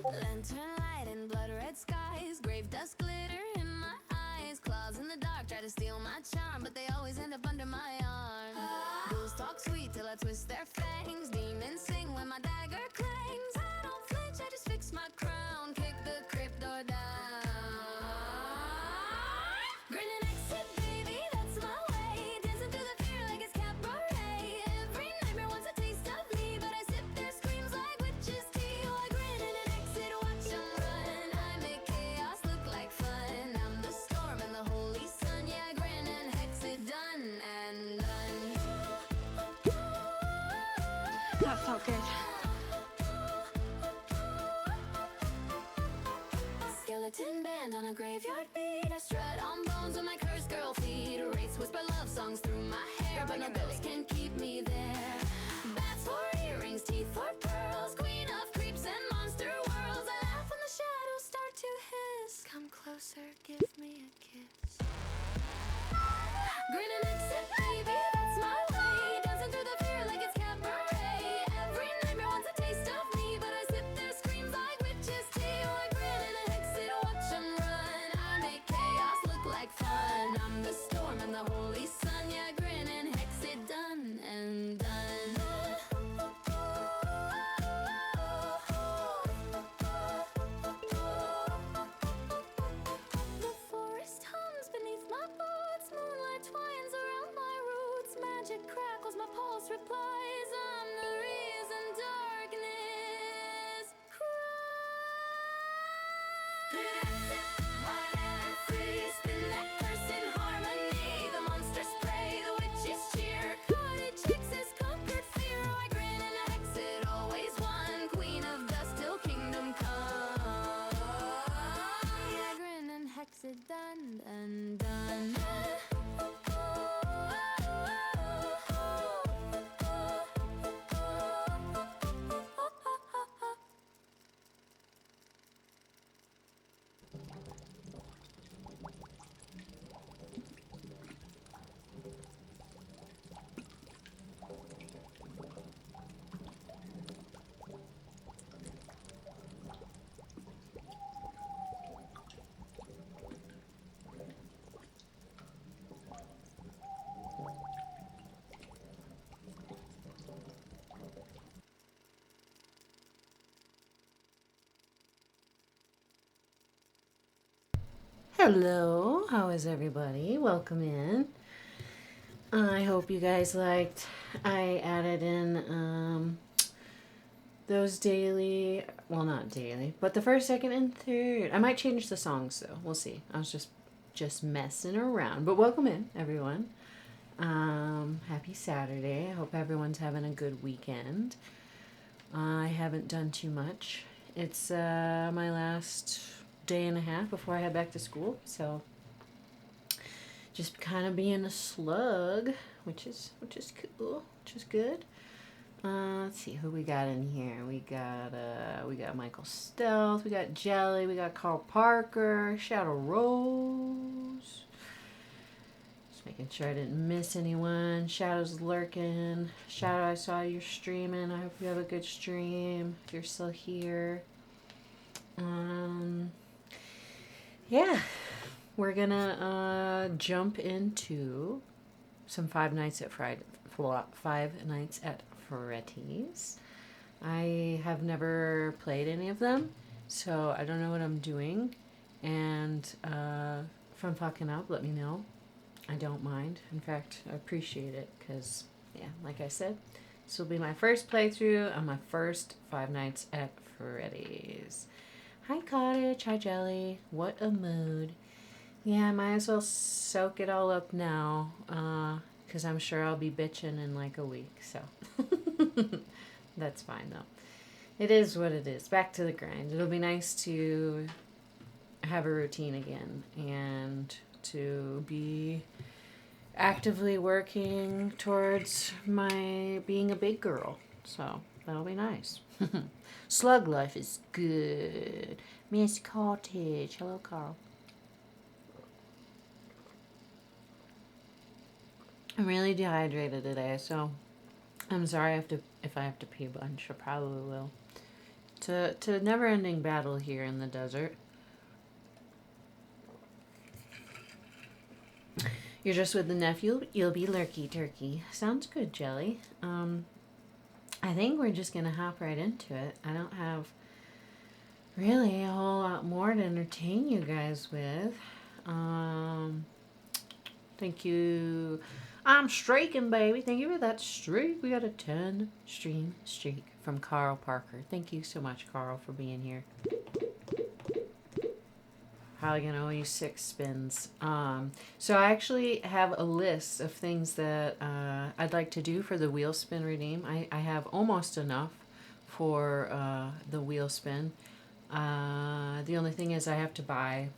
Lantern light and blood red skies, grave dust glitter in my eyes. Claws in the dark try to steal my charm, but they always end up under my arm. Ghouls talk sweet till I twist their fangs. Demons sing when my dagger clangs. I don't flinch, I just fix my crown. Kick the crypt door down. Grin and exit, baby, that's my way. Dancing through the fear like it's cabaret. Every nightmare wants a taste of me, but I sip their screams like witches' tea. Oh, I grin and exit, watch 'em run. I make chaos look like fun. I'm the storm and the holy sun. Yeah, I grin and hex it, done and done. That felt good. Skeleton band on a graveyard beat. I strut on bones with my cursed girl feet. Wraiths whisper love songs through my hair, but no ghost can keep me there. Bats for earrings, teeth for pearls. Queen of creeps and monster worlds. I laugh when the shadows start to hiss. Come closer, give me a kiss. Grin and exit, baby, that's my way. Dancing through the fear like it's cabaret. Every nightmare wants a taste of me, but I sip their screams like witches' tea. Oh, I grin and exit, watch 'em run. I make chaos look like fun. I'm the storm and the holy sun. Yeah, I grin and hex it, done and done. The forest hums beneath my boots. Moonlight twines around my roots. Magic crackles, my pulse replies. I'm the reason darkness cries. Wild and free, spin that curse in harmony. The monsters pray, the witches cheer. CottageHex has conquered fear. Oh, I grin and hex it, always one. Queen of dust till kingdom come. Yeah, I grin and hex it, done and done. Hello, how is everybody? Welcome in. I hope you guys liked. I added in those daily, well, not daily, but the first, second, and third. I might change the songs though. We'll see. I was just messing around. But welcome in, everyone. Happy Saturday. I hope everyone's having a good weekend. I haven't done too much. It's my last day and a half before I head back to school, so just kind of being a slug, which is cool, which is good. Let's see who we got in here. We got Michael Stealth, we got Jelly, we got Carl Parker, Shadow Rose. Just making sure I didn't miss anyone. Shadow's lurking. Shadow, I saw you're streaming. I hope you have a good stream if you're still here. Yeah, we're gonna jump into some Five Nights at Freddy's. I have never played any of them, so I don't know what I'm doing. And if I'm fucking up, let me know. I don't mind. In fact, I appreciate it because, yeah, like I said, this will be my first playthrough on my first Five Nights at Freddy's. Hi Cottage, hi Jelly. What a mood. Yeah, I might as well soak it all up now, because I'm sure I'll be bitching in like a week, so that's fine though. It is what it is. Back to the grind. It'll be nice to have a routine again and to be actively working towards my being a big girl, so that'll be nice. Slug life is good. Miss Cottage. Hello, Carl. I'm really dehydrated today, so I'm sorry if I have to pee a bunch. I probably will. to never-ending battle here in the desert. You're just with the nephew. You'll be lurky turkey. Sounds good, Jelly. I think we're just gonna hop right into it. I don't have really a whole lot more to entertain you guys with. Thank you. I'm streaking, baby. Thank you for that streak. We got a 10 stream streak from Carl Parker. Thank you so much, Carl, for being here. Probably gonna owe you 6 spins. So I actually have a list of things that I'd like to do for the wheel spin redeem. I have almost enough for the wheel spin. The only thing is I have to buy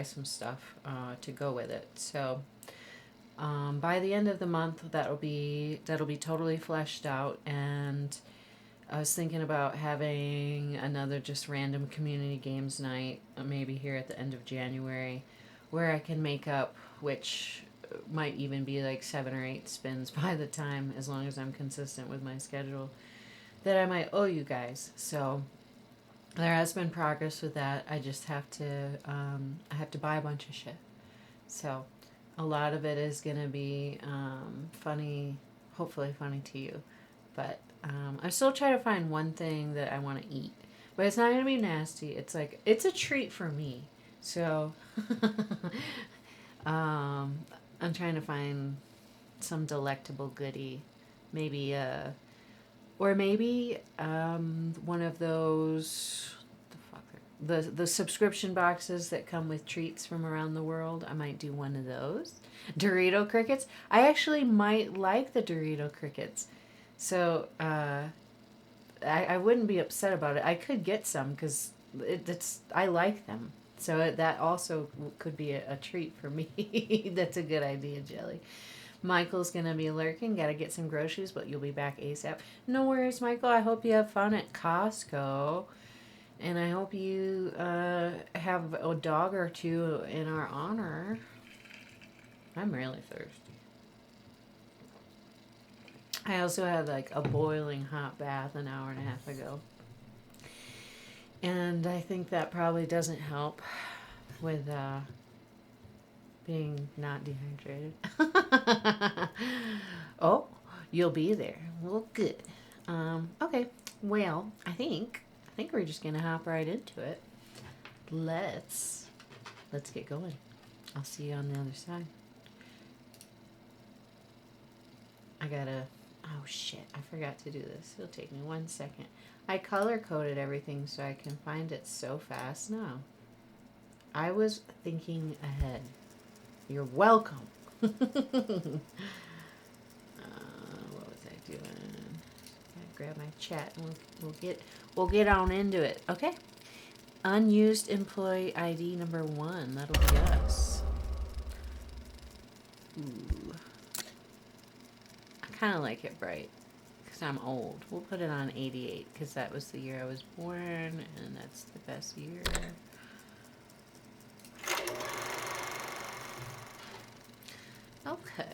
some stuff to go with it. So by the end of the month, that'll be totally fleshed out. And I was thinking about having another just random community games night, maybe here at the end of January, where I can make up, which might even be like 7 or 8 spins by the time, as long as I'm consistent with my schedule, that I might owe you guys. So there has been progress with that. I just have to buy a bunch of shit. So a lot of it is going to be funny, hopefully funny to you. But I'm still trying to find one thing that I want to eat. But it's not going to be nasty. It's like, it's a treat for me. So I'm trying to find some delectable goodie. Maybe, or maybe one of those, the subscription boxes that come with treats from around the world. I might do one of those. Dorito crickets. I actually might like the Dorito crickets. So I wouldn't be upset about it. I could get some because I like them. So that also could be a treat for me. That's a good idea, Jelly. Michael's going to be lurking. Got to get some groceries, but you'll be back ASAP. No worries, Michael. I hope you have fun at Costco. And I hope you have a dog or two in our honor. I'm really thirsty. I also had like a boiling hot bath an hour and a half ago. And I think that probably doesn't help with being not dehydrated. Oh, you'll be there. Well, good. Okay. Well, I think we're just gonna hop right into it. Let's get going. I'll see you on the other side. Oh shit, I forgot to do this. It'll take me 1 second. I color coded everything so I can find it so fast now. I was thinking ahead. You're welcome. What was I doing? I grab my chat and we'll get on into it. Okay. Unused employee ID number 1. That'll be us. Ooh. I kind of like it bright because I'm old. We'll put it on 88 because that was the year I was born and that's the best year. Okay.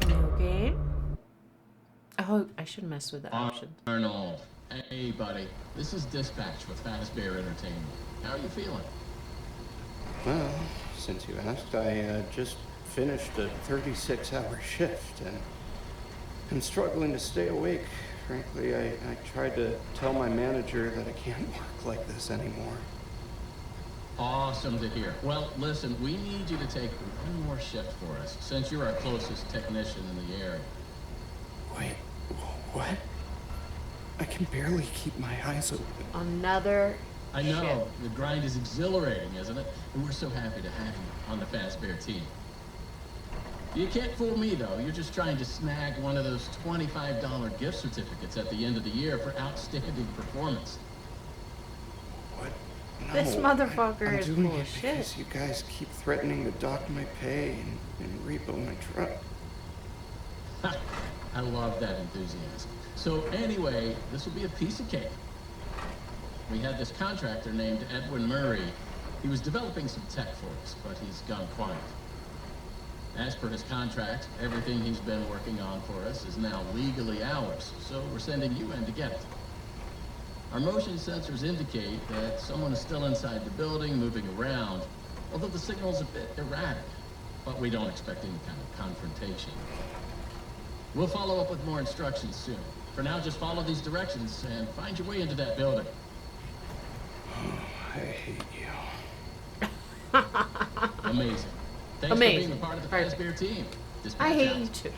Okay. Oh, I should mess with the options. Arnold. Hey, buddy. This is Dispatch with Fazbear Entertainment. How are you feeling? Well, since you asked, I just finished a 36-hour shift, and I'm struggling to stay awake. Frankly, I tried to tell my manager that I can't work like this anymore. Awesome to hear. Well, listen, we need you to take one more shift for us, since you're our closest technician in the area. Wait, what? I can barely keep my eyes open. Another I know. shift. The grind is exhilarating, isn't it? And we're so happy to have you on the Fazbear team. You can't fool me, though. You're just trying to snag one of those $25 gift certificates at the end of the year for outstanding performance. What? No, This motherfucker I'm is doing full it of shit. because you guys keep threatening to dock my pay and repo my truck. I love that enthusiasm. So anyway, this will be a piece of cake. We had this contractor named Edwin Murray. He was developing some tech for us, but he's gone quiet. As per his contract, everything he's been working on for us is now legally ours, so we're sending you in to get it. Our motion sensors indicate that someone is still inside the building, moving around, although the signal's a bit erratic. But we don't expect any kind of confrontation. We'll follow up with more instructions soon. For now, just follow these directions and find your way into that building. I hate you. Amazing. Thanks for being a part of the Fast Bear team. Dispatch I hate out. you too.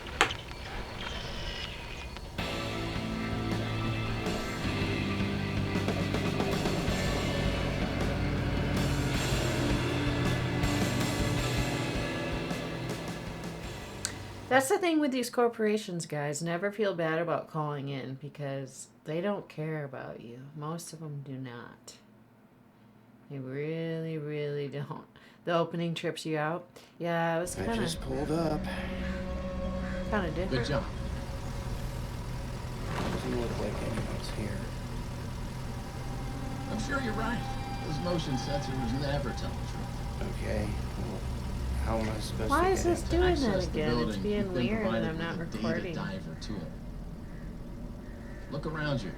That's the thing with these corporations, guys. Never feel bad about calling in because they don't care about you. Most of them do not. They really, really don't. The opening trips you out. Yeah, it was I kind just of pulled up. different. Good job. Doesn't look like anyone's here. I'm sure you're right. Those motion sensors never tell the truth. Okay. Well, how am I supposed Why to is get this into doing Access that the again? It's building, being you've been weird and provided I'm not with a recording. data diver tool. Look around you.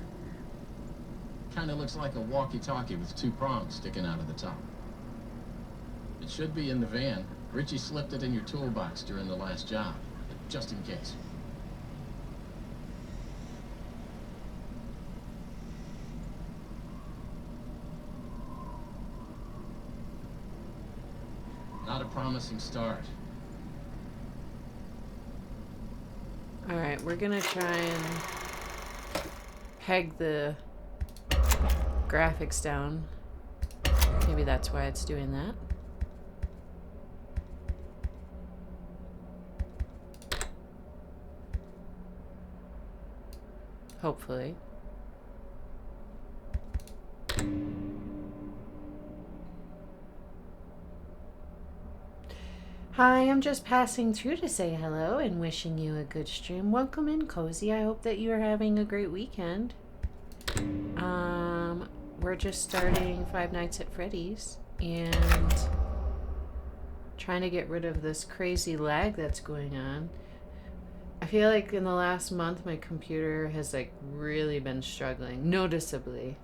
Kind of looks like a walkie-talkie with two prongs sticking out of the top. It should be in the van. Richie slipped it in your toolbox during the last job, just in case. Not a promising start. Alright, we're gonna try and peg the graphics down. Maybe that's why it's doing that. Hopefully. Hi, I'm just passing through to say hello and wishing you a good stream. Welcome in, Cozy. I hope that you are having a great weekend. We're just starting Five Nights at Freddy's and trying to get rid of this crazy lag that's going on. I feel like in the last month my computer has like really been struggling noticeably.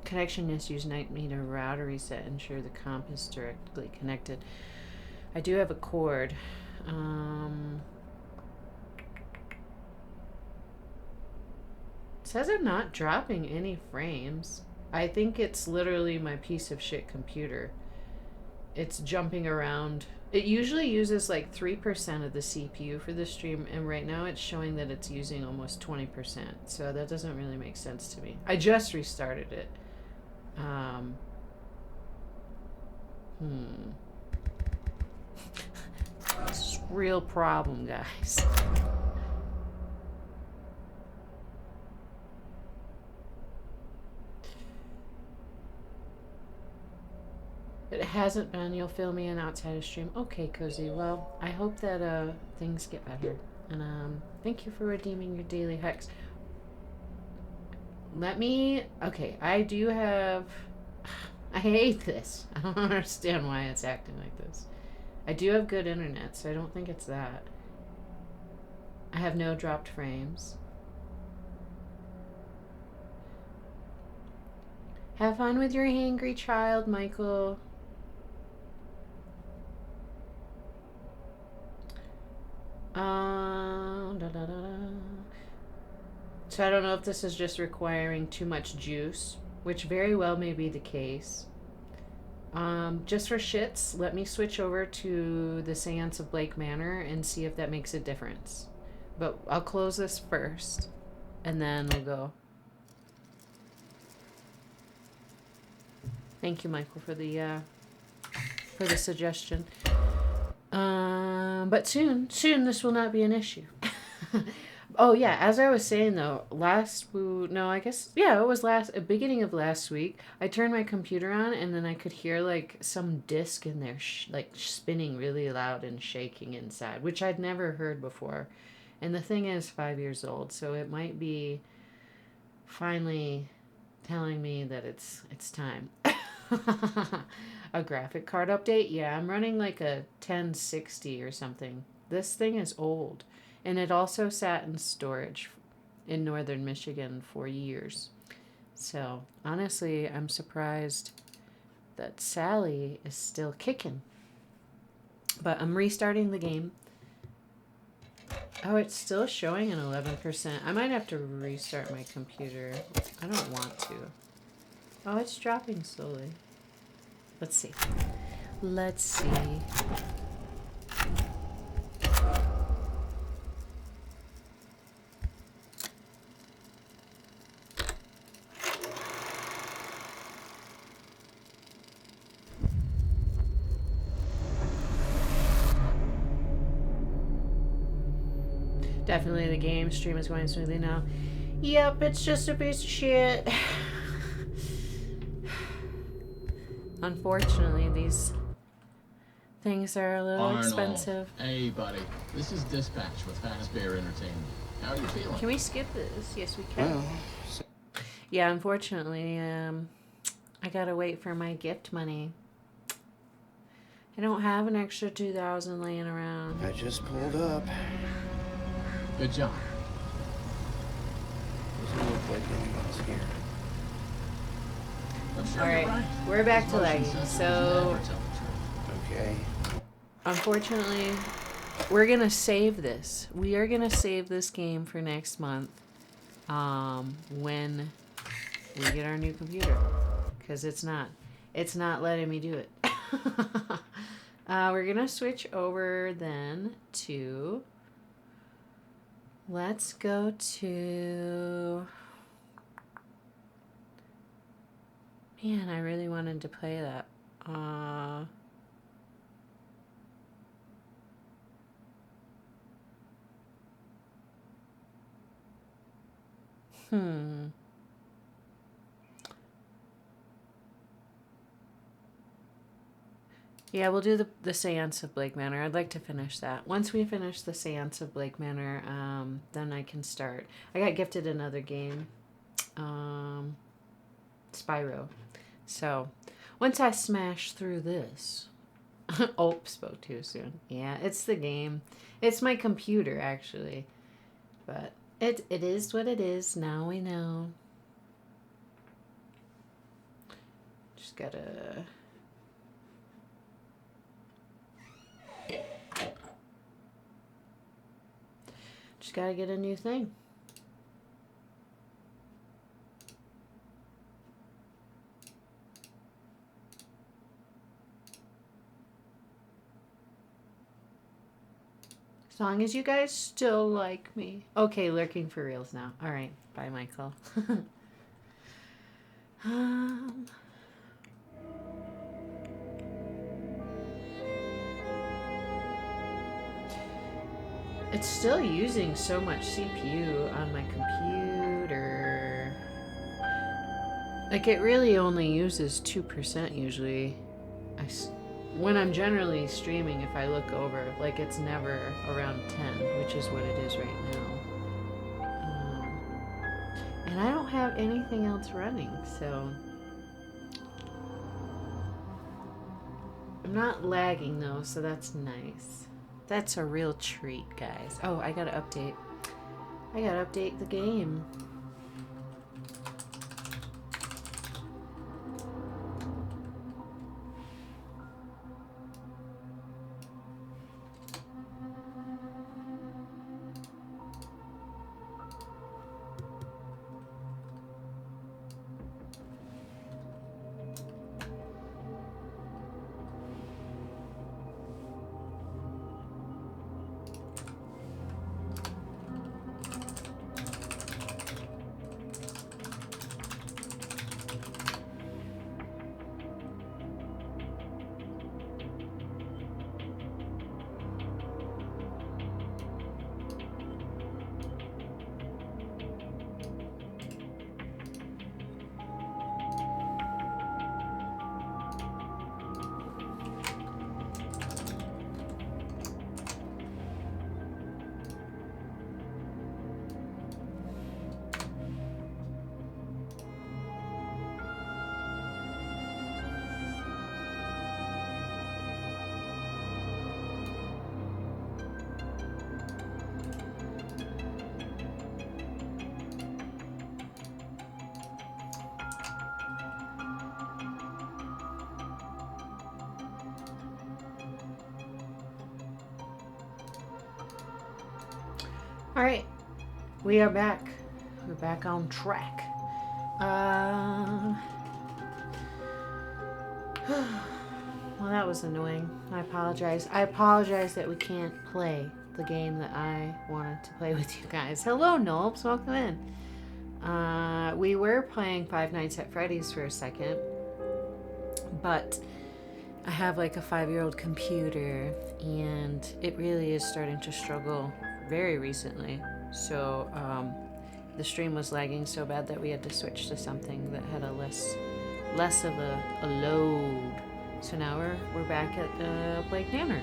Connection issues need a router reset, ensure the comp is directly connected. I do have a cord. It says I'm not dropping any frames. I think it's literally my piece of shit computer. It's jumping around. It usually uses like 3% of the CPU for the stream, and right now it's showing that it's using almost 20%. So that doesn't really make sense to me. I just restarted it. It's a real problem, guys. It hasn't been. You'll fill me in outside of stream. Okay, Cozy. Well, I hope that things get better. And thank you for redeeming your daily hex. Okay, I do have... I hate this. I don't understand why it's acting like this. I do have good internet, so I don't think it's that. I have no dropped frames. Have fun with your hangry child, Michael. So I don't know if this is just requiring too much juice, which very well may be the case. Just for shits, let me switch over to the Séance of Blake Manor and see if that makes a difference. But I'll close this first, and then we'll go. Thank you, Michael, for the suggestion. But soon this will not be an issue. Oh yeah, as I was saying though, beginning of last week, I turned my computer on and then I could hear like some disc in there spinning really loud and shaking inside, which I'd never heard before. And the thing is 5 years old, so it might be finally telling me that it's time. A graphic card update? Yeah, I'm running like a 1060 or something. This thing is old. And it also sat in storage in northern Michigan for years. So, honestly, I'm surprised that Sally is still kicking. But I'm restarting the game. Oh, it's still showing an 11%. I might have to restart my computer. I don't want to. Oh, it's dropping slowly. Let's see. Let's see. Definitely the game stream is going smoothly now. Yep, it's just a piece of shit. Unfortunately, these things are a little Arnold. expensive. Hey, buddy. This is Dispatch with Fazbear Entertainment. How are you feeling? Can we skip this? Yes, we can. Well, Yeah, unfortunately, I gotta wait for my gift money. I don't have an extra 2,000 laying around. I just pulled up. Good job. Doesn't look like anyone's here. I'm sure All you're right, right. we're back These to motion lagging. sensors So, never tell the truth. Okay. unfortunately, we're gonna save this. We are gonna save this game for next month. When we get our new computer, because it's not letting me do it. We're gonna switch over then to. Let's go to. Man, I really wanted to play that. Yeah, we'll do the Seance of Blake Manor. I'd like to finish that. Once we finish the Seance of Blake Manor, then I can start. I got gifted another game, Spyro. So, once I smash through this... oh, spoke too soon. Yeah, it's the game. It's my computer, actually. But it is what it is. Now we know. Just gotta... Just gotta get a new thing. As long as you guys still like me. Okay, lurking for reals now. All right. Bye, Michael. It's still using so much CPU on my computer. Like, it really only uses 2% usually. When I'm generally streaming, if I look over, like, it's never around 10, which is what it is right now. And I don't have anything else running, so... I'm not lagging, though, so that's nice. That's a real treat, guys. Oh, I gotta update. I gotta update the game. All right, we are back. We're back on track. Well, that was annoying. I apologize. I apologize that we can't play the game that I wanted to play with you guys. Hello, Nulps. Welcome in. We were playing Five Nights at Freddy's for a second, but I have like a 5-year-old computer, and it really is starting to struggle very recently. So the stream was lagging so bad that we had to switch to something that had a less of a load. So now we're back at Blake Manor,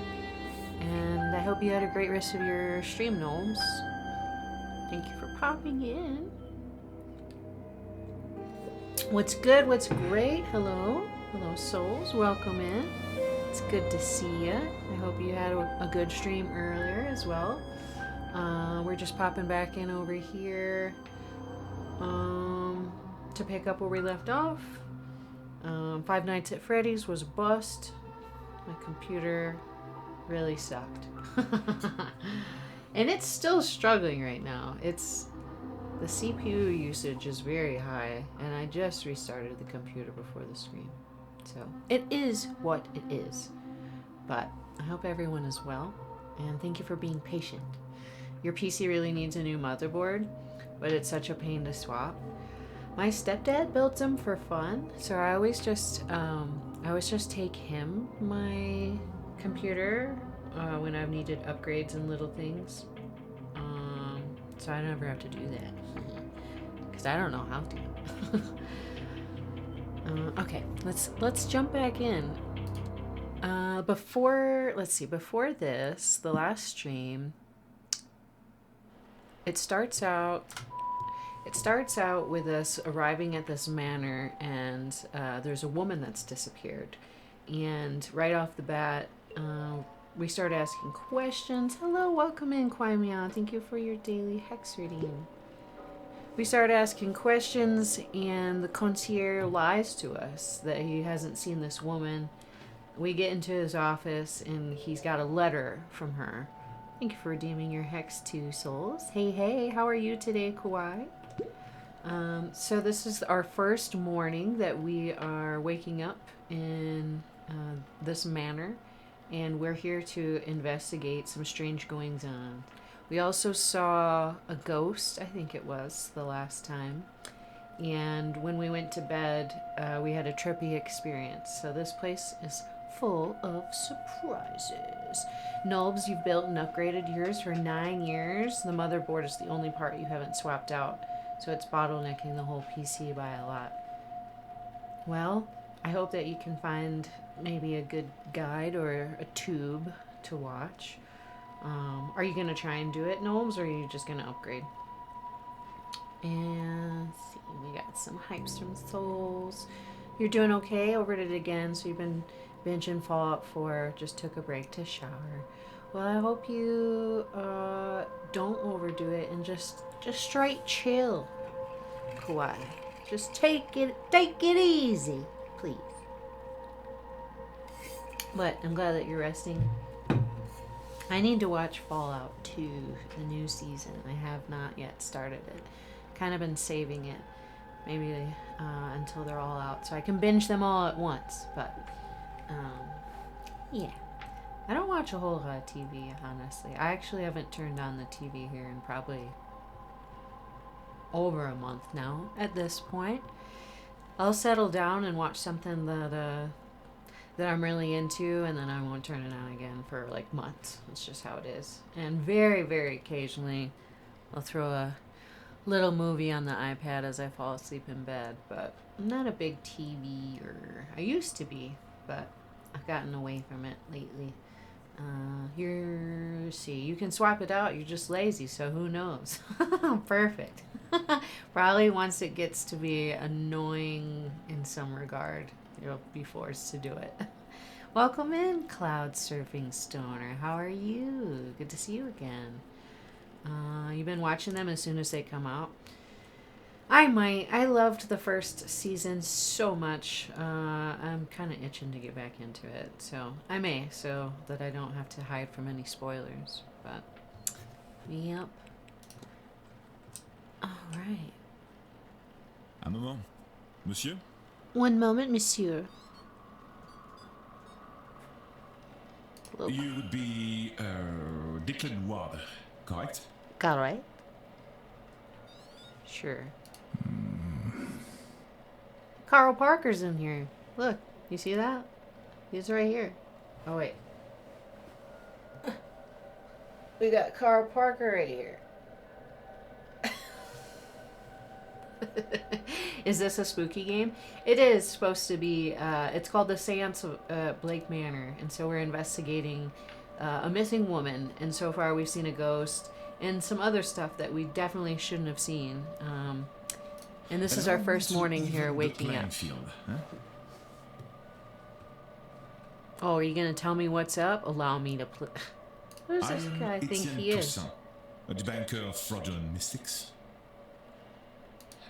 and I hope you had a great rest of your stream, Gnomes. Thank you for popping in. What's good? What's great? Hello, souls. Welcome in. It's good to see you. I hope you had a good stream earlier as well. We're just popping back in over here to pick up where we left off. Five Nights at Freddy's was a bust. My computer really sucked. And it's still struggling right now. The CPU usage is very high, and I just restarted the computer before the stream. So it is what it is. But I hope everyone is well, and thank you for being patient. Your PC really needs a new motherboard, but it's such a pain to swap. My stepdad builds them for fun, so I always just take him my computer when I've needed upgrades and little things. So I never have to do that because I don't know how to. Okay, let's jump back in. Before this, the last stream, it starts out with us arriving at this manor, and there's a woman that's disappeared. And right off the bat, we start asking questions. Hello, welcome in, Kwaimia. Thank you for your daily hex reading. We start asking questions, and the concierge lies to us that he hasn't seen this woman. We get into his office, and he's got a letter from her. Thank you for redeeming your hex 2 souls. Hey, how are you today, Kawhi? So this is our first morning that we are waking up in this manor, and we're here to investigate some strange goings on. We also saw a ghost, I think it was, the last time. And when we went to bed, we had a trippy experience. So this place is full of surprises. Nulbs, you've built and upgraded yours for 9 years. The motherboard is the only part you haven't swapped out, so it's bottlenecking the whole PC by a lot. Well, I hope that you can find maybe a good guide or a tube to watch. Are you going to try and do it, Nulbs, or are you just going to upgrade? And let's see, we got some hypes from souls. You're doing okay? Over it again. So you've been binging Fallout 4, just took a break to shower. Well, I hope you don't overdo it and just straight chill, Kawaii. Just take it easy, please. But I'm glad that you're resting. I need to watch Fallout 2, the new season. I have not yet started it. Kind of been saving it, maybe until they're all out, so I can binge them all at once. But yeah, I don't watch a whole lot of TV, honestly. I actually haven't turned on the TV here in probably over a month now. At this point, I'll settle down and watch something that I'm really into, and then I won't turn it on again for like months. It's just how it is. And very, very occasionally, I'll throw a little movie on the iPad as I fall asleep in bed. But I'm not a big TV-er. I used to be, but I've gotten away from it lately. See, you can swap it out. You're just lazy, so who knows? Perfect. Probably once it gets to be annoying in some regard, you'll be forced to do it. Welcome in, Cloud Surfing Stoner. How are you? Good to see you again. You've been watching them as soon as they come out? I might. I loved the first season so much. I'm kind of itching to get back into it, so I may, so that I don't have to hide from any spoilers. But yep. Monsieur? One moment, monsieur. Whoa. You would be Declan Ward, correct? Got it right? Sure. Carl Parker's in here. Look, you see that? He's right here. Oh, wait. We got Carl Parker right here. Is this a spooky game? It is supposed to be. It's called The Séance of Blake Manor. And so we're investigating a missing woman. And so far we've seen a ghost and some other stuff that we definitely shouldn't have seen. And this is our first morning here waking up. Field, huh? Oh, are you going to tell me what's up? Allow me to play. Who does this guy think he is? A debunker of fraudulent mystics.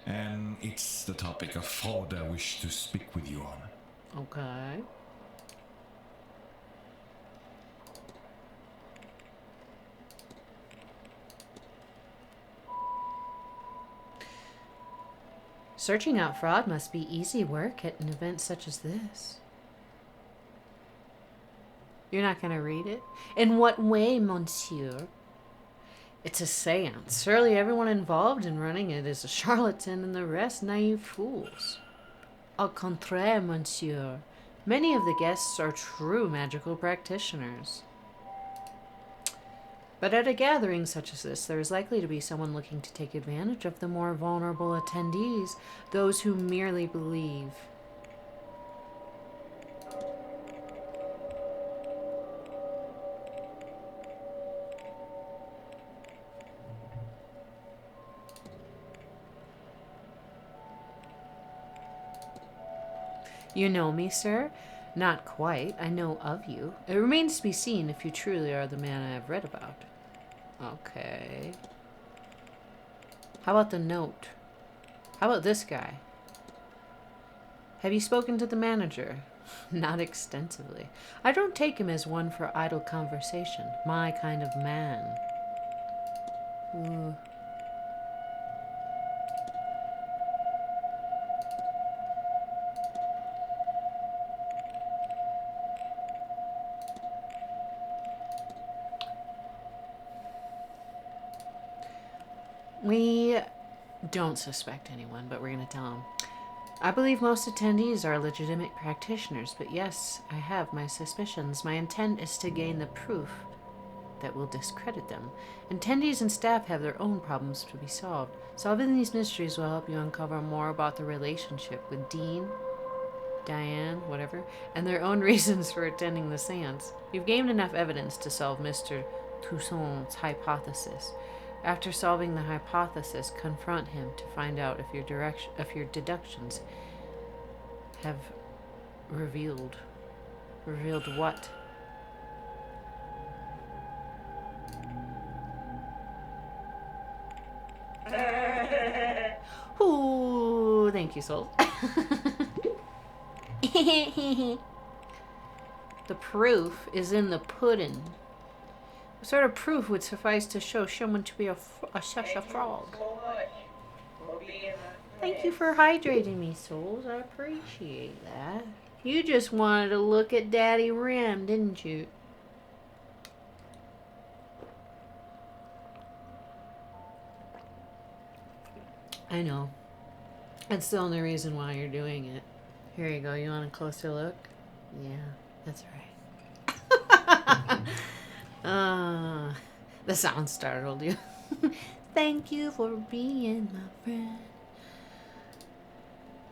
And it's the topic of fraud I wish to speak with you on. Okay. Searching out fraud must be easy work at an event such as this. You're not going to read it? In what way, monsieur? It's a seance. Surely everyone involved in running it is a charlatan and the rest naive fools. Au contraire, monsieur. Many of the guests are true magical practitioners. But at a gathering such as this, there is likely to be someone looking to take advantage of the more vulnerable attendees, those who merely believe. You know me, sir? Not quite. I know of you. It remains to be seen if you truly are the man I have read about. Okay. How about the note? How about this guy? Have you spoken to the manager? Not extensively. I don't take him as one for idle conversation. My kind of man. Ooh. We don't suspect anyone, but we're going to tell them. I believe most attendees are legitimate practitioners, but yes, I have my suspicions. My intent is to gain the proof that will discredit them. Attendees and staff have their own problems to be solved. Solving these mysteries will help you uncover more about the relationship with Dean, Diane, whatever, and their own reasons for attending the seance. You've gained enough evidence to solve Mr. Toussaint's hypothesis. After solving the hypothesis, confront him to find out if your deductions have revealed what? Ooh, thank you, soul. The proof is in the pudding. What sort of proof would suffice to show someone to be such a frog? Thank you for hydrating me, souls. I appreciate that. You just wanted to look at Daddy Rim, didn't you? I know. That's the only reason why you're doing it. Here you go. You want a closer look? Yeah, that's right. The sound startled you. Thank you for being my friend.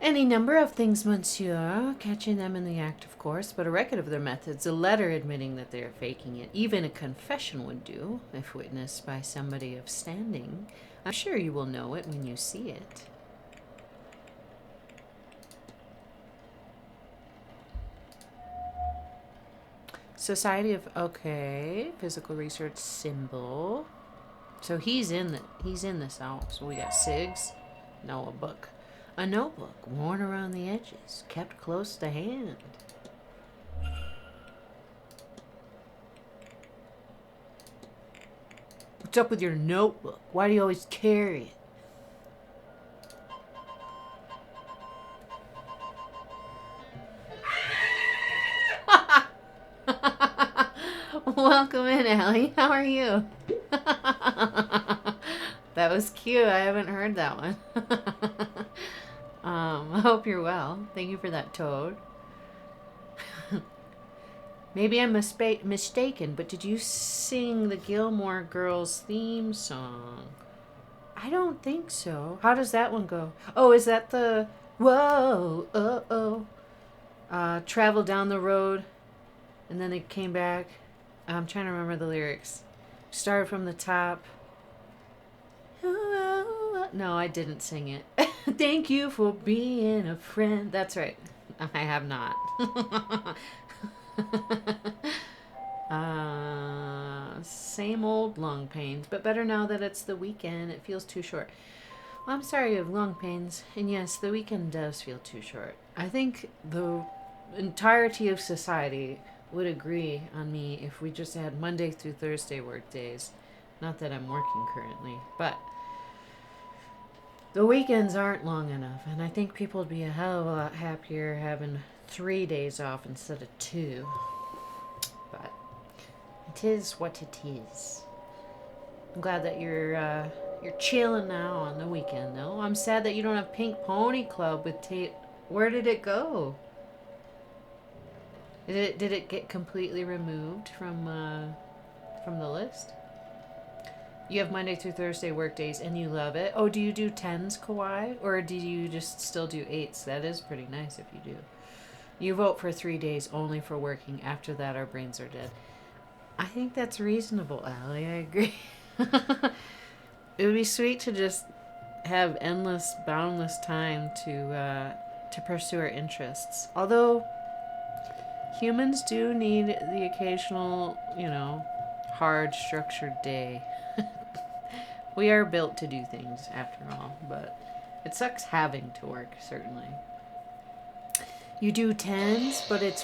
Any number of things, monsieur. Catching them in the act, of course, but a record of their methods, a letter admitting that they are faking it. Even a confession would do, if witnessed by somebody of standing. I'm sure you will know it when you see it. Society of, okay, physical research symbol. So he's in this out. So we got SIGs. No, a book. A notebook worn around the edges, kept close to hand. What's up with your notebook? Why do you always carry it? Welcome in, Allie. How are you? That was cute. I haven't heard that one. I hope you're well. Thank you for that, Toad. Maybe I'm mistaken, but did you sing the Gilmore Girls theme song? I don't think so. How does that one go? Oh, is that the whoa, travel down the road, and then it came back. I'm trying to remember the lyrics. Started from the top. No, I didn't sing it. Thank you for being a friend. That's right. I have not. Same old lung pains, but better now that it's the weekend. It feels too short. Well, I'm sorry you have lung pains. And yes, the weekend does feel too short. I think the entirety of society would agree on me if we just had Monday through Thursday work days. Not that I'm working currently, but the weekends aren't long enough, and I think people would be a hell of a lot happier having 3 days off instead of 2. But it is what it is. I'm glad that you're chilling now on the weekend, though. I'm sad that you don't have Pink Pony Club with Tate. Where did it go? Did it get completely removed from the list? You have Monday through Thursday work days and you love it. Oh, do you do 10s, Kawhi? Or do you just still do 8s? That is pretty nice if you do. You vote for 3 days only for working. After that, our brains are dead. I think that's reasonable, Allie. I agree. It would be sweet to just have endless, boundless time to pursue our interests. Although humans do need the occasional, hard, structured day. We are built to do things, after all, but it sucks having to work, certainly. You do 10s, but it's...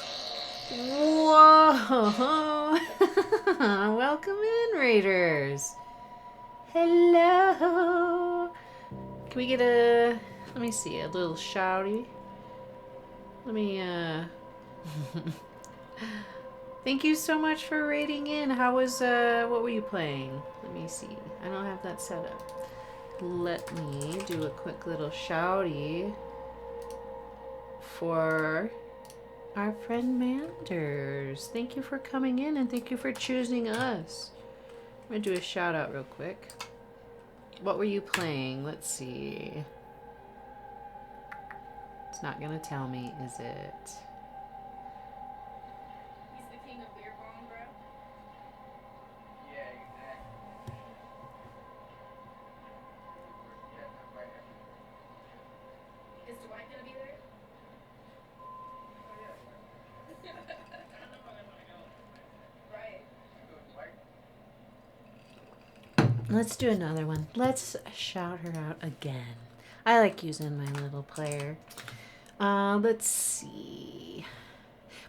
Whoa! Welcome in, Raiders! Hello! Can we get a... Let me see, a little shouty? Let me, Thank you so much for raiding in. How was, what were you playing? Let me see. I don't have that set up. Let me do a quick little shouty for our friend Manders. Thank you for coming in and thank you for choosing us. I'm gonna do a shout out real quick. What were you playing? Let's see. It's not gonna tell me, is it? Let's do another one. Let's shout her out again. I like using my little player. Let's see.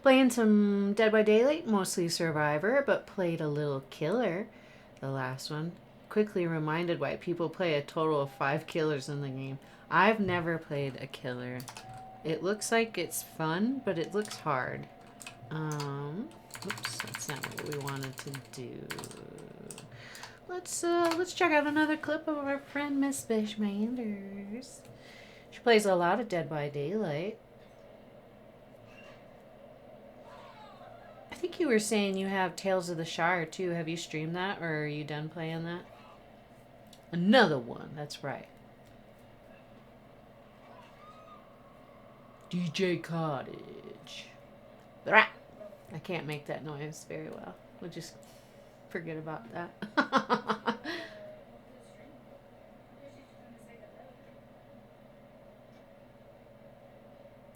Playing some Dead by Daylight, mostly Survivor, but played a little Killer, the last one. Quickly reminded why people play a total of 5 killers in the game. I've never played a Killer. It looks like it's fun, but it looks hard. Oops, that's not what we wanted to do. Let's check out another clip of our friend Miss Bish Manders. She plays a lot of Dead by Daylight. I think you were saying you have Tales of the Shire too. Have you streamed that, or are you done playing that? Another one, that's right. DJ Cottage. I can't make that noise very well. We'll just forget about that.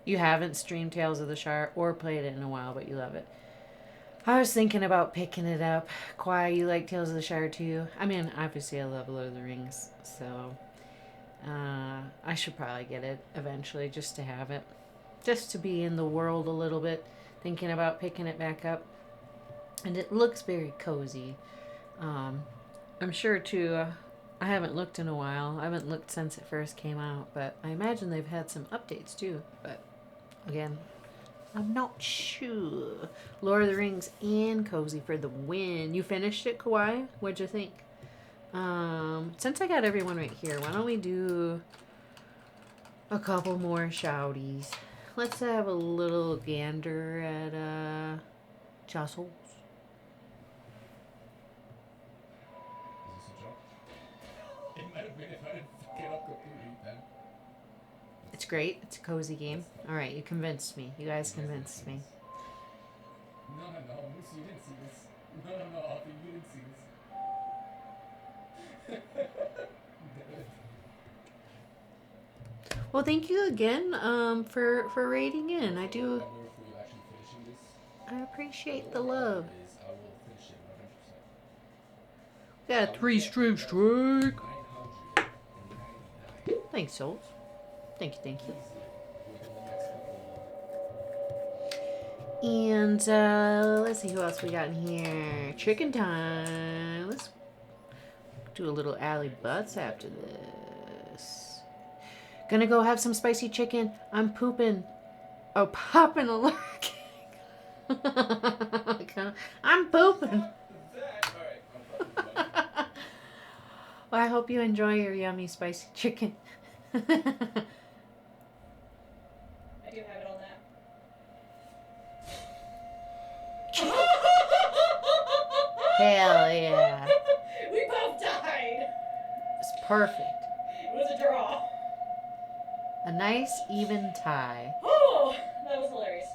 You haven't streamed Tales of the Shire or played it in a while, but you love it. I was thinking about picking it up. Kwai, you like Tales of the Shire too? I mean, obviously I love Lord of the Rings, so I should probably get it eventually just to have it. Just to be in the world a little bit. Thinking about picking it back up. And it looks very cozy. I'm sure too, I haven't looked in a while. I haven't looked since it first came out, but I imagine they've had some updates too. But again, I'm not sure. Lord of the Rings and Cozy for the win. You finished it, Kawhi? What'd you think? Since I got everyone right here, why don't we do a couple more shouties? Let's have a little gander at Jostles. Is this a joke? It might have been if I didn't fuck it up completely then. It's great. It's a cozy game. All right, you convinced me. You guys convinced me. No, Lucy, you didn't see this. No, Alfie, you didn't see this. Well, thank you again for rating in. I do. For you actually finishing this, I appreciate the love. is I will finish it 100%. Got a 3-stream streak. 999. Thanks, souls. Thank you, thank you. Within the next couple. And let's see who else we got in here. Chicken time. Let's do a little alley butts after this. Gonna go have some spicy chicken. I'm pooping. Oh, popping alert. I'm pooping. Well, I hope you enjoy your yummy spicy chicken. I do have it on that. Hell yeah. We both died. It's perfect. It was a draw. A nice even tie. Oh, that was hilarious.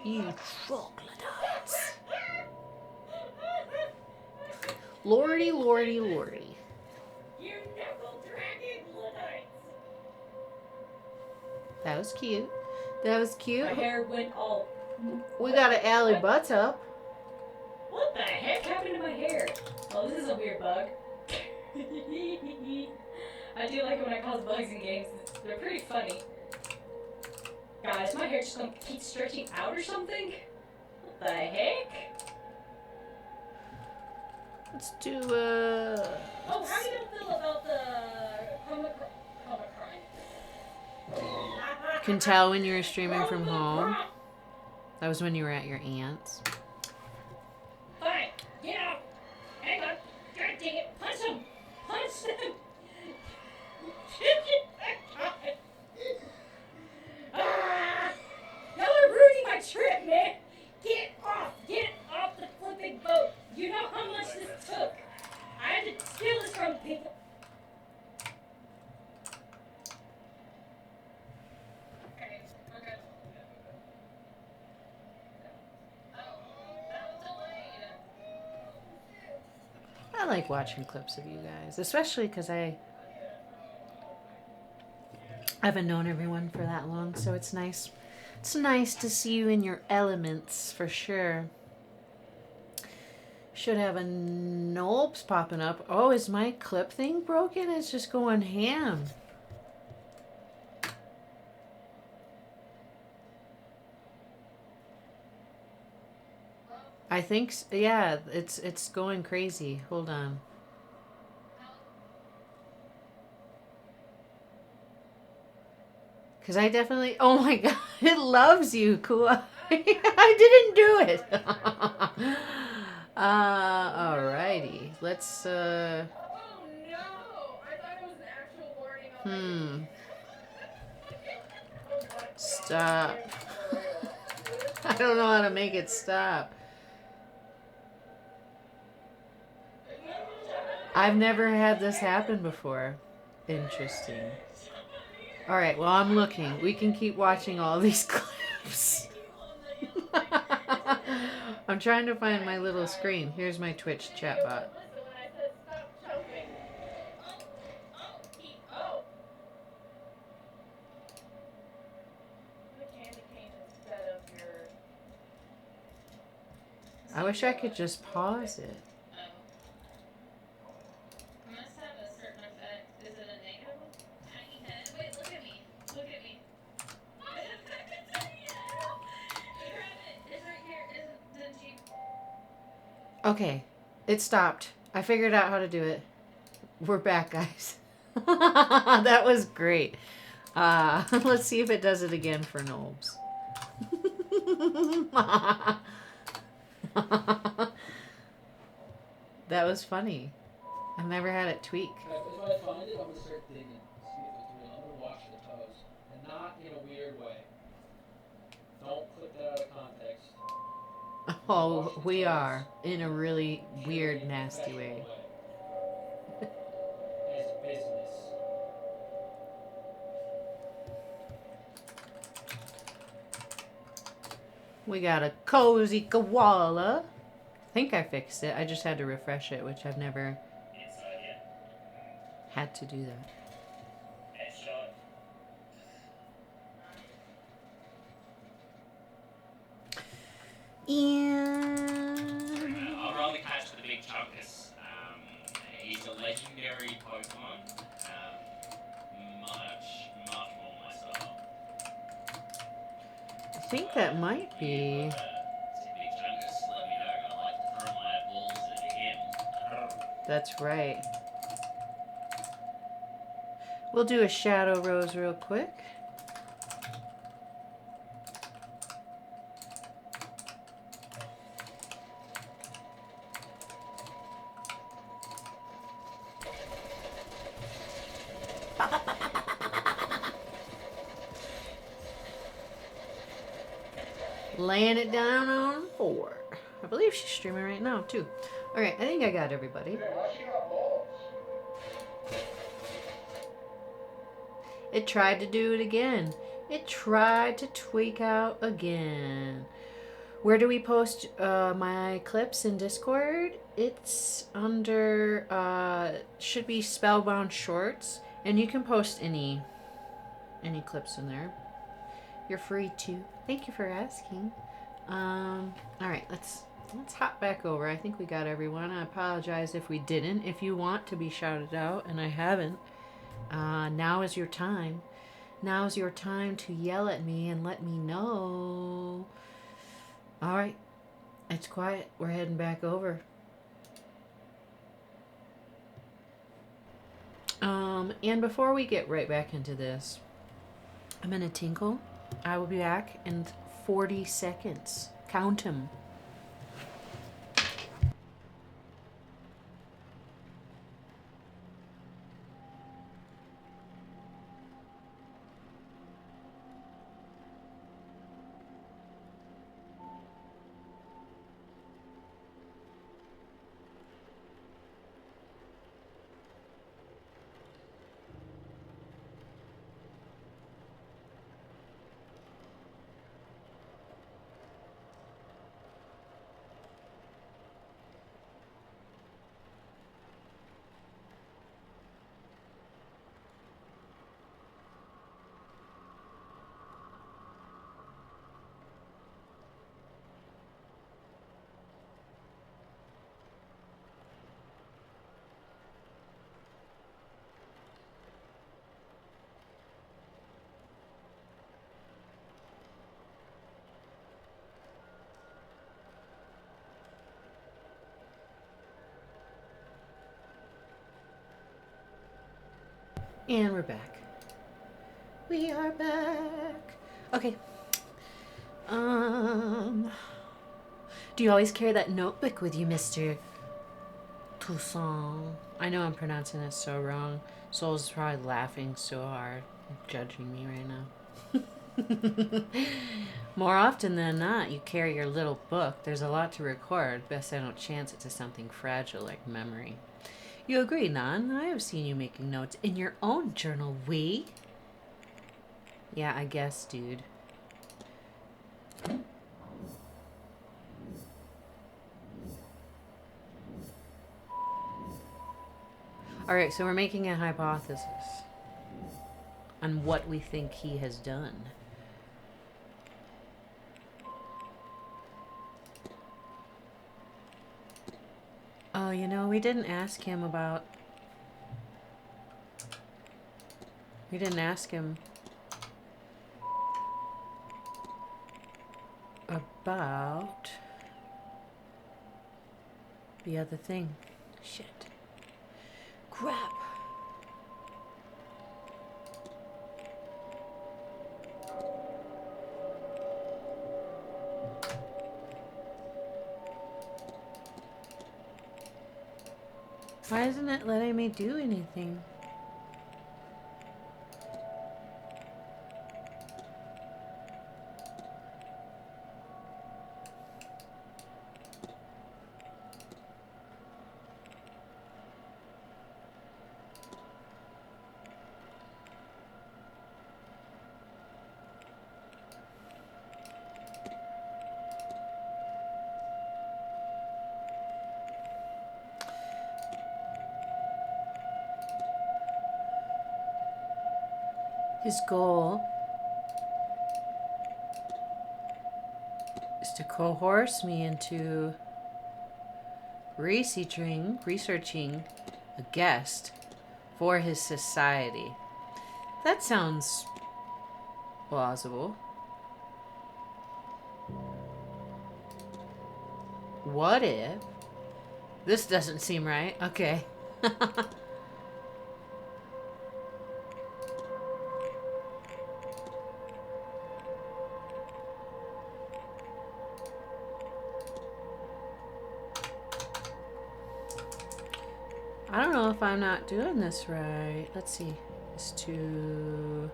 You troglodytes. Lordy, lordy, lordy. You knuckle dragon Luddites. That was cute. That was cute. My hair went all. We got an alley butts up. What the heck happened to my hair? Oh, this is a weird bug. I do like it when I cause bugs in games. They're pretty funny. Guys, my hair just gonna keep stretching out or something? What the heck? Let's do Oh, how do you feel about the comic crime? Can tell when you were streaming from home. That was when you were at your aunt's. Fine, get out. Hang on. God dang it. Punch them. Punch them. Ah! Y'all are ruining my trip, man. Get off. Get off the flipping boat. You know how much this took. I had to steal this from people. Okay, we're good. I like watching clips of you guys, especially because I haven't known everyone for that long, so it's nice. It's nice to see you in your elements for sure. Should have a nopes popping up. Oh, is my clip thing broken? It's just going ham. I think, yeah, it's going crazy. Hold on. Because I definitely, oh my god, it loves you, Kua. I didn't do it. Alrighty. Let's, Oh no! I thought it was an actual warning on my Stop. I don't know how to make it stop. I've never had this happen before. Interesting. All right, well, I'm looking. We can keep watching all these clips. I'm trying to find my little screen. Here's my Twitch chat bot. I wish I could just pause it. Must have a certain effect. Is it a negative? Tiny head. Wait, look at me. Look at me. Grab it. It's right here. Is the Okay, it stopped. I figured out how to do it. We're back, guys. That was great. Let's see if it does it again for Nobes. That was funny. I've never had it tweak. If I find it, I'm gonna start digging. See if it's doing. I'm gonna watch the toes, and not in a weird way. Don't clip that out of context. Oh, we are in a really weird, nasty way. As business. We got a cozy koala. I think I fixed it. I just had to refresh it, which I've never had to do that. And I'll roll the catch for the big chunkus. He's a legendary Pokemon. Much more my style. I think that might be. Big chunkus, let me know. I like to throw my balls at him. That's right. We'll do a Shadow Rose real quick. Laying it down on 4. I believe she's streaming right now, too. Alright, I think I got everybody. It tried to do it again. It tried to tweak out again. Where do we post my clips in Discord? It's under, should be Spellbound Shorts. And you can post any clips in there. You're free to. Thank you for asking. All right, let's hop back over. I think we got everyone. I apologize if we didn't. If you want to be shouted out, and I haven't, now is your time. Now is your time to yell at me and let me know. All right, it's quiet. We're heading back over. And before we get right back into this, I'm gonna tinkle. I will be back in 40 seconds. Count 'em. And we're back. We are back. Okay. Do you always carry that notebook with you, Mr. Toussaint? I know I'm pronouncing this so wrong. Soul's probably laughing so hard, judging me right now. More often than not, you carry your little book. There's a lot to record. Best I don't chance it to something fragile like memory. You agree, Nan? I have seen you making notes in your own journal, we? Yeah, I guess, dude. Alright, so we're making a hypothesis on what we think he has done. Oh, you know, we didn't ask him about... We didn't ask him about the other thing. Shit. Crap. Why isn't it letting me do anything? His goal is to coerce me into researching a guest for his society. That sounds plausible. What if this doesn't seem right? Okay. I don't know if I'm not doing this right. Let's see. It's to...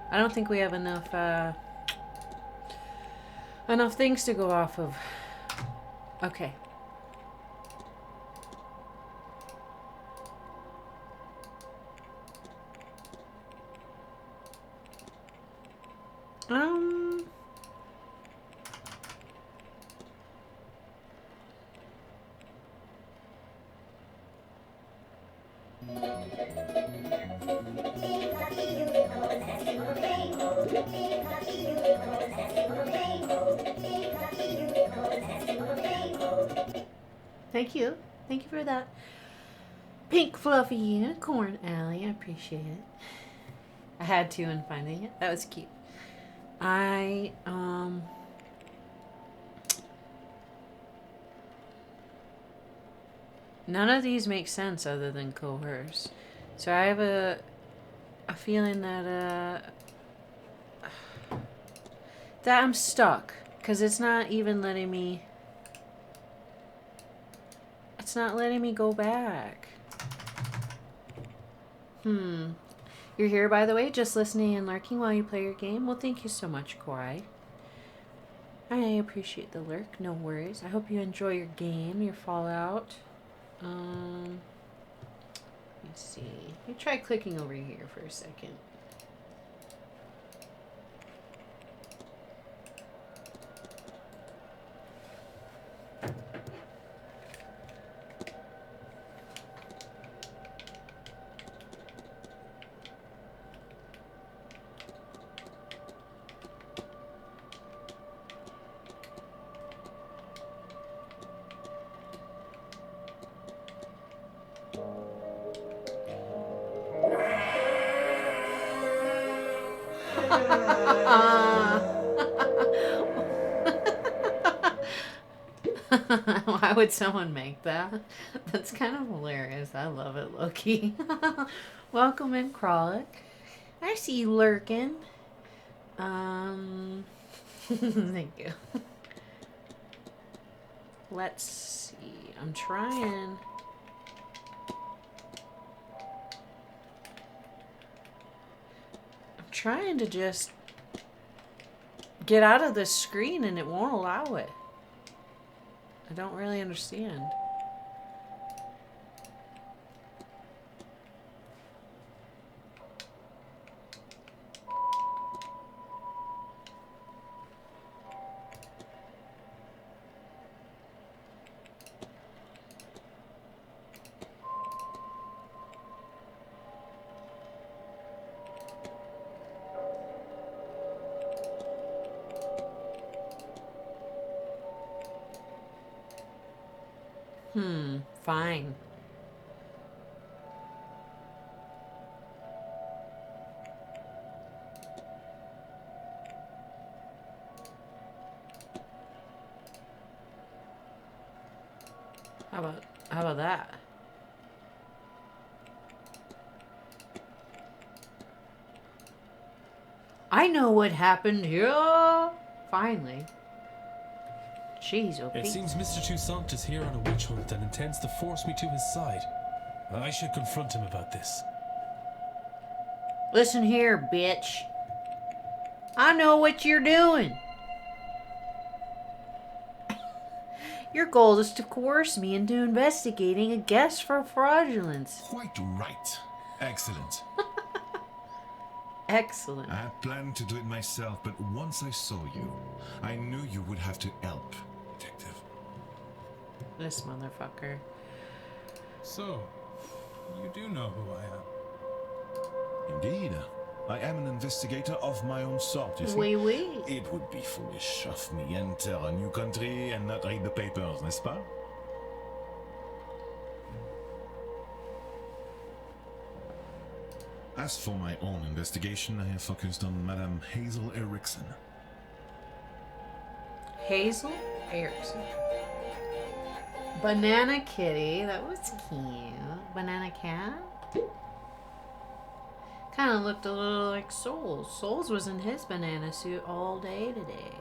I don't think we have enough things to go off of. Okay. Thank you. Thank you for that pink fluffy unicorn, Allie. I appreciate it. I had to in finding it. That was cute. None of these make sense other than coerce. So I have a feeling that that I'm stuck, because it's not even letting me... It's not letting me go back. You're here, by the way, just listening and lurking while you play your game? Well, thank you so much, Kawhi. I appreciate the lurk. No worries. I hope you enjoy your game, your Fallout. Let me see. Let me try clicking over here for a second. Why would someone make that? That's kind of hilarious. I love it, Loki. Welcome in, Kralik. I see you lurking. Thank you. Let's see. I'm trying to just get out of this screen and it won't allow it. I don't really understand. Fine. How about that? I know what happened here. Finally. Jeez, oh It Pete. seems Mr. Toussaint is here on a witch hunt and intends to force me to his side. I should confront him about this. Listen here, bitch. I know what you're doing. Your goal is to coerce me into investigating a guest for fraudulence. Quite right. Excellent. Excellent. I had planned to do it myself, but once I saw you, I knew you would have to help, Detective. This motherfucker. So, you do know who I am. Indeed. I am an investigator of my own sort, you see. Oui, oui. It would be foolish of me enter a new country and not read the papers, n'est-ce pas? As for my own investigation, I have focused on Madame Hazel Erickson. Hazel Erickson. Banana Kitty. That was cute. Banana Cat. Kind of looked a little like Souls. Souls was in his banana suit all day today.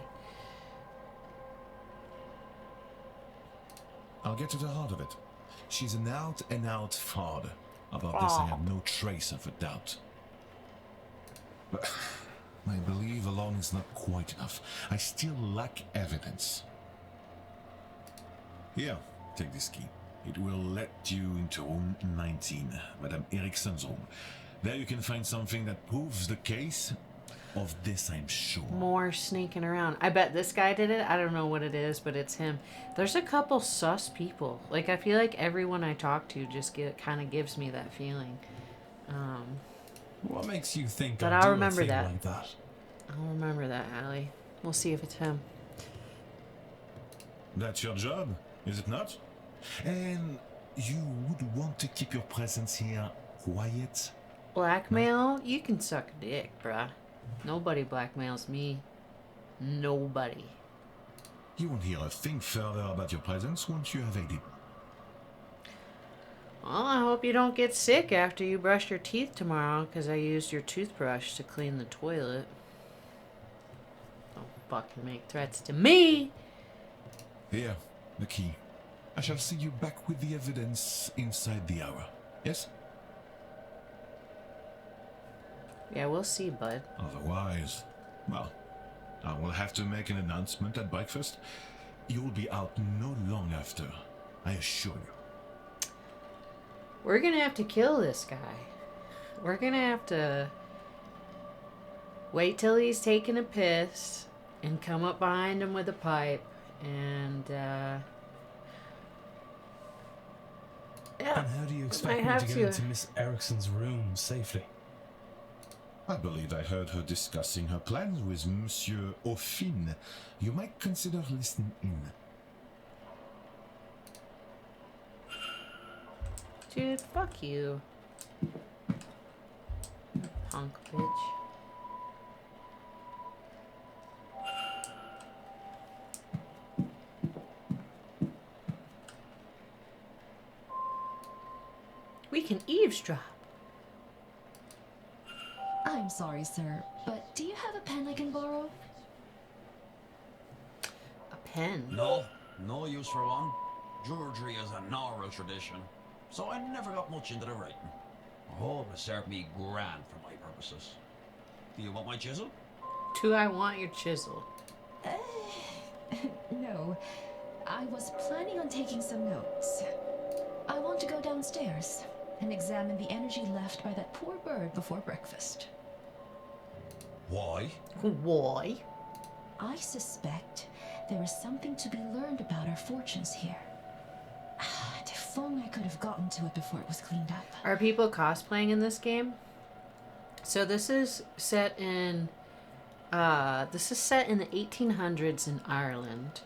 I'll get to the heart of it. She's an out-and-out fraud. About this I have no trace of a doubt. But my belief alone is not quite enough. I still lack evidence. Here, take this key. It will let you into room 19, Madame Erickson's room. There you can find something that proves the case. Of this, I'm sure. More sneaking around. I bet this guy did it. I don't know what it is, but it's him. There's a couple sus people. Like, I feel like everyone I talk to just kind of gives me that feeling. What makes you think But I'll I'll do remember a thing that. like that? I'll remember that, Allie. We'll see if it's him. That's your job, is it not? And you would want to keep your presence here quiet? Blackmail? You can suck a dick, bruh. Nobody blackmails me. Nobody. You won't hear a thing further about your presence once you have aided. Well, I hope you don't get sick after you brush your teeth tomorrow, because I used your toothbrush to clean the toilet. Don't fucking make threats to me! Here, the key. I shall see you back with the evidence inside the hour. Yes? Yeah, we'll see, bud. Otherwise, well, I will have to make an announcement at breakfast. You will be out no long after, I assure you. We're gonna have to kill this guy. We're gonna have to wait till he's taking a piss and come up behind him with a pipe and, yeah. And how do you I expect me have to get to. into Miss Erickson's room safely? I believe I heard her discussing her plans with Monsieur Aufin. You might consider listening in. Dude, fuck you. Punk bitch. We can eavesdrop. I'm sorry, sir, but do you have a pen I can borrow? A pen. No, no use for one. Georgery is an oral tradition, so I never got much into the writing. I hope it served me grand for my purposes. Do you want my chisel? Do I want your chisel? No. I was planning on taking some notes. I want to go downstairs and examine the energy left by that poor bird before breakfast. Why? Why? I suspect there is something to be learned about our fortunes here. And if only I could have gotten to it before it was cleaned up. Are people cosplaying in this game? So this is set in the 1800s in Ireland,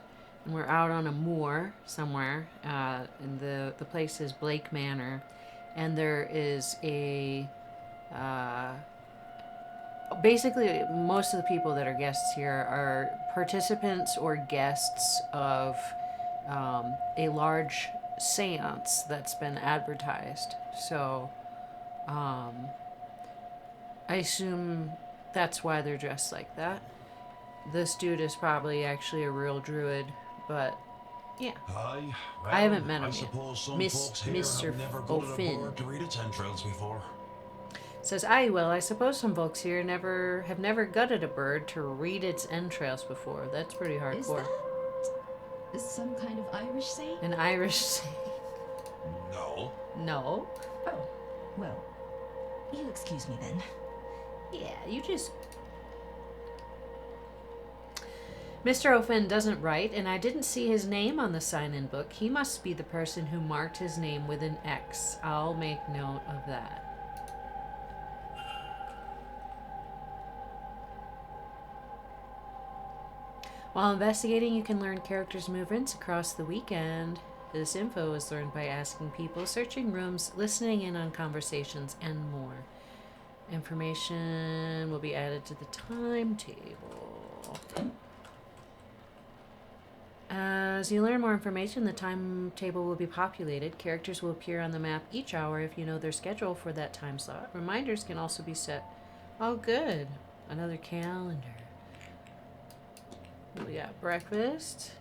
and we're out on a moor somewhere. And the place is Blake Manor, and there is a basically most of the people that are guests here are participants or guests of a large seance that's been advertised. So, I assume that's why they're dressed like that. This dude is probably actually a real druid, but yeah. Aye, I haven't met I him yet. suppose some folks here Mr. have never gutted a O'Finn bird to read its entrails before. says, "Aye, well, I suppose some folks here have never gutted a bird to read its entrails before. That's pretty Is hardcore." that some kind of Irish saying? An Irish saying. No. No. Oh, well, you excuse me then. Yeah, you just... Mr. O'Finn doesn't write, and I didn't see his name on the sign-in book. He must be the person who marked his name with an X. I'll make note of that. While investigating, you can learn characters' movements across the weekend. This info is learned by asking people, searching rooms, listening in on conversations, and more. Information will be added to the timetable. As you learn more information, the timetable will be populated. Characters will appear on the map each hour if you know their schedule for that time slot. Reminders can also be set. Oh, good. Another calendar. We got breakfast.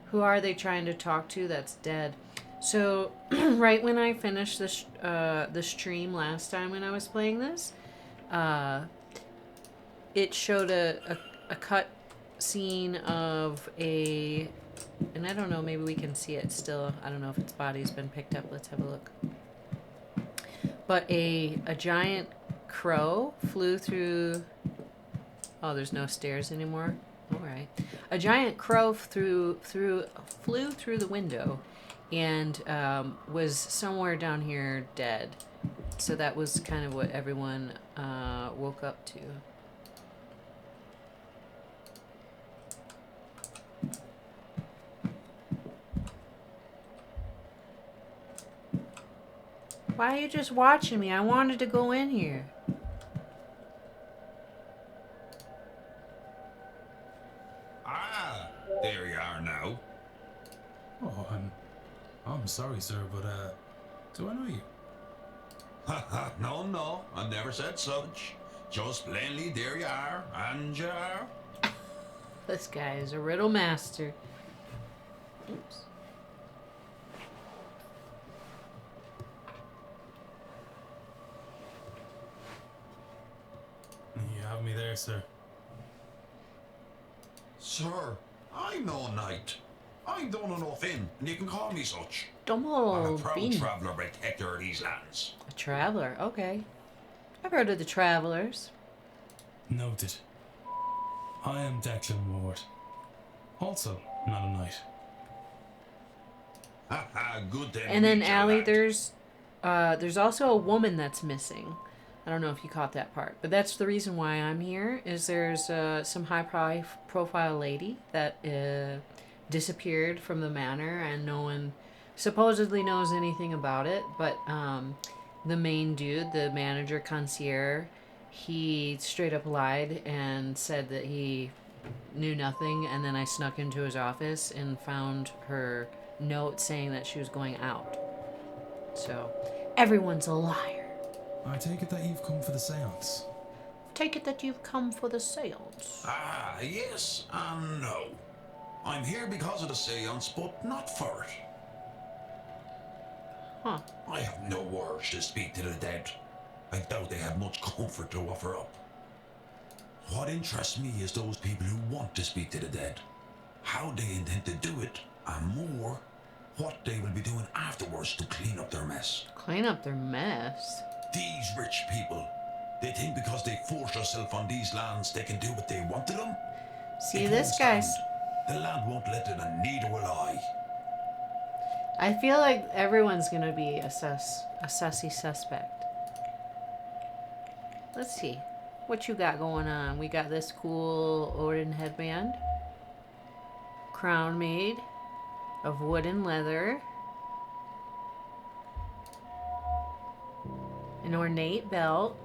Who are they trying to talk to that's dead? So, right when I finished the stream last time when I was playing this, it showed a cut scene of a, and I don't know, maybe we can see it still. I don't know if its body's been picked up. Let's have a look. But a giant crow flew through. Oh, there's no stairs anymore. All right. A giant crow flew through the window, and was somewhere down here dead. So that was kind of what everyone woke up to. Why are you just watching me? I wanted to go in here. Ah, there you are now. Oh, I'm sorry, sir, but do I know you? No, I never said such. Just plainly, there you are, and you are. This guy is a riddle master. Oops. You have me there, sir. Sir, I'm no knight. I'm Donald O'Finn, and you can call me such. I'm a Donald proud Bean. traveller protector of these lands. A traveler, okay. I've heard of the travelers. Noted. I am Declan Ward. Also, not a knight. Good day. And then meet you, Allie, lad. there's also a woman that's missing. I don't know if you caught that part, but that's the reason why I'm here. Is there's some high-profile lady that disappeared from the manor, and no one supposedly knows anything about it. But the main dude, the manager concierge, he straight up lied and said that he knew nothing. And then I snuck into his office and found her note saying that she was going out. So everyone's a liar. I take it that you've come for the seance. Take it that you've come for the seance. Ah, yes and no. I'm here because of the seance, but not for it. Huh. I have no urge to speak to the dead. I doubt they have much comfort to offer up. What interests me is those people who want to speak to the dead. How they intend to do it, and more, what they will be doing afterwards to clean up their mess. Clean up their mess. These rich people, they think because they force themselves on these lands they can do what they want to them? See, It this won't guy's... stand. The land won't let it, and neither will I. I feel like everyone's gonna be a sussy suspect. Let's see. What you got going on? We got this cool Odin headband. Crown made of wood and leather. An ornate belt.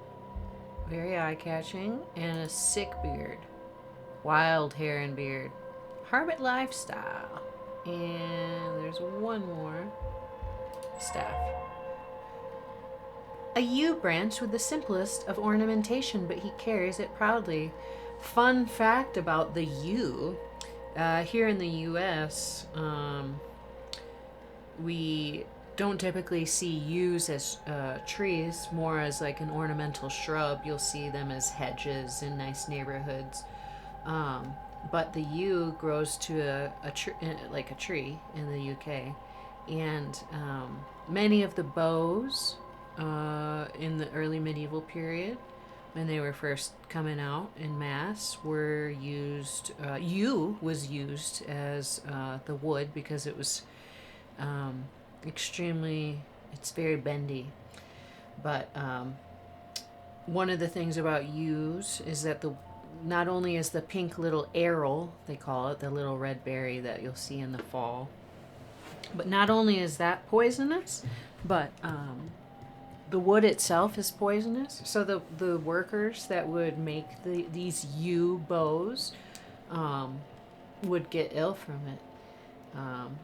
Very eye-catching. And a sick beard. Wild hair and beard. Hermit lifestyle. And there's one more staff. A yew branch with the simplest of ornamentation, but he carries it proudly. Fun fact about the yew, here in the US, we don't typically see yews as trees, more as like an ornamental shrub. You'll see them as hedges in nice neighborhoods. But the yew grows to like a tree in the UK. And many of the bows in the early medieval period, when they were first coming out in mass, were used, yew was used as the wood because it was extremely, it's very bendy. But one of the things about yews is that not only is the pink little aril, they call it, the little red berry that you'll see in the fall, but not only is that poisonous, but the wood itself is poisonous. So the workers that would make these yew bows would get ill from it.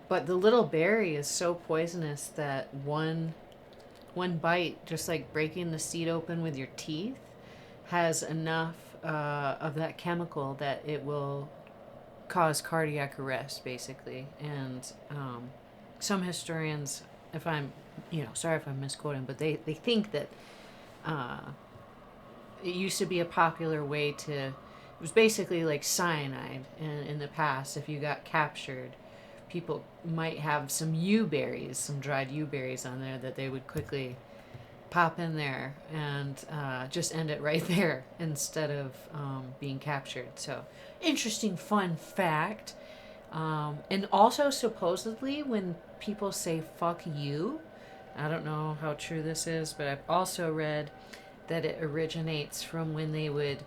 But the little berry is so poisonous that one bite, just like breaking the seed open with your teeth, has enough of that chemical that it will cause cardiac arrest, basically. And some historians, if I'm, sorry if I'm misquoting, but they think that it used to be a popular way to, it was basically like cyanide in the past. If you got captured, people might have some yew berries, some dried yew berries on there that they would quickly pop in there and just end it right there instead of being captured. So, interesting fun fact. And also, supposedly, when people say fuck you, I don't know how true this is, but I've also read that it originates from when they would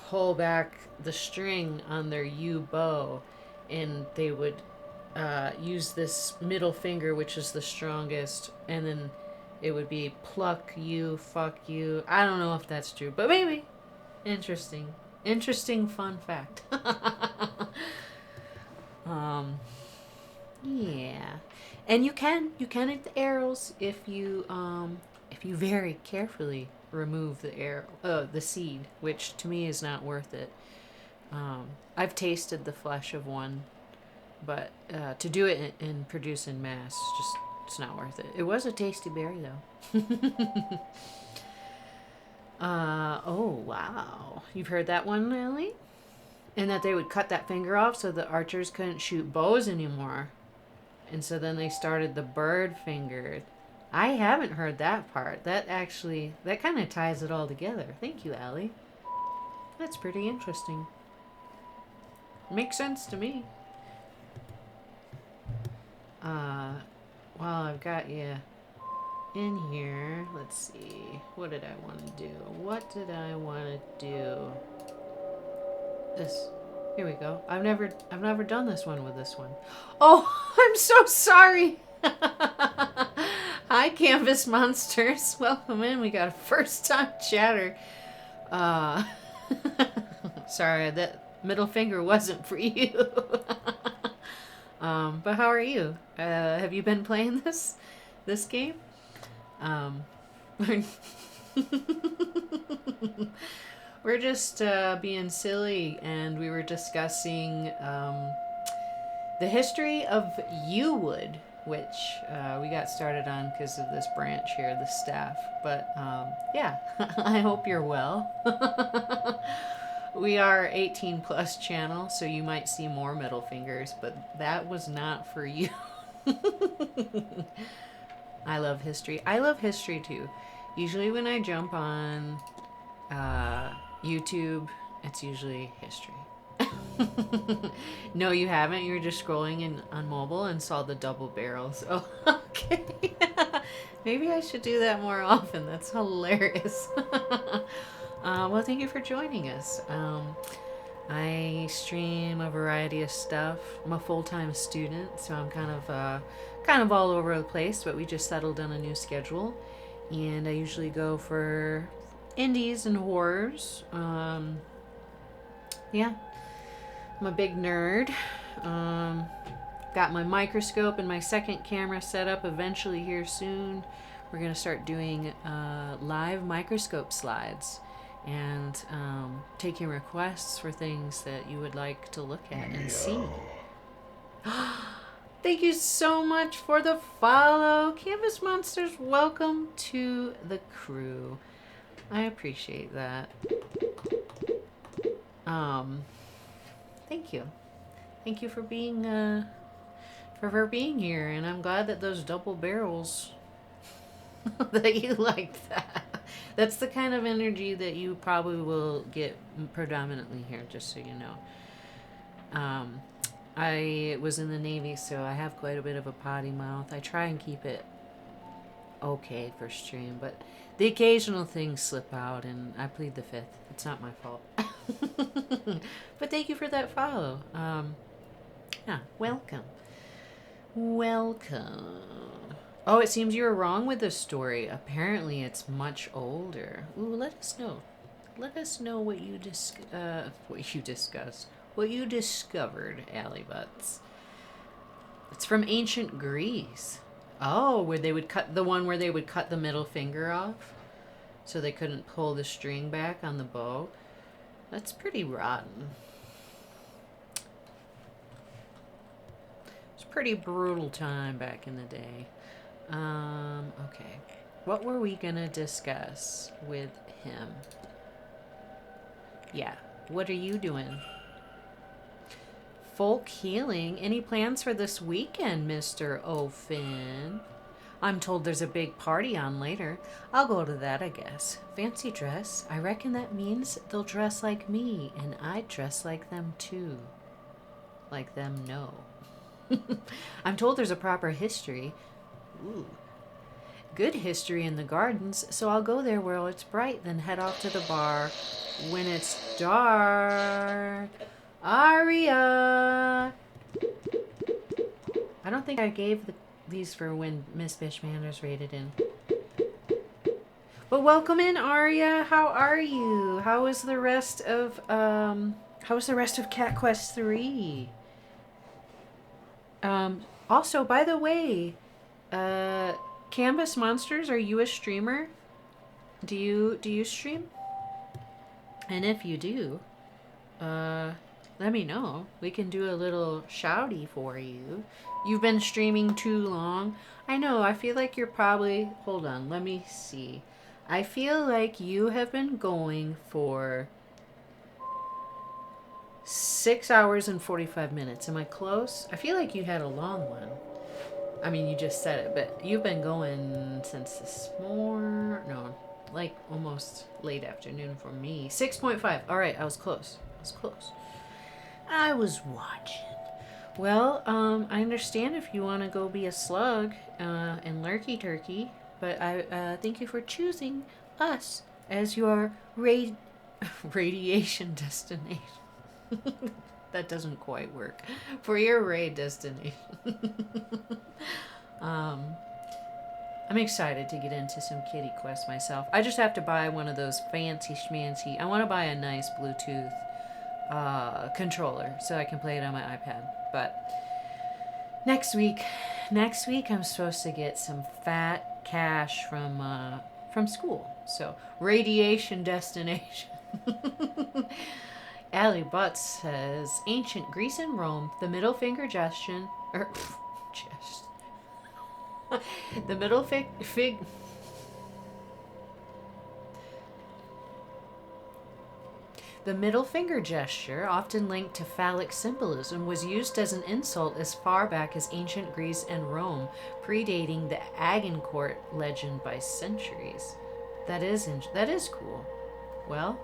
pull back the string on their yew bow, and they would use this middle finger, which is the strongest, and then it would be pluck you, fuck you. I don't know if that's true, but maybe. Interesting fun fact. Yeah, and you can eat the arrows if you very carefully remove the seed, which to me is not worth it. I've tasted the flesh of one, but to do it and produce in mass, it's not worth it. It was a tasty berry though. Oh wow, you've heard that one, Lily? And that they would cut that finger off so the archers couldn't shoot bows anymore. And so then they started the bird finger. I haven't heard that part. That kind of ties it all together. Thank you, Allie. That's pretty interesting. Makes sense to me. While I've got you in here, let's see. What did I want to do? This. Here we go. I've never done this one with this one. Oh, I'm so sorry. Hi, Canvas Monsters. Welcome in. We got a first time chatter. Sorry, that middle finger wasn't for you. But how are you? Have you been playing this game? We're just being silly, and we were discussing the history of yew wood, which we got started on because of this branch here, the staff. But yeah, I hope you're well. We are 18 plus channel, so you might see more middle fingers, but that was not for you. I love history. I love history too. Usually when I jump on YouTube, it's usually history. No, you haven't. You were just scrolling on mobile and saw the double barrels. Oh, okay. Maybe I should do that more often. That's hilarious. Well, thank you for joining us. I stream a variety of stuff. I'm a full-time student, so I'm kind of all over the place, but we just settled on a new schedule. And I usually go for indies and horrors. Yeah. I'm a big nerd. Got my microscope and my second camera set up eventually here soon. We're going to start doing live microscope slides and taking requests for things that you would like to look at and see. Thank you so much for the follow. Canvas Monsters, welcome to the crew. I appreciate that. Thank you. Thank you for being for being here, and I'm glad that those double barrels that you liked that. That's the kind of energy that you probably will get predominantly here, just so you know. I was in the Navy, so I have quite a bit of a potty mouth. I try and keep it okay for stream, but the occasional things slip out, and I plead the fifth. It's not my fault. But thank you for that follow. Yeah, welcome. Welcome. Oh, it seems you were wrong with this story. Apparently, it's much older. Ooh, let us know. Let us know what you what you discovered, Alley Butts. It's from ancient Greece. Oh, where they would cut where they would cut the middle finger off, so they couldn't pull the string back on the bow. That's pretty rotten. It's a pretty brutal time back in the day. Okay. What were we gonna discuss with him? Yeah. What are you doing? Folk healing. Any plans for this weekend, Mr. O'Finn? I'm told there's a big party on later. I'll go to that, I guess. Fancy dress. I reckon that means they'll dress like me, and I'd dress like them too. Like them, no. I'm told there's a proper history. Ooh. Good history in the gardens, so I'll go there where it's bright, then head off to the bar when it's dark. Aria! I don't think I gave these for when Miss Bishmander's rated in. But welcome in, Aria. How are you? How is the rest of Cat Quest 3? Also, by the way, Canvas Monsters, are you a streamer? Do you stream? And if you do, let me know. We can do a little shouty for you. You've been streaming too long. I know, I feel like you're probably... Hold on, let me see. I feel like you have been going for 6 hours and 45 minutes. Am I close? I feel like you had a long one. I mean, you just said it, but you've been going since this morning. No, like almost late afternoon for me. 6.5. All right, I was close. I was watching. Well, I understand if you want to go be a slug and lurky turkey, but I thank you for choosing us as your radiation destination. That doesn't quite work. For your raid destination. I'm excited to get into some kitty quests myself. I just have to buy one of those fancy schmancy. I want to buy a nice Bluetooth controller so I can play it on my iPad. But next week I'm supposed to get some fat cash from school. So radiation destination. Allie Butts says ancient Greece and Rome, the middle finger gesture, the middle The middle finger gesture, often linked to phallic symbolism, was used as an insult as far back as ancient Greece and Rome, predating the Agincourt legend by centuries. That is cool. Well,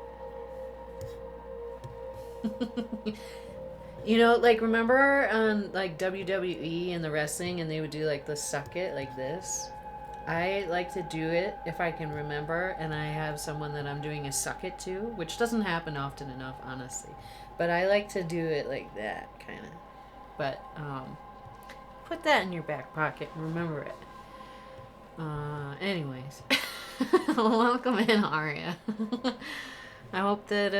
you know, like, remember on like WWE and the wrestling, and they would do like the suck it like this? I like to do it if I can remember, and I have someone that I'm doing a suck it to, which doesn't happen often enough, honestly. But I like to do it like that, kind of. But put that in your back pocket and remember it. Anyways, welcome in, Aria. I hope that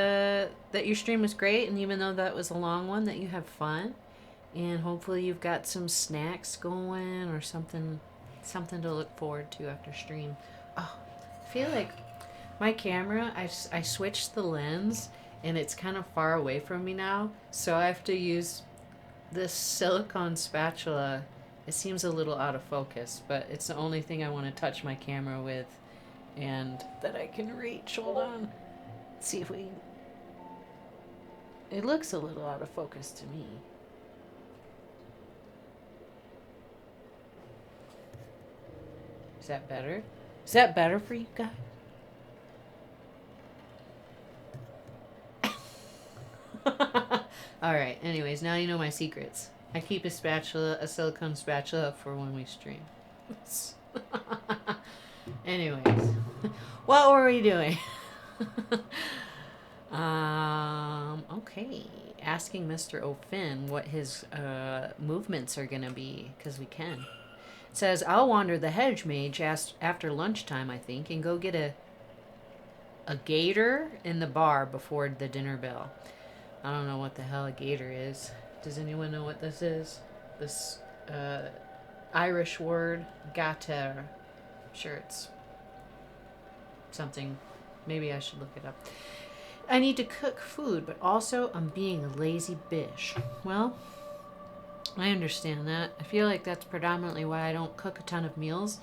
that your stream was great, and even though that was a long one, that you have fun. And hopefully you've got some snacks going or something to look forward to after stream. Oh, I feel like my camera, I switched the lens and it's kind of far away from me now. So I have to use this silicone spatula. It seems a little out of focus, but it's the only thing I want to touch my camera with and that I can reach. Hold on. Let's see if we... It looks a little out of focus to me. Is that better? Is that better for you guys? Alright, anyways, now you know my secrets. I keep a silicone spatula for when we stream. Anyways, what were we doing? Okay. Asking Mr. O'Finn what his movements are gonna be, because we can. It says, I'll wander the hedge mage after lunchtime, I think, and go get a gator in the bar before the dinner bell. I don't know what the hell a gator is. Does anyone know what this is? This Irish word, gater. Sure, it's something. Maybe I should look it up. I need to cook food, but also I'm being a lazy bitch. Well, I understand that. I feel like that's predominantly why I don't cook a ton of meals,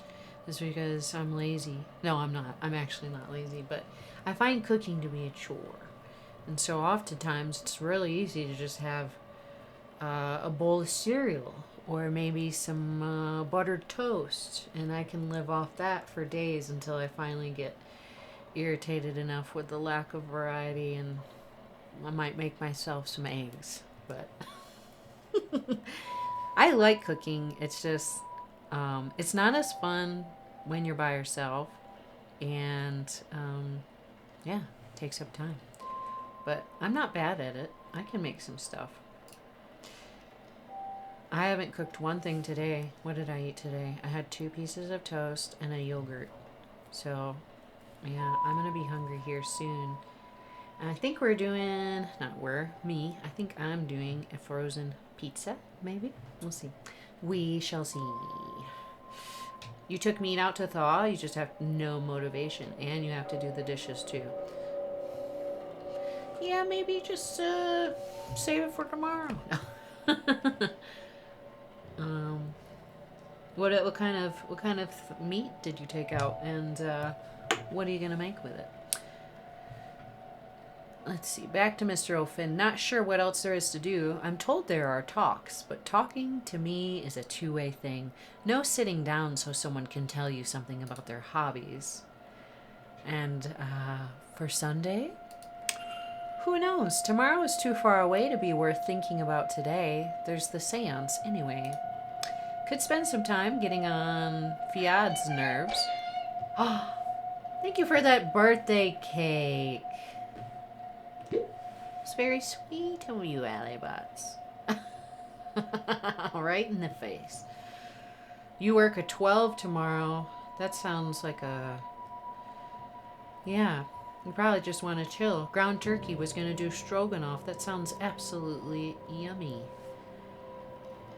is because I'm lazy. No, I'm not. I'm actually not lazy, but I find cooking to be a chore. And so oftentimes it's really easy to just have a bowl of cereal or maybe some buttered toast, and I can live off that for days until I finally get irritated enough with the lack of variety, and I might make myself some eggs. But I like cooking. It's just it's not as fun when you're by yourself, and yeah, it takes up time. But I'm not bad at it. I can make some stuff. I haven't cooked one thing today. What did I eat today? I had 2 pieces of toast and a yogurt. So, yeah, I'm going to be hungry here soon. And I think we're doing, me. I think I'm doing a frozen pizza, maybe? We'll see. We shall see. You took meat out to thaw. You just have no motivation. And you have to do the dishes, too. Yeah, maybe just save it for tomorrow. What kind of meat did you take out, and what are you gonna make with it? Let's see. Back to Mr. O'Finn. Not sure what else there is to do. I'm told there are talks, but talking to me is a two-way thing. No sitting down so someone can tell you something about their hobbies. And for Sunday? Who knows? Tomorrow is too far away to be worth thinking about today. There's the seance, anyway. Could spend some time getting on Fiad's nerves. Oh, thank you for that birthday cake. It's very sweet of you, Alibots. Right in the face. You work a 12 tomorrow. That sounds like a... Yeah. You probably just want to chill. Ground turkey was going to do stroganoff. That sounds absolutely yummy.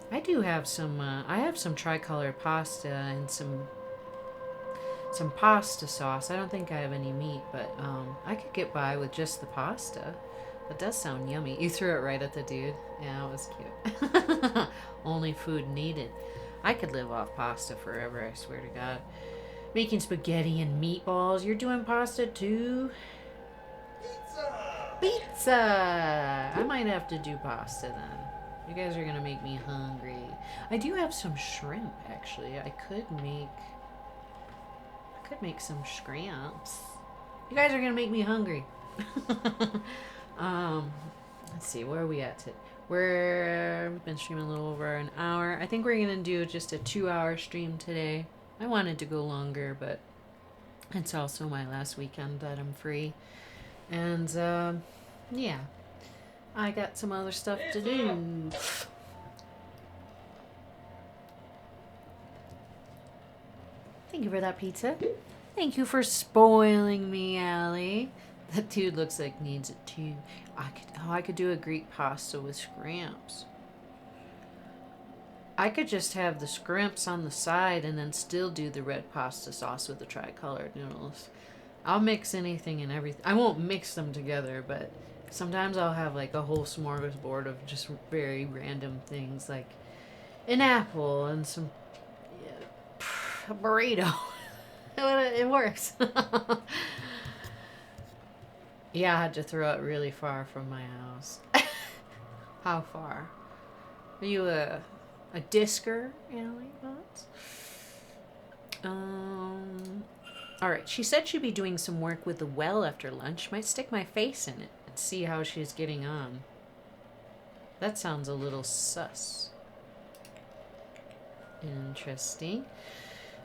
I do have some, I have some tricolor pasta and some pasta sauce. I don't think I have any meat, but I could get by with just the pasta. That does sound yummy. You threw it right at the dude. Yeah, it was cute. Only food needed. I could live off pasta forever, I swear to God. Making spaghetti and meatballs. You're doing pasta too? Pizza! I might have to do pasta then. You guys are gonna make me hungry. I do have some shrimp, actually. I could make some scramps. You guys are gonna make me hungry. Let's see, where are we at? We've been streaming a little over an hour. I think we're gonna do just a 2-hour stream today. I wanted to go longer, but it's also my last weekend that I'm free. And, yeah. I got some other stuff to do. Thank you for that pizza. Thank you for spoiling me, Allie. That dude looks like needs it too. I could do a Greek pasta with scramps. I could just have the scrimps on the side and then still do the red pasta sauce with the tricolored noodles. I'll mix anything and everything. I won't mix them together, but sometimes I'll have like a whole smorgasbord of just very random things, like an apple and some a burrito. It works. Yeah, I had to throw it really far from my house. How far? Are you a disker, Allie? Alright, she said she'd be doing some work with the well after lunch. Might stick my face in it and see how she's getting on. That sounds a little sus. Interesting.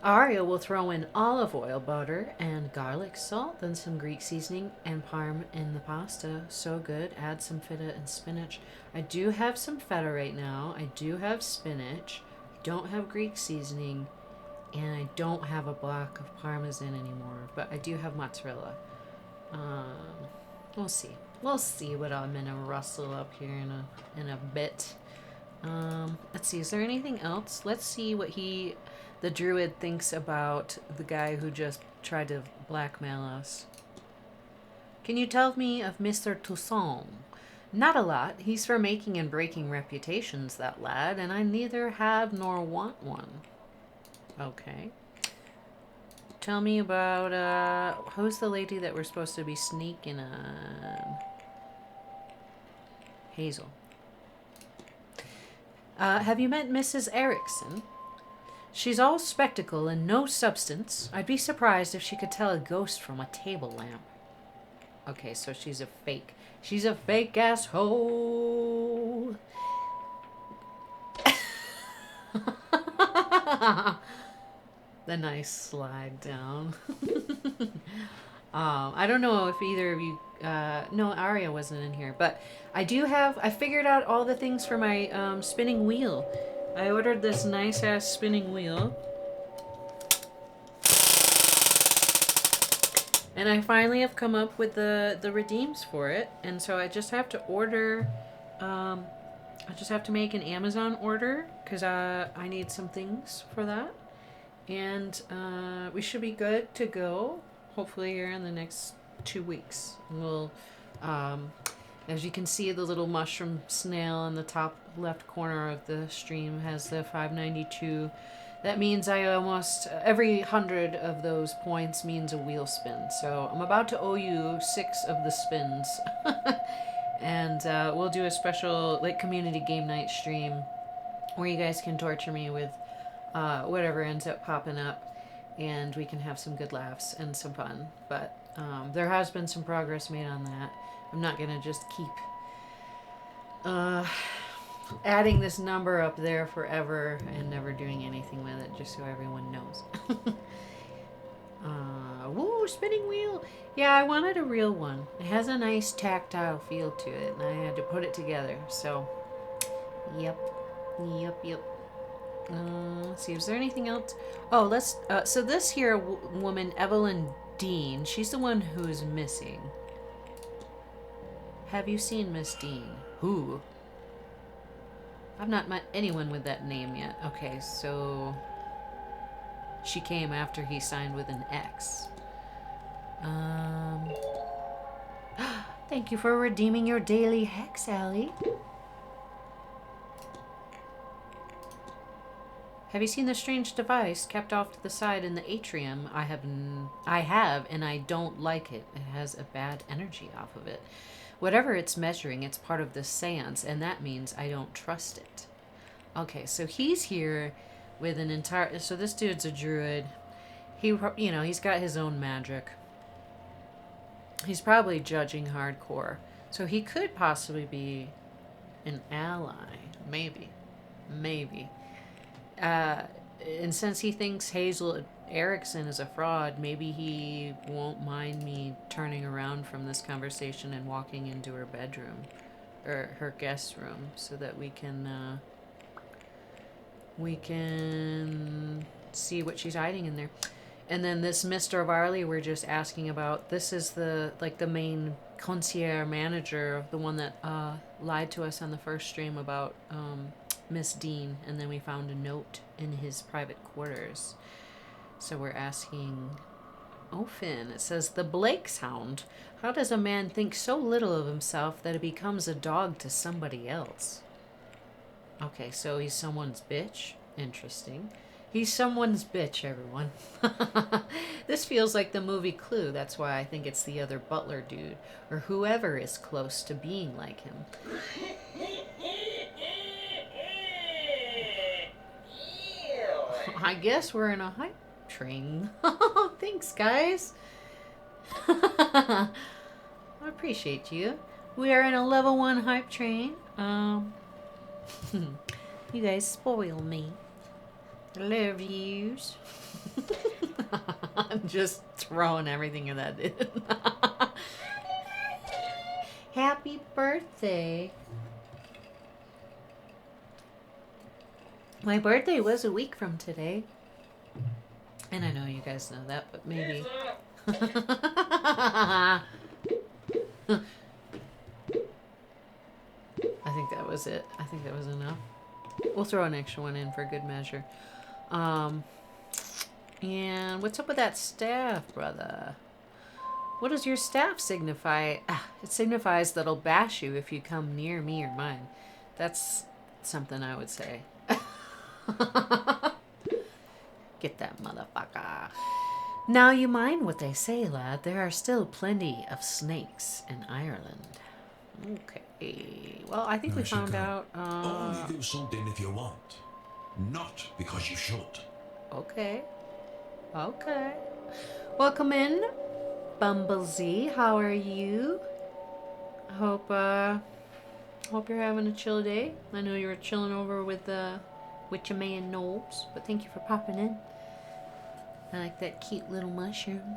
Aria will throw in olive oil, butter, and garlic salt, then some Greek seasoning and parm in the pasta. So good. Add some feta and spinach. I do have some feta right now. I do have spinach. I don't have Greek seasoning. And I don't have a block of parmesan anymore. But I do have mozzarella. We'll see. We'll see what I'm going to rustle up here in a bit. Let's see. Is there anything else? Let's see what the druid thinks about the guy who just tried to blackmail us. Can you tell me of Mr. Toussaint? Not a lot. He's for making and breaking reputations, that lad, and I neither have nor want one. Okay. Tell me about, who's the lady that we're supposed to be sneaking on? Hazel. Have you met Mrs. Erickson? She's all spectacle and no substance. I'd be surprised if she could tell a ghost from a table lamp. Okay, so she's a fake. She's a fake asshole. The nice slide down. I don't know if either of you... no, Aria wasn't in here. But I figured out all the things for my spinning wheel. I ordered this nice-ass spinning wheel. And I finally have come up with the redeems for it. And so I just have to order... I just have to make an Amazon order. Because I need some things for that. And we should be good to go. Hopefully here in the next 2 weeks. We'll... as you can see, the little mushroom snail in the top left corner of the stream has the 592. That means I almost... every 100 of those points means a wheel spin. So I'm about to owe you 6 of the spins. And we'll do a special like community game night stream where you guys can torture me with whatever ends up popping up. And we can have some good laughs and some fun. But there has been some progress made on that. I'm not going to just keep adding this number up there forever and never doing anything with it, just so everyone knows. Woo, spinning wheel! Yeah, I wanted a real one. It has a nice tactile feel to it, and I had to put it together. So, yep. Let's see, is there anything else? Oh, let's... so this here woman, Evelyn Dean, she's the one who is missing. Have you seen Miss Dean? Who? I've not met anyone with that name yet. Okay, so... she came after he signed with an X. Thank you for redeeming your daily hex, Allie. Have you seen the strange device kept off to the side in the atrium? I have, and I don't like it. It has a bad energy off of it. Whatever it's measuring, it's part of the séance, and that means I don't trust it. Okay, so he's here with an entire... so this dude's a druid. He, you know, he's got his own magic. He's probably judging hardcore. So he could possibly be an ally. Maybe. And since he thinks Hazel Erickson is a fraud, maybe he won't mind me turning around from this conversation and walking into her bedroom. Or her guest room. So that we can see what she's hiding in there. And then this Mr. Varley we're just asking about, this is the main concierge manager, the one that lied to us on the first stream about Miss Dean, and then we found a note in his private quarters. So we're asking Finn. It says, the Blake's Hound. How does a man think so little of himself that he becomes a dog to somebody else? Okay, so he's someone's bitch. Interesting. He's someone's bitch, everyone. This feels like the movie Clue. That's why I think it's the other butler dude, or whoever is close to being like him. I guess we're in a hype train. Thanks, guys. I appreciate you. We are in a level 1 hype train. You guys spoil me. Love yous. I'm just throwing everything of that in. Happy birthday. My birthday was a week from today. And I know you guys know that, but maybe. I think that was it. I think that was enough. We'll throw an extra one in for good measure. And what's up with that staff, brother? What does your staff signify? It signifies that I'll bash you if you come near me or mine. That's something I would say. Get that motherfucker. Now you mind what they say, lad. There are still plenty of snakes in Ireland. Okay. Well, I think we found out. Only do something if you want, not because you should. Okay. Okay. Welcome in, Bumblesy. How are you? Hope you're having a chill day. I know you were chilling over with your man Nobes, but thank you for popping in. I like that cute little mushroom.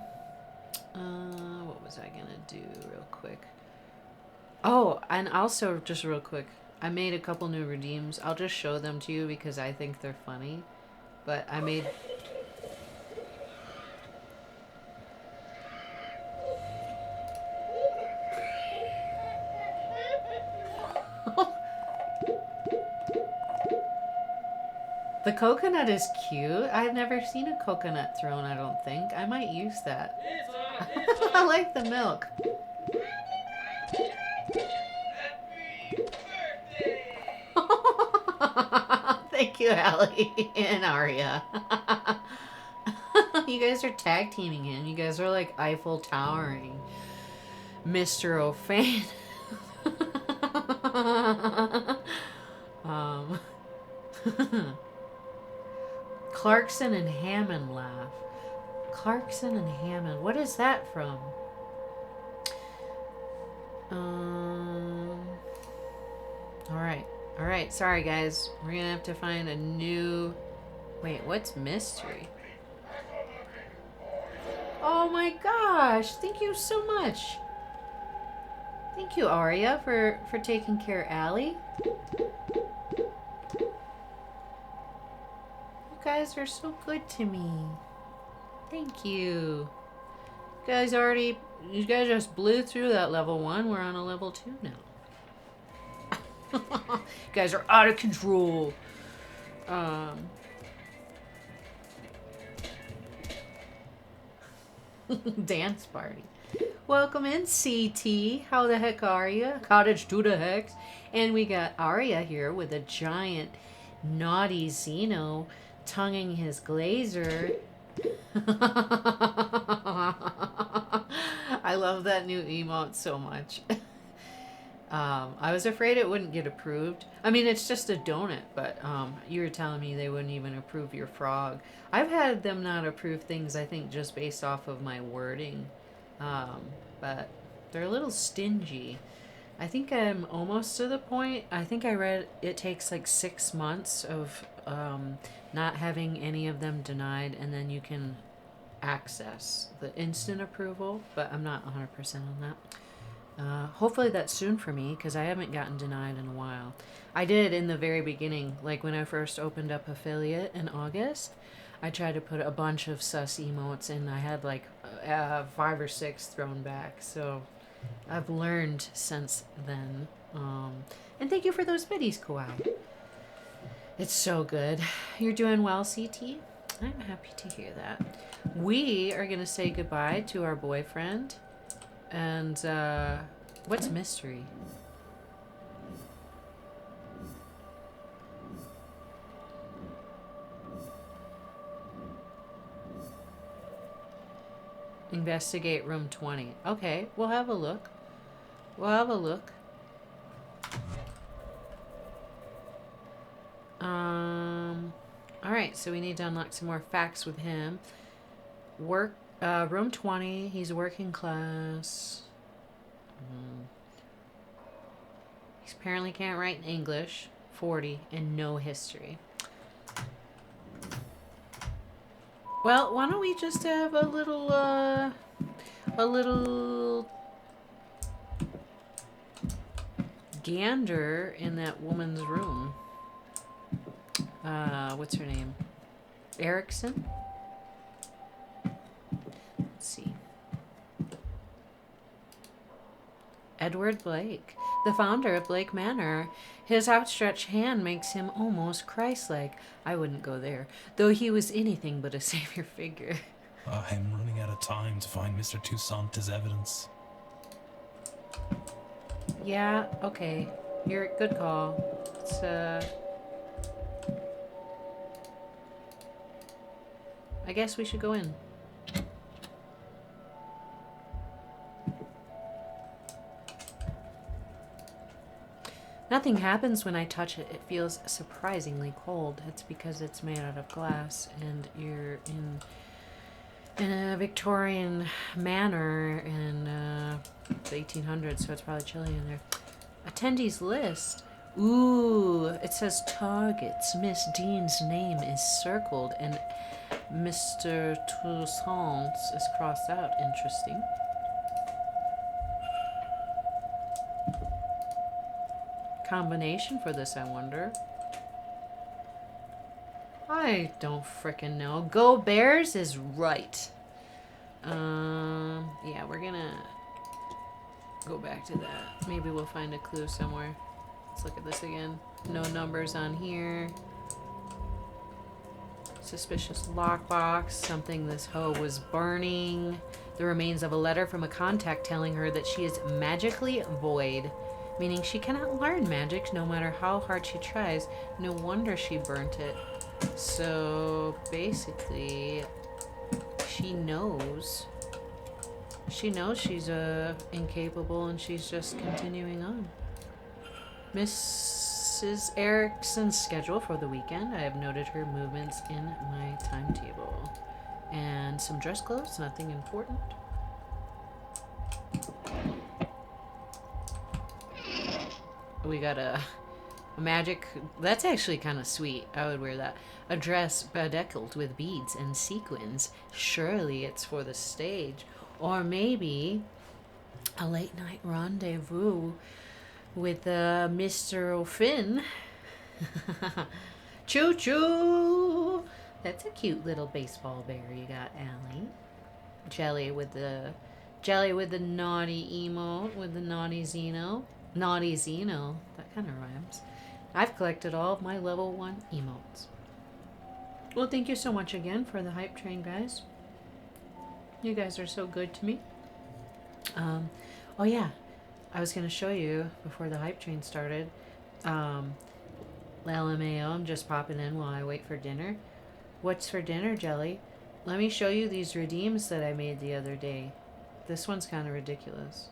What was I gonna do real quick? Oh, and also just real quick, I made a couple new redeems. I'll just show them to you because I think they're funny. But I made... The coconut is cute. I've never seen a coconut thrown, I don't think. I might use that. I like the milk. Thank you, Allie and Aria. You guys are tag teaming him. You guys are like Eiffel Towering Mr. O'Fan. Clarkson and Hammond laugh. Clarkson and Hammond. What is that from? All right. Sorry, guys. We're gonna have to find a new. Wait, what's mystery? Oh my gosh! Thank you so much. Thank you, Aria, for taking care of Allie. You guys are so good to me. Thank you. You guys just blew through that level 1. We're on a level 2 now. You guys are out of control. Dance party. Welcome in, CT. How the heck are you? Cottage to the Hex. And we got Aria here with a giant naughty Xeno tonguing his glazer. I love that new emote so much. I was afraid it wouldn't get approved. I mean, it's just a donut, but you were telling me they wouldn't even approve your frog. I've had them not approve things, I think, just based off of my wording. But they're a little stingy. I think I'm almost to the point. I think I read it takes like 6 months of not having any of them denied, and then you can access the instant approval, but I'm not 100% on that. Hopefully that's soon for me, because I haven't gotten denied in a while. I did in the very beginning, like when I first opened up affiliate in August. I tried to put a bunch of sus emotes, and I had like 5 or 6 thrown back. So I've learned since then. And thank you for those biddies, Koal. It's so good. You're doing well, CT? I'm happy to hear that. We are going to say goodbye to our boyfriend. And, what's mystery? Investigate room 20. Okay, we'll have a look. We'll have a look. Alright, so we need to unlock some more facts with him. Room 20, he's working class. He apparently can't write in English. 40, and no history. Well, why don't we just have a little gander in that woman's room. What's her name? Erickson? Let's see. Edward Blake, the founder of Blake Manor. His outstretched hand makes him almost Christ-like. I wouldn't go there, though he was anything but a savior figure. I'm running out of time to find Mr. Toussaint as evidence. Yeah, okay. You're good call. It's, I guess we should go in. Nothing happens when I touch it. It feels surprisingly cold. It's because it's made out of glass and you're in a Victorian manor in the 1800s, so it's probably chilly in there. Attendees list. Ooh, it says targets. Miss Dean's name is circled and Mr. Toussaint is crossed out. Interesting. Combination for this, I wonder. I don't frickin' know. Go Bears is right. Yeah, we're gonna go back to that. Maybe we'll find a clue somewhere. Let's look at this again. No numbers on here. Suspicious lockbox. Something this hoe was burning. The remains of a letter from a contact telling her that she is magically void. Meaning she cannot learn magic no matter how hard she tries. No wonder she burnt it. So basically, she knows. She knows she's incapable and she's just continuing on. Mrs. Erickson's schedule for the weekend. I have noted her movements in my timetable. And some dress clothes, nothing important. We got a magic, that's actually kind of sweet. I would wear that. A dress bedecked with beads and sequins. Surely it's for the stage. Or maybe a late night rendezvous with Mr. O'Finn. Choo choo! That's a cute little baseball bear you got, Allie. Jelly with the naughty emote, with the naughty Xeno. Naughty Xeno. That kind of rhymes. I've collected all of my level 1 emotes. Well, thank you so much again for the hype train, guys. You guys are so good to me. Oh yeah, I was going to show you before the hype train started. LMAO, I'm just popping in while I wait for dinner. What's for dinner, Jelly? Let me show you these redeems that I made the other day. This one's kind of ridiculous.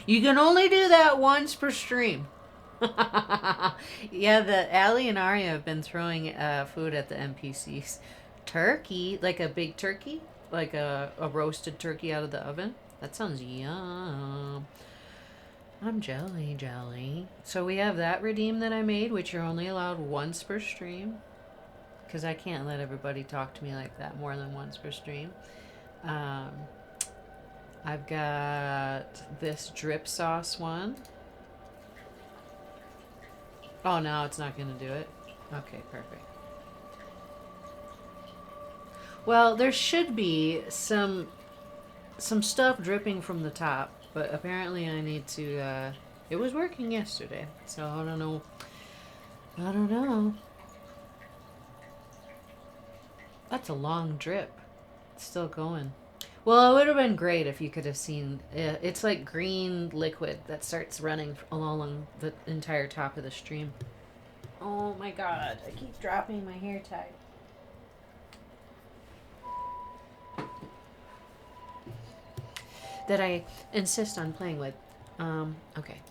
You can only do that once per stream. Yeah, the Allie and Arya have been throwing food at the NPCs. Turkey, like a big turkey, like a roasted turkey out of the oven. That sounds yum. I'm jelly. So we have that redeem that I made, which you're only allowed once per stream. Because I can't let everybody talk to me like that more than once per stream. I've got this drip sauce one. Oh, no, it's not going to do it. Okay, perfect. Well, there should be some stuff dripping from the top. But apparently I need to, it was working yesterday, so I don't know. I don't know. That's a long drip. It's still going. Well, it would have been great if you could have seen. It's like green liquid that starts running along the entire top of the stream. Oh my god, I keep dropping my hair tie. That I insist on playing with. Okay.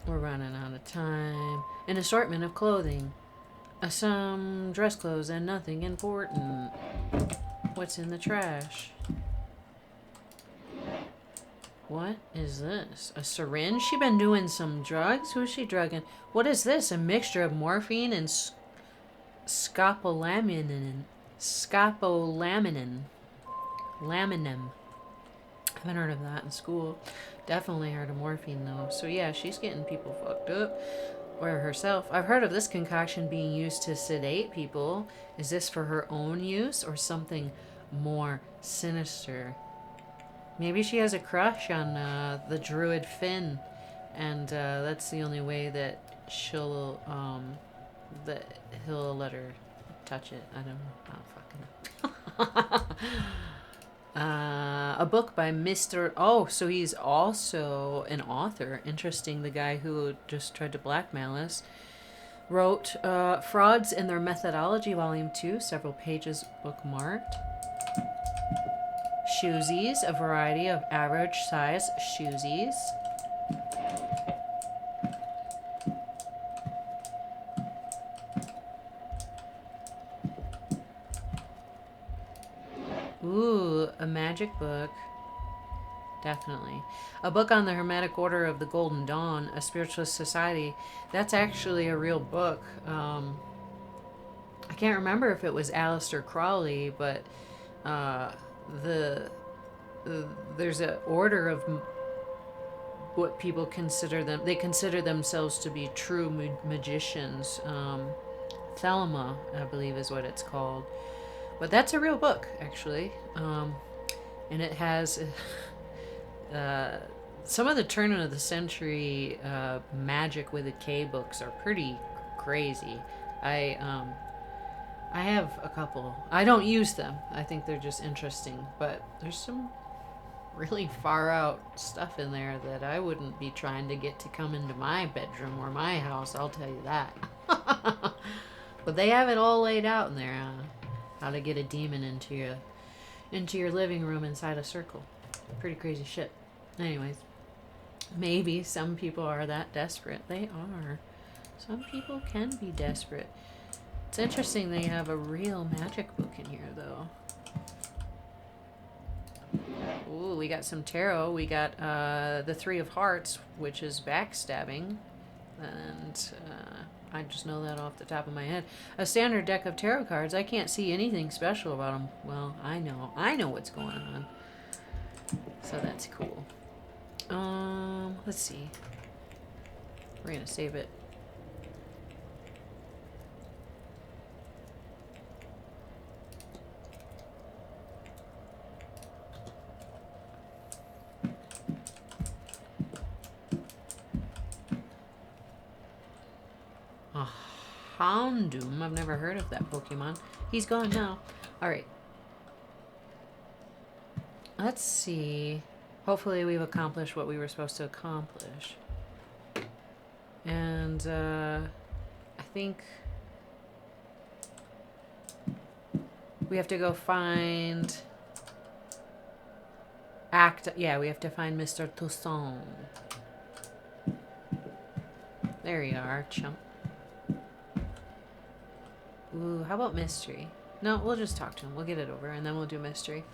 We're running out of time. An assortment of clothing. Some dress clothes and nothing important. What's in the trash? What is this? A syringe? She been doing some drugs? Who's she drugging? What is this? A mixture of morphine and scopolamine. Scopolamine. Laminum. I haven't heard of that in school. Definitely heard of morphine though. So yeah, she's getting people fucked up. Or herself. I've heard of this concoction being used to sedate people. Is this for her own use or something more sinister? Maybe she has a crush on the druid Finn, and that's the only way that she'll that he'll let her touch it. I don't fucking know. A book by Mr. Oh, so he's also an author. Interesting. The guy who just tried to blackmail us wrote Frauds and Their Methodology, Volume 2, several pages bookmarked. Shoesies, a variety of average size shoesies. Ooh, a magic book. Definitely. A book on the Hermetic Order of the Golden Dawn, a spiritualist society. That's actually a real book. I can't remember if it was Aleister Crowley, but there's an order of what people consider them. They consider themselves to be true magicians. Thelema, I believe, is what it's called. But that's a real book, actually. And it has some of the turn of the century magic with a K books are pretty crazy. I have a couple. I don't use them. I think they're just interesting. But there's some really far out stuff in there that I wouldn't be trying to get to come into my bedroom or my house, I'll tell you that. But they have it all laid out in there. How to get a demon into your living room inside a circle. Pretty crazy shit. Anyways, maybe some people are that desperate. They are. Some people can be desperate. It's interesting they have a real magic book in here, though. Ooh, we got some tarot. We got the Three of Hearts, which is backstabbing. And I just know that off the top of my head. A standard deck of tarot cards. I can't see anything special about them. Well, I know what's going on. So that's cool. Let's see. We're gonna save it. Houndoom. I've never heard of that Pokemon. He's gone now. Alright. Let's see. Hopefully we've accomplished what we were supposed to accomplish. And, I think we have to go find... Yeah, we have to find Mr. Toussaint. There you are, chump. Ooh, how about mystery? No, we'll just talk to him. We'll get it over, and then we'll do mystery.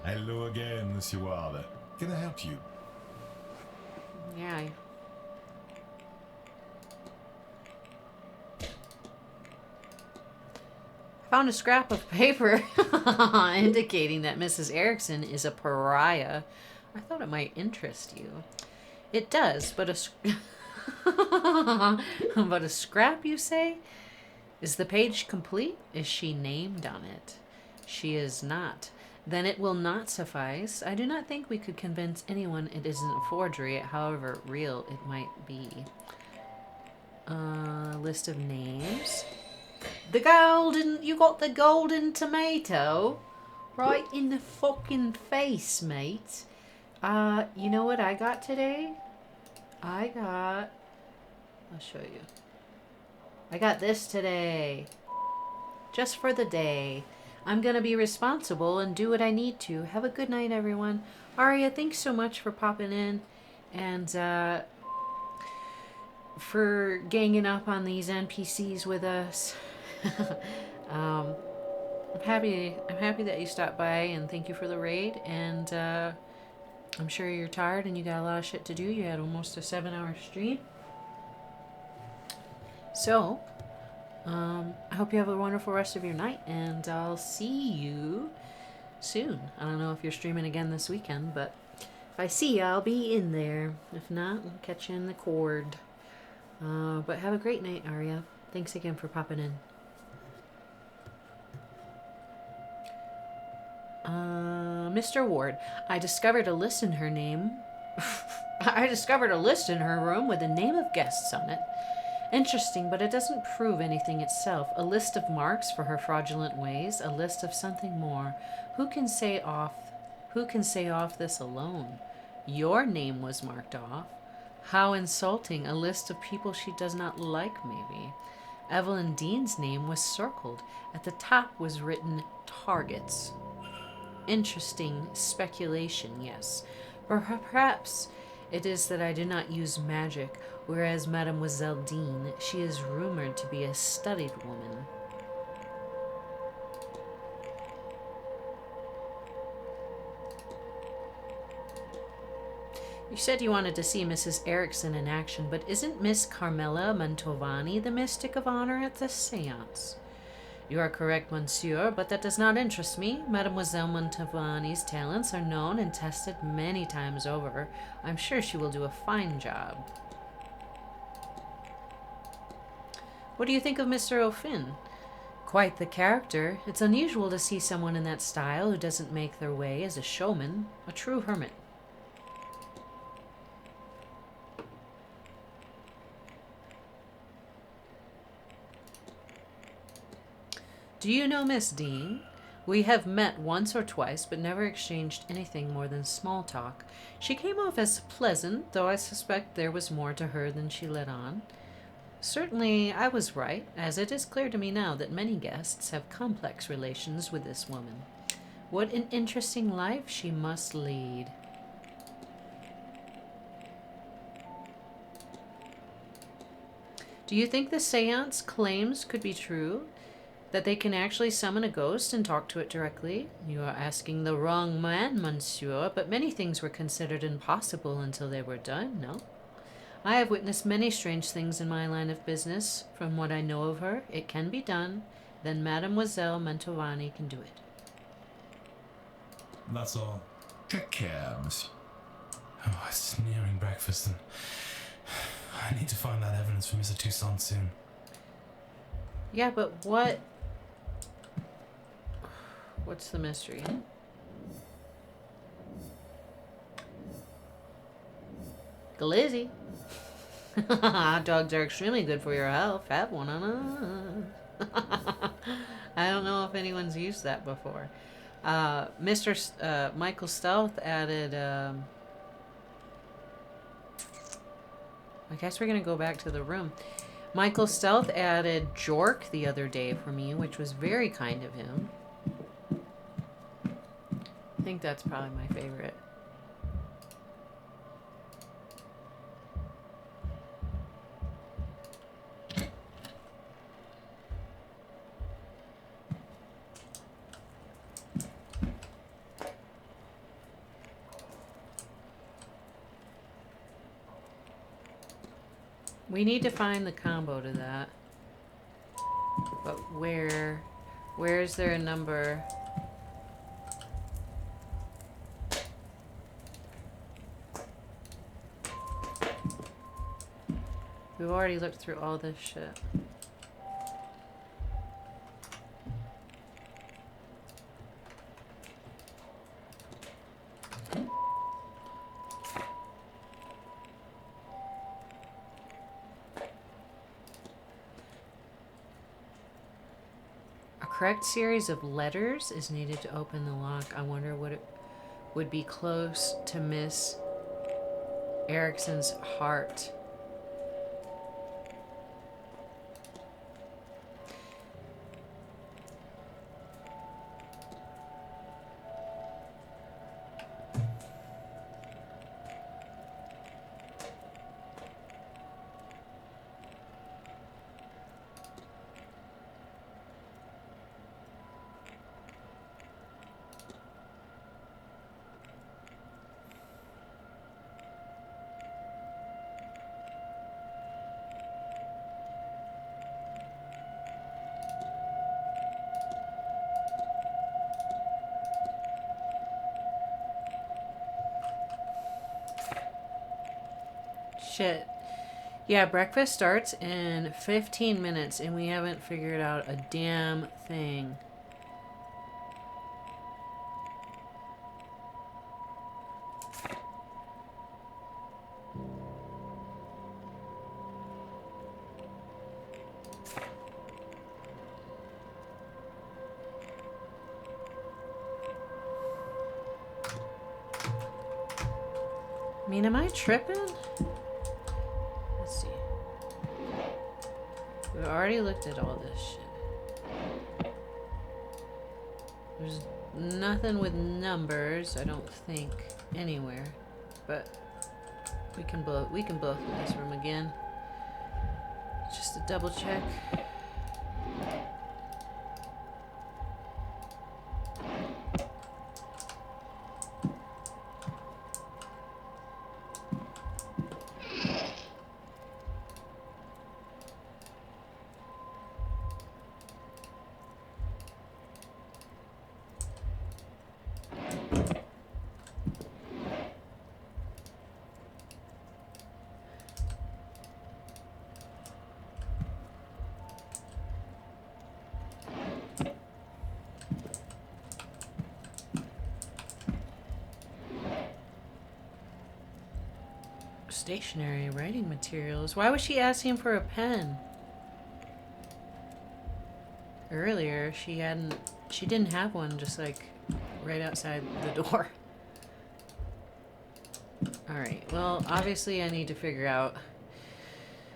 Hello again, Monsieur Wilder. Can I help you? Yeah. I found a scrap of paper indicating that Mrs. Erickson is a pariah. I thought it might interest you. It does, but but a scrap, you say? Is the page complete? Is she named on it? She is not. then it will not suffice. I do not think we could convince anyone it isn't a forgery, however real it might be. List of names. You got the golden tomato right in the fucking face, mate. You know what I got today? I'll show you. I got this today. Just for the day. I'm gonna be responsible and do what I need to. Have a good night, everyone. Aria, thanks so much for popping in and for ganging up on these NPCs with us. I'm happy that you stopped by, and thank you for the raid. And I'm sure you're tired and you got a lot of shit to do. You had almost a 7-hour stream. So, I hope you have a wonderful rest of your night, and I'll see you soon. I don't know if you're streaming again this weekend, but if I see you, I'll be in there. If not, I'll catch you in the cord. But have a great night, Arya. Thanks again for popping in. Mr. Ward, I discovered a list in her name. I discovered a list in her room with the name of guests on it. Interesting, but it doesn't prove anything itself. A list of marks for her fraudulent ways, a list of something more. Who can say off this alone? Your name was marked off. How insulting, a list of people she does not like, maybe. Evelyn Dean's name was circled. At the top was written targets. Interesting speculation, yes. Perhaps it is that I do not use magic, whereas Mademoiselle Dean, she is rumored to be a studied woman. You said you wanted to see Mrs. Erickson in action, but isn't Miss Carmela Mantovani the mystic of honor at this séance? You are correct, monsieur, but that does not interest me. Mademoiselle Mantovani's talents are known and tested many times over. I'm sure she will do a fine job. What do you think of Mr. O'Finn? Quite the character. It's unusual to see someone in that style who doesn't make their way as a showman, a true hermit. Do you know Miss Dean? We have met once or twice, but never exchanged anything more than small talk. She came off as pleasant, though I suspect there was more to her than she let on. Certainly, I was right, as it is clear to me now that many guests have complex relations with this woman. What an interesting life she must lead. Do you think the seance claims could be true? That they can actually summon a ghost and talk to it directly? You are asking the wrong man, monsieur, but many things were considered impossible until they were done, no? I have witnessed many strange things in my line of business. From what I know of her, it can be done. Then Mademoiselle Mantovani can do it. That's all. Take care, miss. Oh, it's nearing breakfast, and I need to find that evidence for Mr. Toussaint soon. Yeah, but what's the mystery? Glizzy. Hot dogs are extremely good for your health. Have one on us. I don't know if anyone's used that before. Mr. Michael Stealth added... I guess we're going to go back to the room. Michael Stealth added Jork the other day for me, which was very kind of him. I think that's probably my favorite. We need to find the combo to that. But where is there a number? We've already looked through all this shit. correct series of letters is needed to open the lock. I wonder what it would be close to Miss Erickson's heart. Shit. Yeah, breakfast starts in 15 minutes and we haven't figured out a damn thing. I mean, am I tripping? Let's see. We already looked at all this shit. There's nothing with numbers, I don't think, anywhere. But we can blow through this room again. Just to double check. Stationary writing materials. Why was she asking for a pen? Earlier, she didn't have one, just like right outside the door. Alright, well, obviously I need to figure out.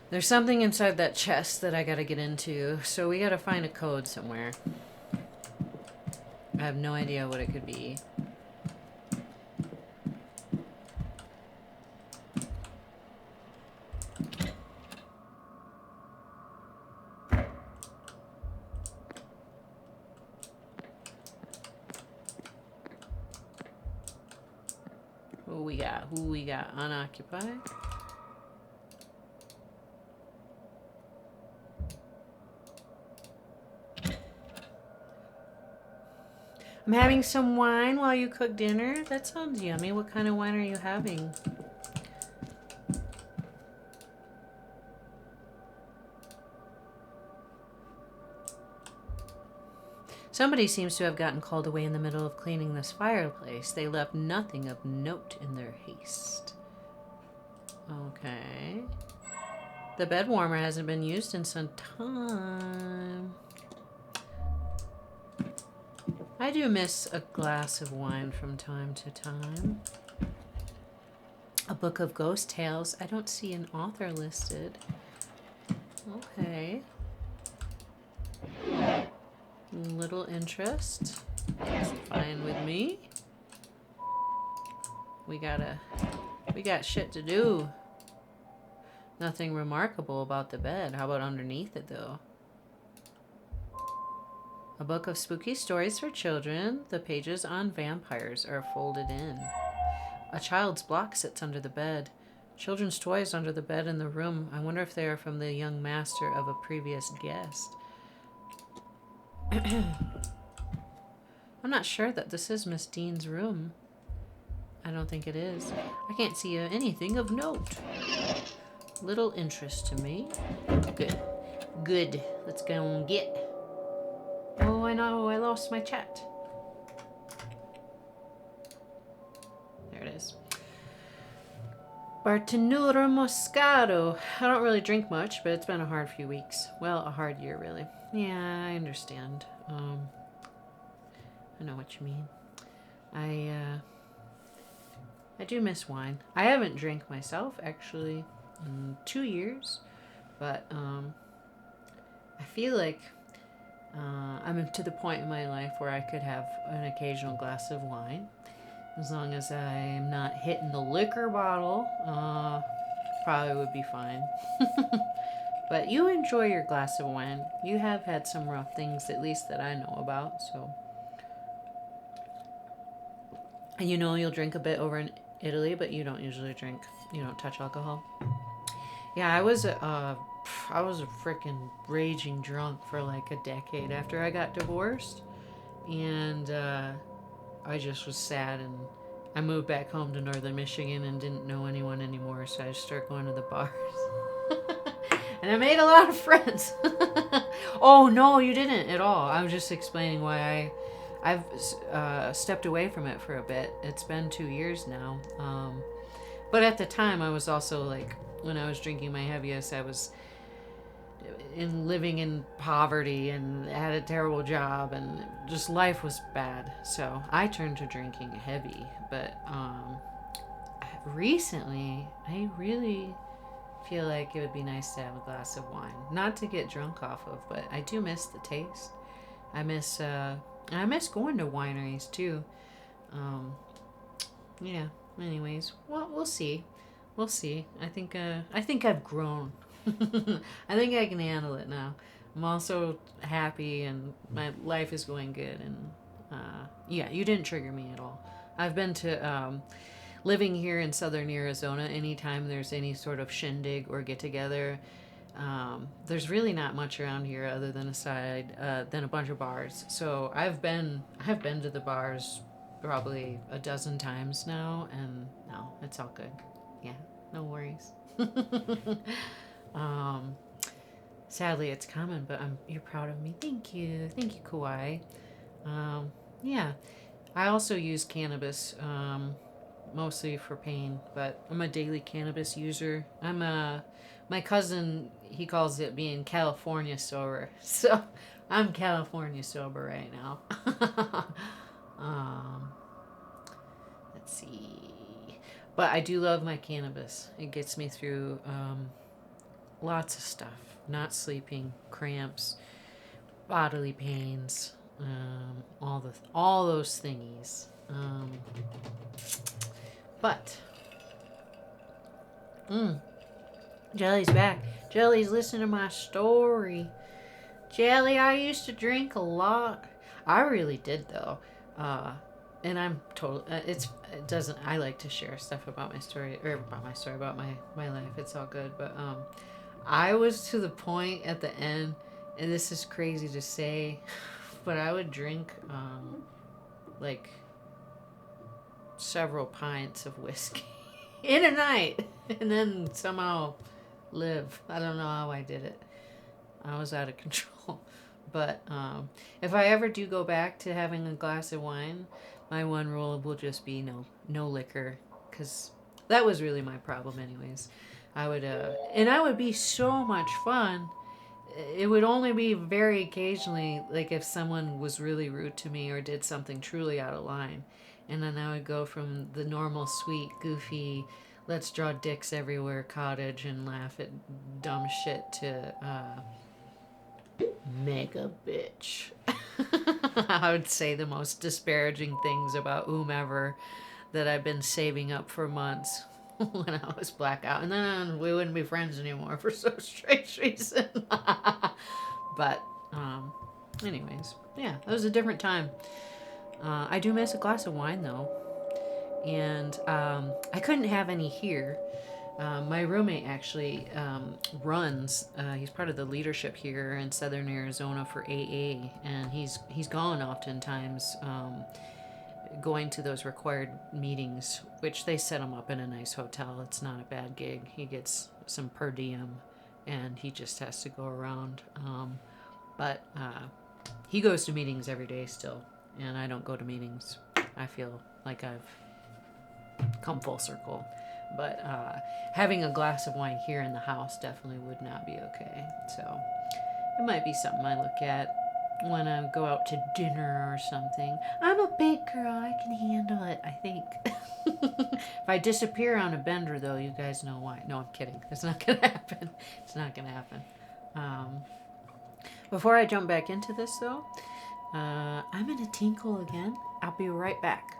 There's something inside that chest that I gotta get into, so we gotta find a code somewhere. I have no idea what it could be. Who we got? Unoccupied. I'm having some wine while you cook dinner. That sounds yummy. What kind of wine are you having? Somebody seems to have gotten called away in the middle of cleaning this fireplace. They left nothing of note in their haste. Okay. The bed warmer hasn't been used in some time. I do miss a glass of wine from time to time. A book of ghost tales. I don't see an author listed. Okay. Little interest. That's fine with me. We got shit to do. Nothing remarkable about the bed. How about underneath it, though? A book of spooky stories for children. The pages on vampires are folded in. A child's block sits under the bed. Children's toys under the bed in the room. I wonder if they are from the young master of a previous guest. I'm not sure that this is Miss Dean's room. I don't think it is. I can't see anything of note. Little interest to me. Good. Good. Let's go and get. Oh, I know. I lost my chat. There it is. Bartenura Moscato. I don't really drink much, but it's been a hard few weeks. Well, a hard year, really. Yeah, I understand. I know what you mean. I do miss wine. I haven't drank myself actually in 2 years, but I feel like I'm to the point in my life where I could have an occasional glass of wine, as long as I'm not hitting the liquor bottle. Probably would be fine. But you enjoy your glass of wine. You have had some rough things, at least that I know about. So, and you know you'll drink a bit over in Italy, but you don't usually drink. You don't touch alcohol. Yeah, I was a freaking raging drunk for like a decade after I got divorced, and I just was sad, and I moved back home to northern Michigan and didn't know anyone anymore, so I just started going to the bars. And I made a lot of friends. Oh, no, you didn't at all. I was just explaining why I've stepped away from it for a bit. It's been 2 years now. But at the time, I was also like, when I was drinking my heaviest, I was living in poverty and had a terrible job, and just life was bad. So I turned to drinking heavy. But recently, I really feel like it would be nice to have a glass of wine, not to get drunk off of, but I do miss the taste. I miss going to wineries too. Yeah. Anyways, well, we'll see. I think I've grown. I think I can handle it now. I'm also happy, and my life is going good. And yeah, you didn't trigger me at all. I've been to living here in southern Arizona. Anytime there's any sort of shindig or get together, there's really not much around here other than than a bunch of bars. So I've been to the bars probably a dozen times now, and no, it's all good. Yeah, no worries. Sadly, it's coming, but you're proud of me. Thank you, Kauai. Yeah, I also use cannabis. Mostly for pain, but I'm a daily cannabis user. My cousin, he calls it being California sober. So I'm California sober right now. Let's see. But I do love my cannabis. It gets me through lots of stuff. Not sleeping, cramps, bodily pains, all those thingies. But Jelly's back. Jelly's listening to my story. Jelly, I used to drink a lot. I really did though. And I'm total. It doesn't. I like to share stuff about my story, about my life. It's all good. But I was to the point at the end, and this is crazy to say, but I would drink like several pints of whiskey in a night, and then somehow live. I don't know how I did it. I was out of control. But if I ever do go back to having a glass of wine, my one rule will just be no liquor, because that was really my problem anyways. I would be so much fun. It would only be very occasionally, like if someone was really rude to me or did something truly out of line. And then I would go from the normal, sweet, goofy, let's draw dicks everywhere cottage and laugh at dumb shit to mega bitch. I would say the most disparaging things about whomever that I've been saving up for months when I was blackout. And then we wouldn't be friends anymore for some strange reason. But anyways, yeah, it was a different time. I do miss a glass of wine though, and I couldn't have any here. My roommate actually runs. He's part of the leadership here in Southern Arizona for AA, and he's gone oftentimes, going to those required meetings, which they set him up in a nice hotel. It's not a bad gig. He gets some per diem, and he just has to go around. But he goes to meetings every day still. And I don't go to meetings. I feel like I've come full circle. But having a glass of wine here in the house definitely would not be okay. So it might be something I look at when I go out to dinner or something. I'm a big girl. I can handle it, I think. If I disappear on a bender, though, you guys know why. No, I'm kidding. It's not going to happen. It's not going to happen. Before I jump back into this, though, I'm in a tinkle again. I'll be right back.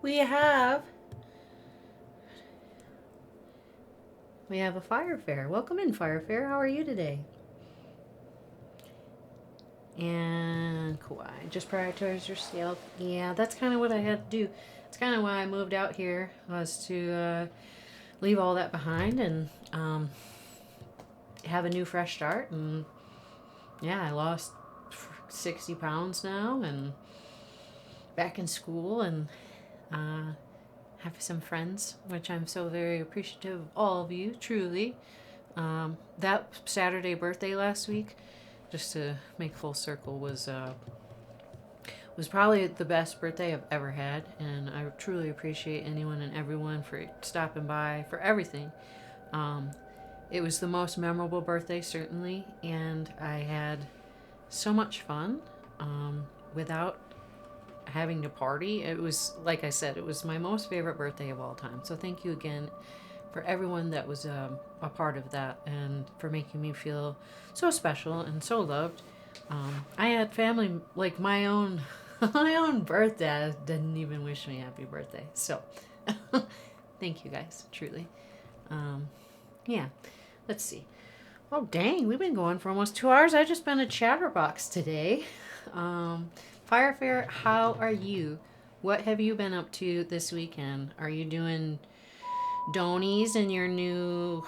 We have a fire fair. Welcome in, fire fair. How are you today? And Kawhi, just prioritize your stealth. Yeah, that's kind of what I had to do. It's kind of why I moved out here, was to leave all that behind and have a new fresh start. And yeah, I lost 60 pounds now and back in school and have some friends, which I'm so very appreciative of all of you, truly. That Saturday birthday last week, just to make full circle, was probably the best birthday I've ever had, and I truly appreciate anyone and everyone for stopping by, for everything. It was the most memorable birthday, certainly, and I had so much fun without having to party. It was, like I said, it was my most favorite birthday of all time. So thank you again for everyone that was a part of that and for making me feel so special and so loved. I had family, like my own my own birthday didn't even wish me happy birthday. So thank you guys, truly. Yeah, let's see. Oh dang, we've been going for almost 2 hours. I just been a chatterbox today. Fire Fair, how are you? What have you been up to this weekend? Are you doing donies in your new...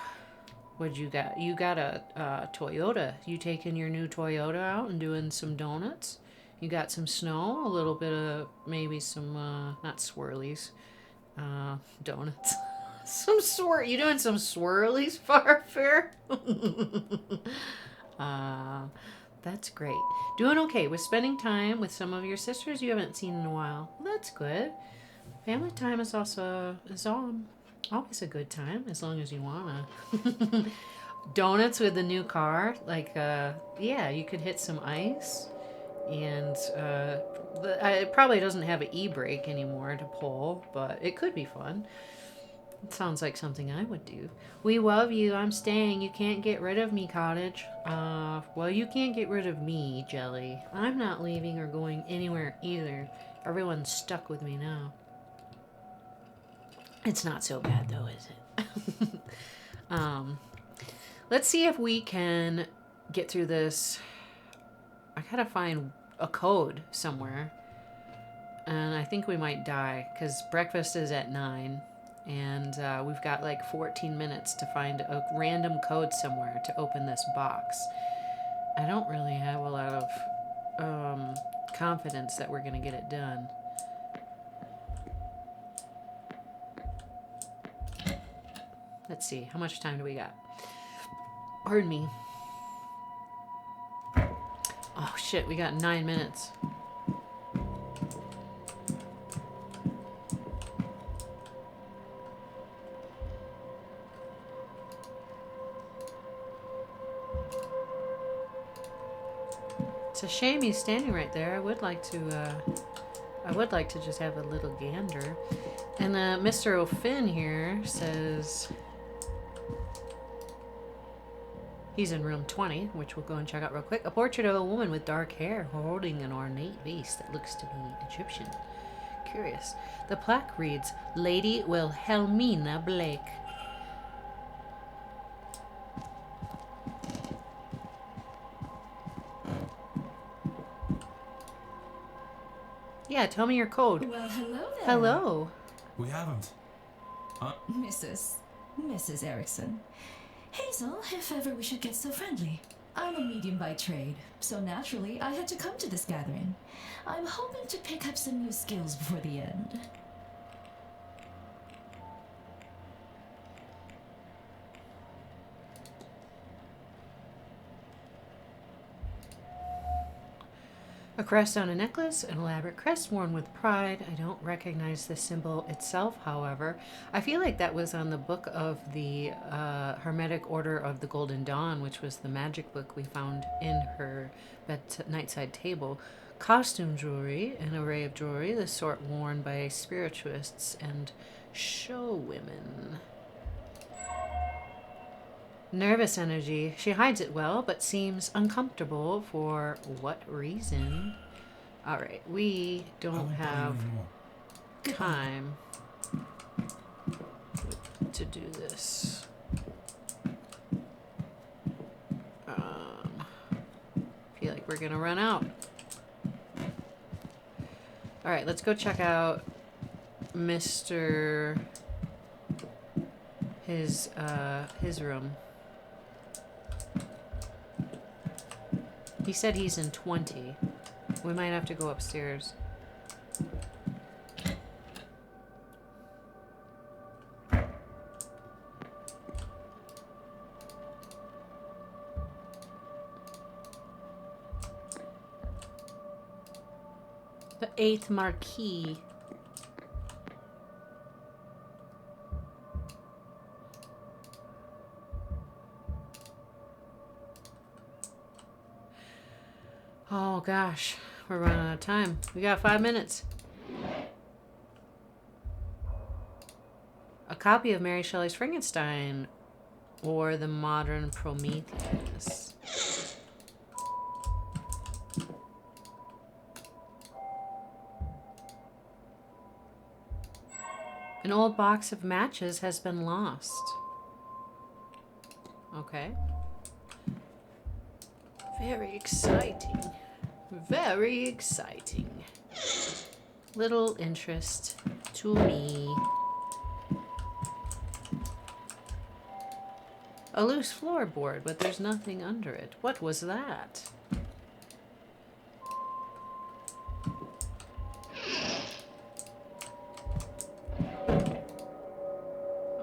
What'd you got? You got a Toyota. You taking your new Toyota out and doing some donuts? You got some snow, a little bit of maybe some, not swirlies, donuts. You doing some swirlies, Fire Fair? That's great. Doing okay with spending time with some of your sisters you haven't seen in a while. Well, that's good. Family time is also always a good time, as long as you wanna. Donuts with the new car, like yeah, you could hit some ice, and it probably doesn't have an e-brake anymore to pull, but it could be fun. It sounds like something I would do. We love you. I'm staying. You can't get rid of me, Cottage. Well, you can't get rid of me, Jelly. I'm not leaving or going anywhere either. Everyone's stuck with me now. It's not so bad, though, is it? Let's see if we can get through this. I gotta find a code somewhere. And I think we might die, because breakfast is at 9. And we've got like 14 minutes to find a random code somewhere to open this box. I don't really have a lot of confidence that we're going to get it done. Let's see, how much time do we got? Pardon me. Oh shit, we got 9 minutes. It's a shame he's standing right there. I would like to just have a little gander. And Mr. O'Finn here says he's in room 20, which we'll go and check out real quick. A portrait of a woman with dark hair holding an ornate vase that looks to be Egyptian. Curious. The plaque reads, Lady Wilhelmina Blake. Yeah, tell me your code. Well, hello there. Hello. We haven't. Mrs. Erickson. Hazel, if ever we should get so friendly. I'm a medium by trade, so naturally I had to come to this gathering. I'm hoping to pick up some new skills before the end. A crest on a necklace, an elaborate crest worn with pride. I don't recognize the symbol itself, however. I feel like that was on the book of the Hermetic Order of the Golden Dawn, which was the magic book we found in her nightside table. Costume jewelry, an array of jewelry, the sort worn by spirituists and show women. Nervous energy. She hides it well, but seems uncomfortable. For what reason? Alright, we don't have time to do this. Feel like we're gonna run out. Alright, let's go check out Mr. his room. He said he's in 20. We might have to go upstairs. The 8th Marquis. Oh gosh, we're running out of time. We got 5 minutes. A copy of Mary Shelley's Frankenstein or the modern Prometheus. An old box of matches has been lost. Okay. Very exciting. Very exciting. Little interest to me. A loose floorboard, but there's nothing under it. What was that?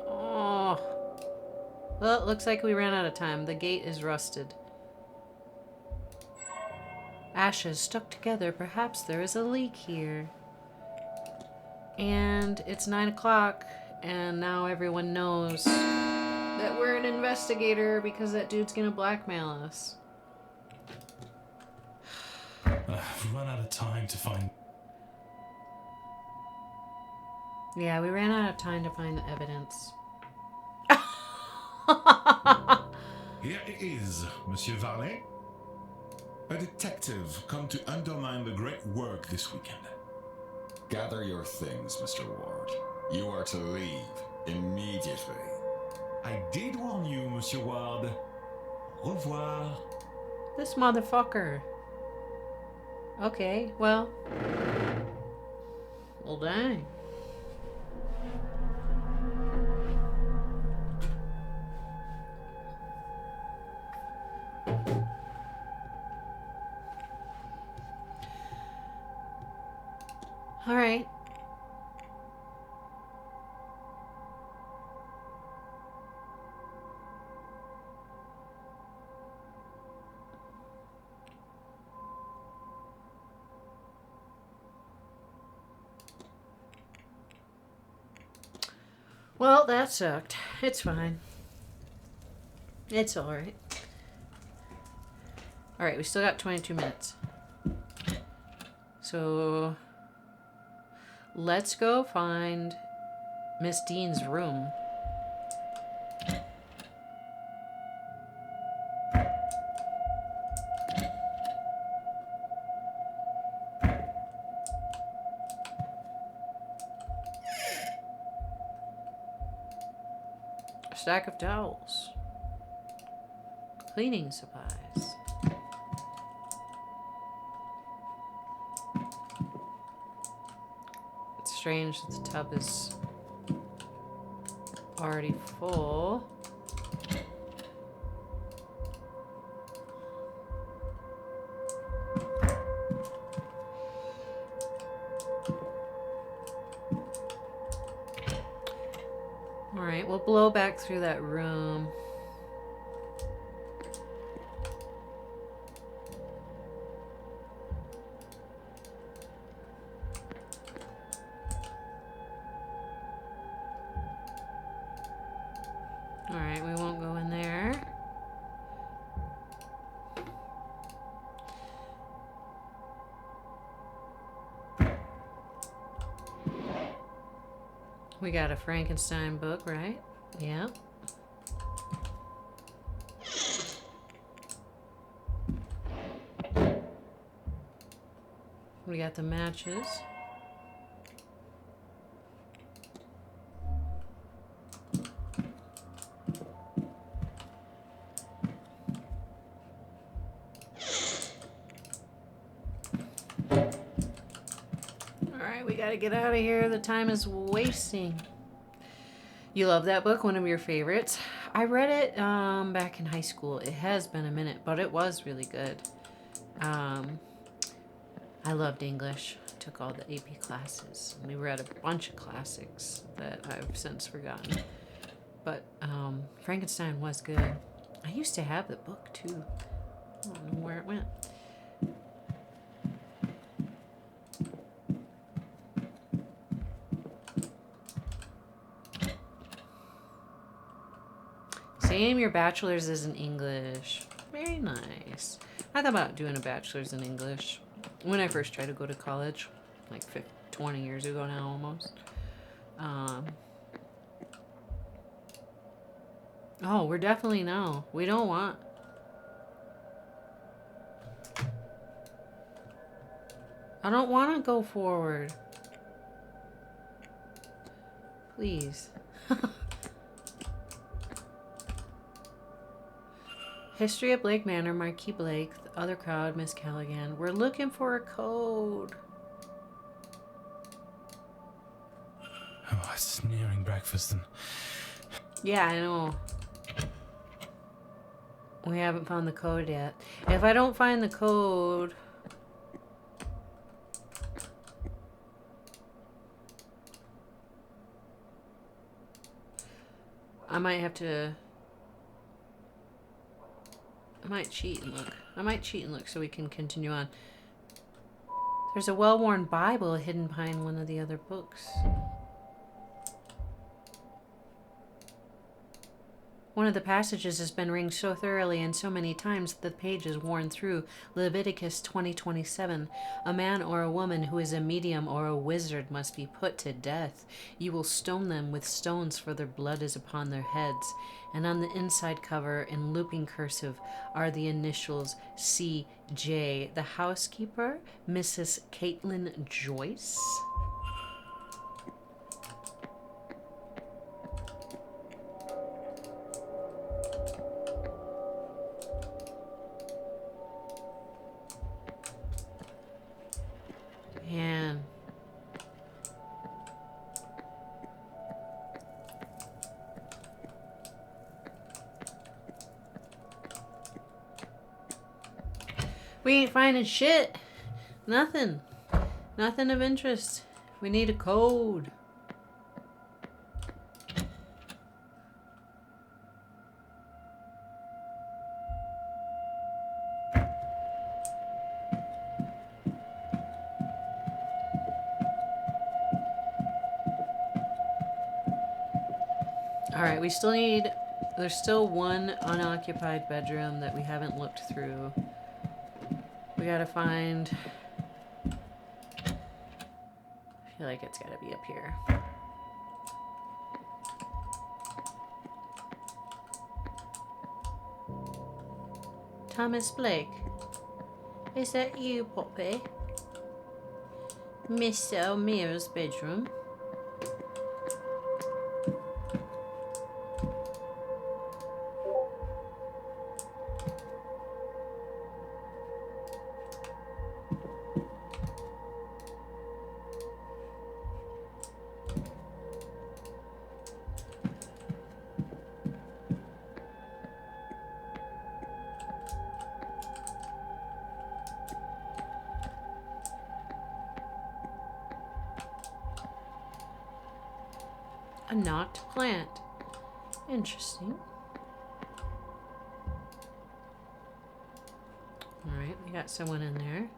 Oh. Well, it looks like we ran out of time. The gate is rusted. Ashes stuck together. Perhaps there is a leak here. And it's 9 o'clock, and now everyone knows that we're an investigator because that dude's gonna blackmail us. We've run out of time to find... Yeah, we ran out of time to find the evidence. Here it is, Monsieur Varlet. A detective come to undermine the great work this weekend. Gather your things, Mr. Ward. You are to leave immediately. I did warn you, Monsieur Ward. Au revoir. This motherfucker. Okay, well. Well, dang. All right. Well, that sucked. It's fine. It's all right. All right, we still got 22 minutes. So let's go find Miss Dean's room. A stack of towels. Cleaning supplies. It's strange that the tub is already full. Alright, we'll blow back through that room. Alright, we won't go in there. We got a Frankenstein book, right? Yeah. We got the matches. Alright, we gotta get out of here. The time is wasting. You love that book? One of your favorites? I read it back in high school. It has been a minute, but it was really good. I loved English. I took all the AP classes. We read a bunch of classics that I've since forgotten. But Frankenstein was good. I used to have the book too. I don't know where it went. Same, your bachelor's is in English. Very nice. I thought about doing a bachelor's in English when I first tried to go to college, like 20 years ago now almost. Oh, we're definitely no. We don't want. I don't want to go forward. Please. History of Blake Manor, Marquis Blake, the other crowd, Miss Callaghan. We're looking for a code. Oh, it's nearing breakfast and... Yeah, I know. We haven't found the code yet. If I don't find the code... I might have to... I might cheat and look. I might cheat and look so we can continue on. There's a well-worn Bible hidden behind one of the other books. One of the passages has been ringed so thoroughly and so many times that the page is worn through. Leviticus 20:27. A man or a woman who is a medium or a wizard must be put to death. You will stone them with stones, for their blood is upon their heads. And on the inside cover, in looping cursive, are the initials C.J. The housekeeper, Mrs. Caitlin Joyce. Man. We ain't finding shit. Nothing. Nothing of interest. We need a code. Alright, we still need... There's still one unoccupied bedroom that we haven't looked through. We gotta find feel like it's gotta be up here. Thomas Blake. Is that you, Poppy? Miss Elmira's bedroom. A knocked plant. Interesting. Alright, we got someone in there.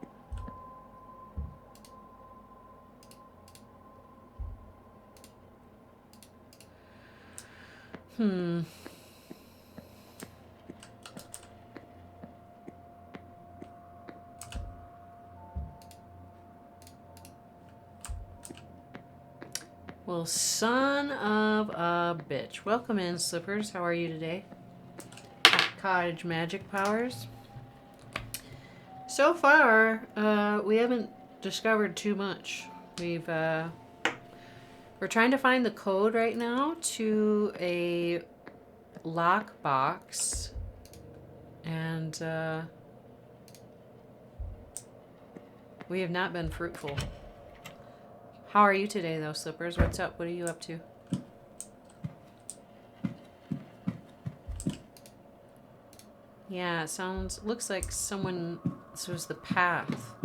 Well, son of a bitch. Welcome in, Slippers. How are you today? Cottage magic powers. So far, we haven't discovered too much. We're trying to find the code right now to a lock box, and we have not been fruitful. How are you today, though, Slippers? What's up? What are you up to? Yeah, it looks like someone, this was the path.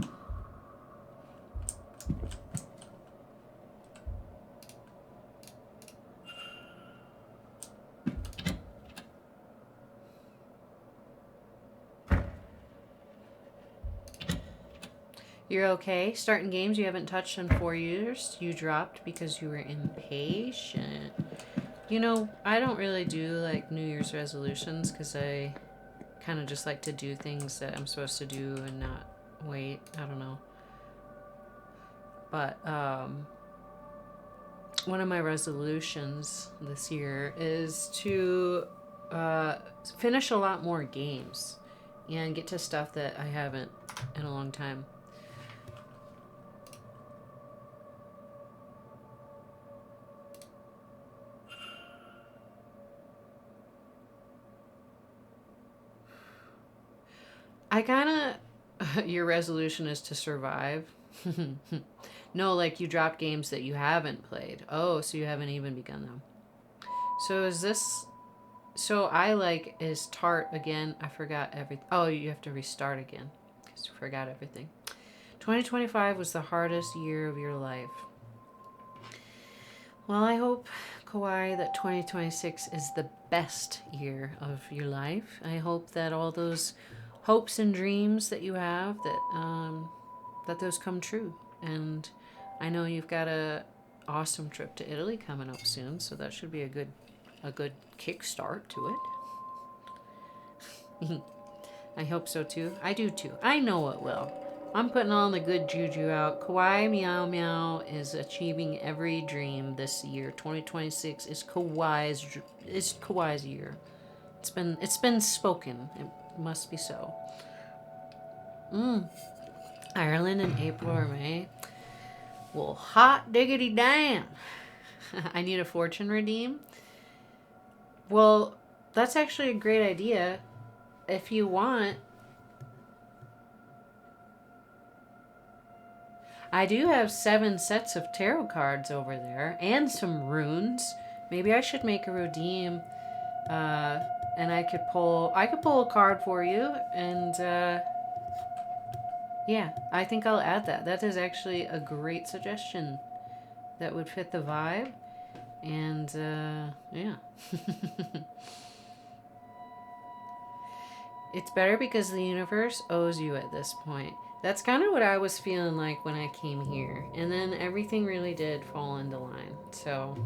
You're okay? Starting games you haven't touched in 4 years. You dropped because you were impatient. You know, I don't really do like New Year's resolutions because I kind of just like to do things that I'm supposed to do and not wait. I don't know. But one of my resolutions this year is to finish a lot more games and get to stuff that I haven't in a long time. I kind of, your resolution is to survive. No, like you drop games that you haven't played. Oh, so you haven't even begun them. So is this, so I like, is Tart again? I forgot everything. Oh, you have to restart again because you forgot everything. 2025 was the hardest year of your life. Well, I hope, Kawhi, that 2026 is the best year of your life. I hope that all those hopes and dreams that you have, that those come true. And I know you've got a awesome trip to Italy coming up soon, so that should be a good kickstart to it. I hope so too. I do too. I know it will. I'm putting all the good juju out. Kawaii Meow Meow is achieving every dream this year. 2026 is Kawaii's year. It's been spoken. It must be so. Ireland in April or May. Well, hot diggity damn. I need a fortune redeem. Well, that's actually a great idea. If you want, I do have 7 sets of tarot cards over there and some runes. Maybe I should make a redeem, and I could pull a card for you, and yeah, I think I'll add that. That is actually a great suggestion. That would fit the vibe, and yeah. It's better because the universe owes you at this point. That's kind of what I was feeling like when I came here. And then everything really did fall into line. So,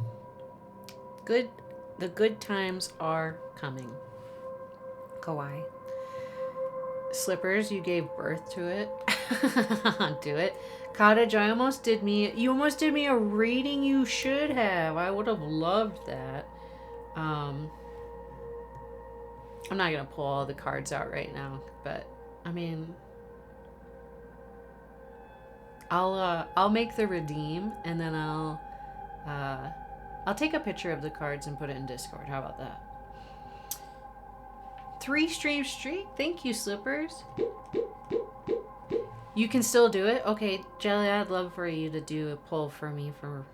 the good times are coming. Kawaii. Slippers, you gave birth to it. Do it. Cottage, you almost did me a reading you should have. I would have loved that. I'm not gonna pull all the cards out right now, but I mean, I'll make the redeem, and then I'll take a picture of the cards and put it in Discord. How about that? 3 stream streak. Thank you, Slippers. You can still do it? Okay, Jelly, I'd love for you to do a poll for me for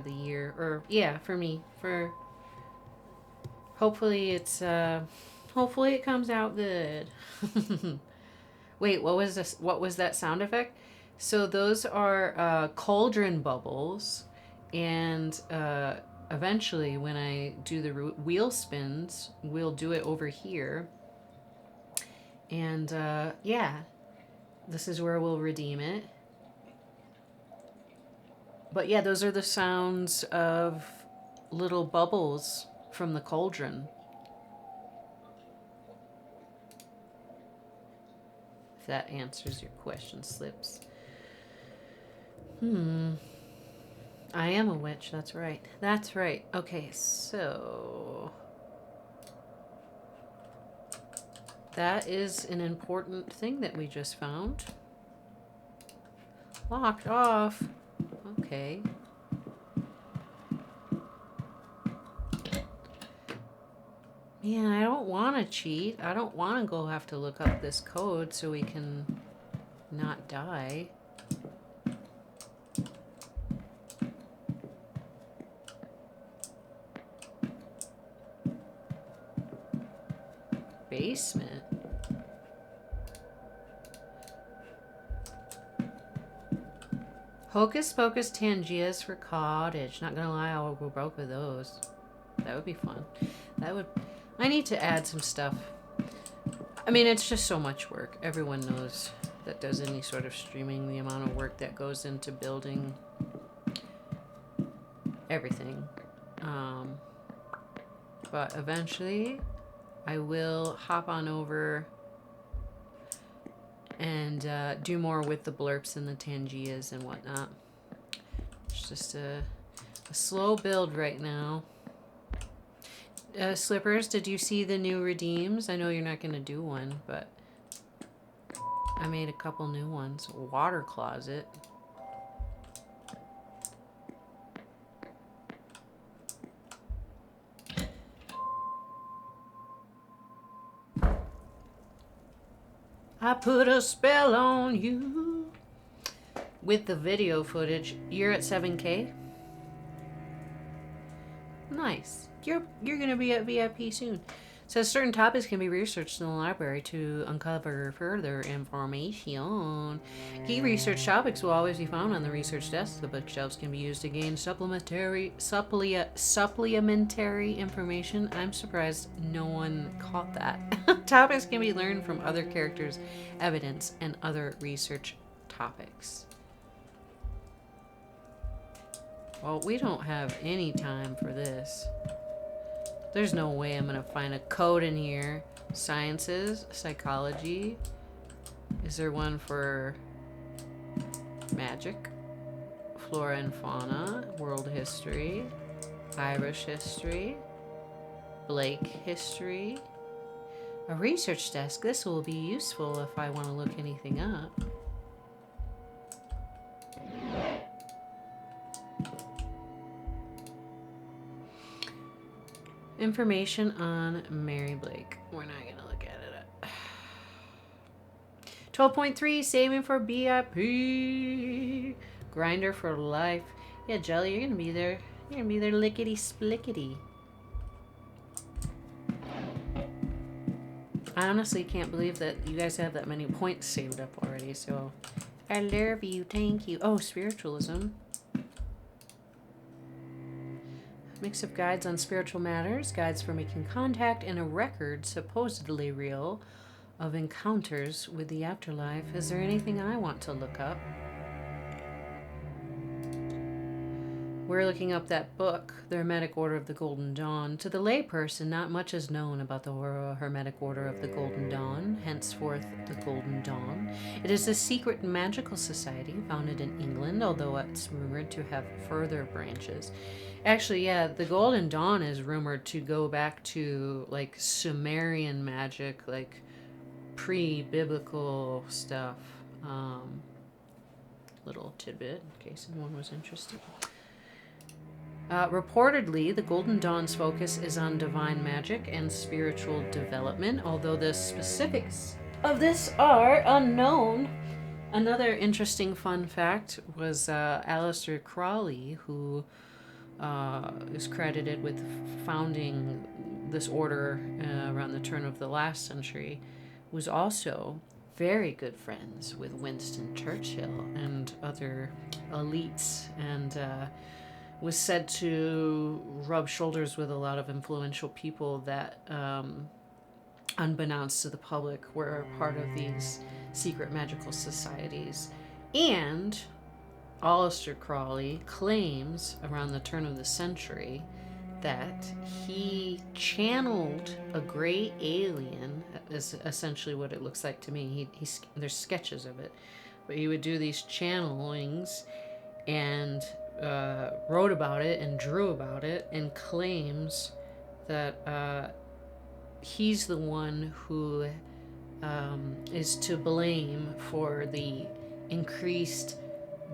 the year. Or, yeah, for me. For... Hopefully it's, hopefully it comes out good. Wait, what was this? What was that sound effect? So those are, cauldron bubbles. And, eventually when I do the wheel spins, we'll do it over here. And, yeah. This is where we'll redeem it. But yeah, those are the sounds of little bubbles from the cauldron. If that answers your question, Slips. I am a witch, that's right. That's right. Okay, so... that is an important thing that we just found. Locked off. Okay. Man, I don't want to cheat. I don't want to go have to look up this code so we can not die. Basement. Hocus Pocus Tangias for cottage. Not gonna lie, I'll go broke with those. That would be fun. That would... I need to add some stuff. I mean, it's just so much work. Everyone knows that does any sort of streaming, the amount of work that goes into building everything. But eventually... I will hop on over and do more with the blurps and the Tangias and whatnot. It's just a slow build right now. Slippers, did you see the new redeems? I know you're not going to do one, but I made a couple new ones. Water closet. I put a spell on you. With the video footage, you're at 7K. Nice. You're gonna be at VIP soon. Says certain topics can be researched in the library to uncover further information. Key research topics will always be found on the research desk. The bookshelves can be used to gain supplementary information. I'm surprised no one caught that. Topics can be learned from other characters' evidence and other research topics. Well, we don't have any time for this. There's no way I'm gonna find a code in here. Sciences, psychology. Is there one for magic? Flora and fauna, world history, Irish history, Blake history. A research desk. This will be useful if I want to look anything up. Information on Mary Blake. We're not going to look at it. 12.3, saving for BIP. Grinder for life. Yeah, Jelly, you're going to be there. You're going to be there lickety-splickety. I honestly can't believe that you guys have that many points saved up already, so I love you. Thank you. Oh, spiritualism. Mix of guides on spiritual matters, guides for making contact, and a record, supposedly real, of encounters with the afterlife. Is there anything I want to look up? we're looking up that book, The Hermetic Order of the Golden Dawn. To the layperson, not much is known about the Hermetic Order of the Golden Dawn, henceforth the Golden Dawn. It is a secret magical society founded in England, although it's rumored to have further branches. Actually, yeah, the Golden Dawn is rumored to go back to like Sumerian magic, like pre-biblical stuff. Little tidbit in case anyone was interested. Reportedly, the Golden Dawn's focus is on divine magic and spiritual development, although the specifics of this are unknown. Another interesting fun fact was Aleister Crowley, who is credited with founding this order around the turn of the last century, was also very good friends with Winston Churchill and other elites, and was said to rub shoulders with a lot of influential people that, unbeknownst to the public, were part of these secret magical societies. And Aleister Crowley claims around the turn of the century that he channeled a gray alien, is essentially what it looks like to me. There's sketches of it, but he would do these channelings and wrote about it and drew about it, and claims that he's the one who is to blame for the increased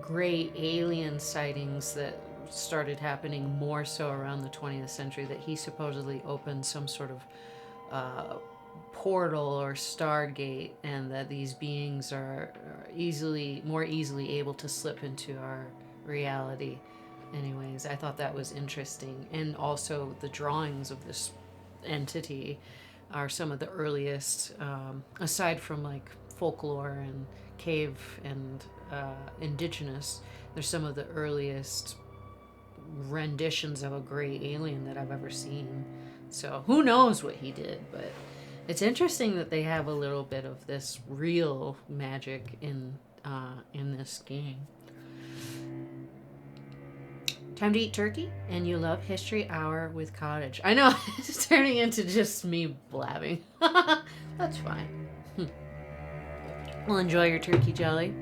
gray alien sightings that started happening more so around the 20th century, that he supposedly opened some sort of portal or stargate, and that these beings are more easily able to slip into our reality. Anyways, I thought that was interesting. And also the drawings of this entity are some of the earliest, aside from like folklore and cave and indigenous, they're some of the earliest renditions of a gray alien that I've ever seen. So who knows what he did, but it's interesting that they have a little bit of this real magic in this game. Time to eat turkey, and you love History Hour with Cottage. I know, it's turning into just me blabbing. That's fine. Well, enjoy your turkey jelly.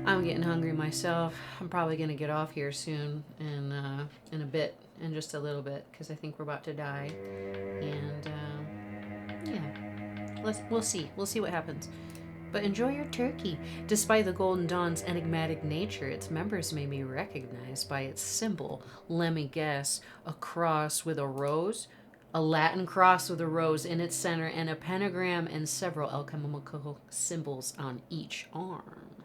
I'm getting hungry myself. I'm probably going to get off here soon, in a bit, in just a little bit, because I think we're about to die. And, yeah, we'll see. We'll see what happens. But enjoy your turkey. Despite the Golden Dawn's enigmatic nature, its members may be recognized by its symbol. Let me guess, a cross with a rose, a Latin cross with a rose in its center, and a pentagram and several alchemical symbols on each arm.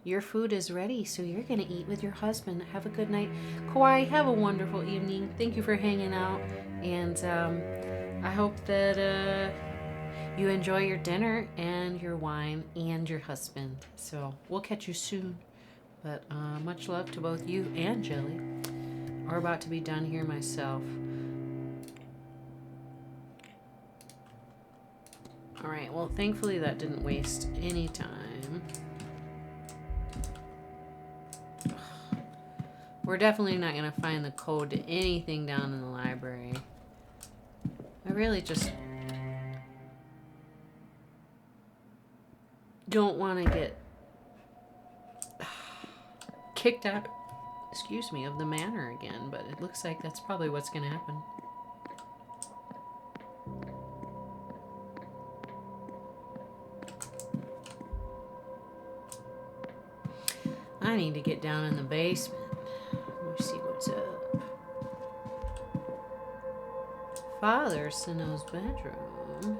Your food is ready, so you're going to eat with your husband. Have a good night. Kawhi, have a wonderful evening. Thank you for hanging out. And I hope that you enjoy your dinner and your wine and your husband. So we'll catch you soon. But much love to both you and Jelly. We're about to be done here myself. Alright, well, thankfully that didn't waste any time. We're definitely not going to find the code to anything down in the library. I really just don't want to get kicked out, excuse me, of the manor again, but it looks like that's probably what's going to happen. I need to get down in the basement. Let me see what's up. Father Sano's bedroom.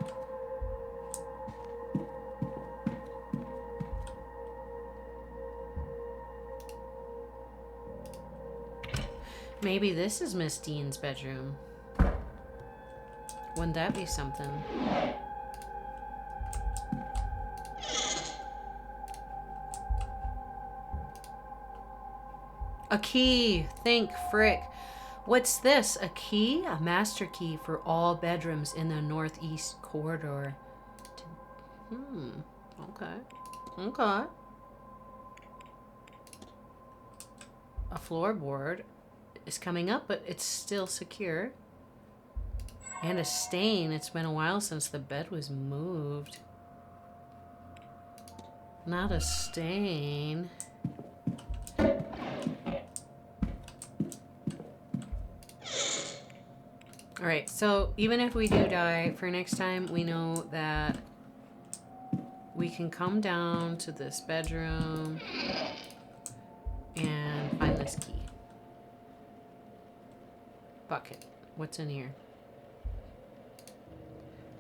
Maybe this is Miss Dean's bedroom. Wouldn't that be something? A key. Think, frick. What's this? A key? A master key for all bedrooms in the northeast corridor. Okay. Okay. A floorboard. is coming up, but it's still secure. And a stain. It's been a while since the bed was moved. Not a stain. Alright, so even if we do die, for next time we know that we can come down to this bedroom and find this key. Bucket. What's in here?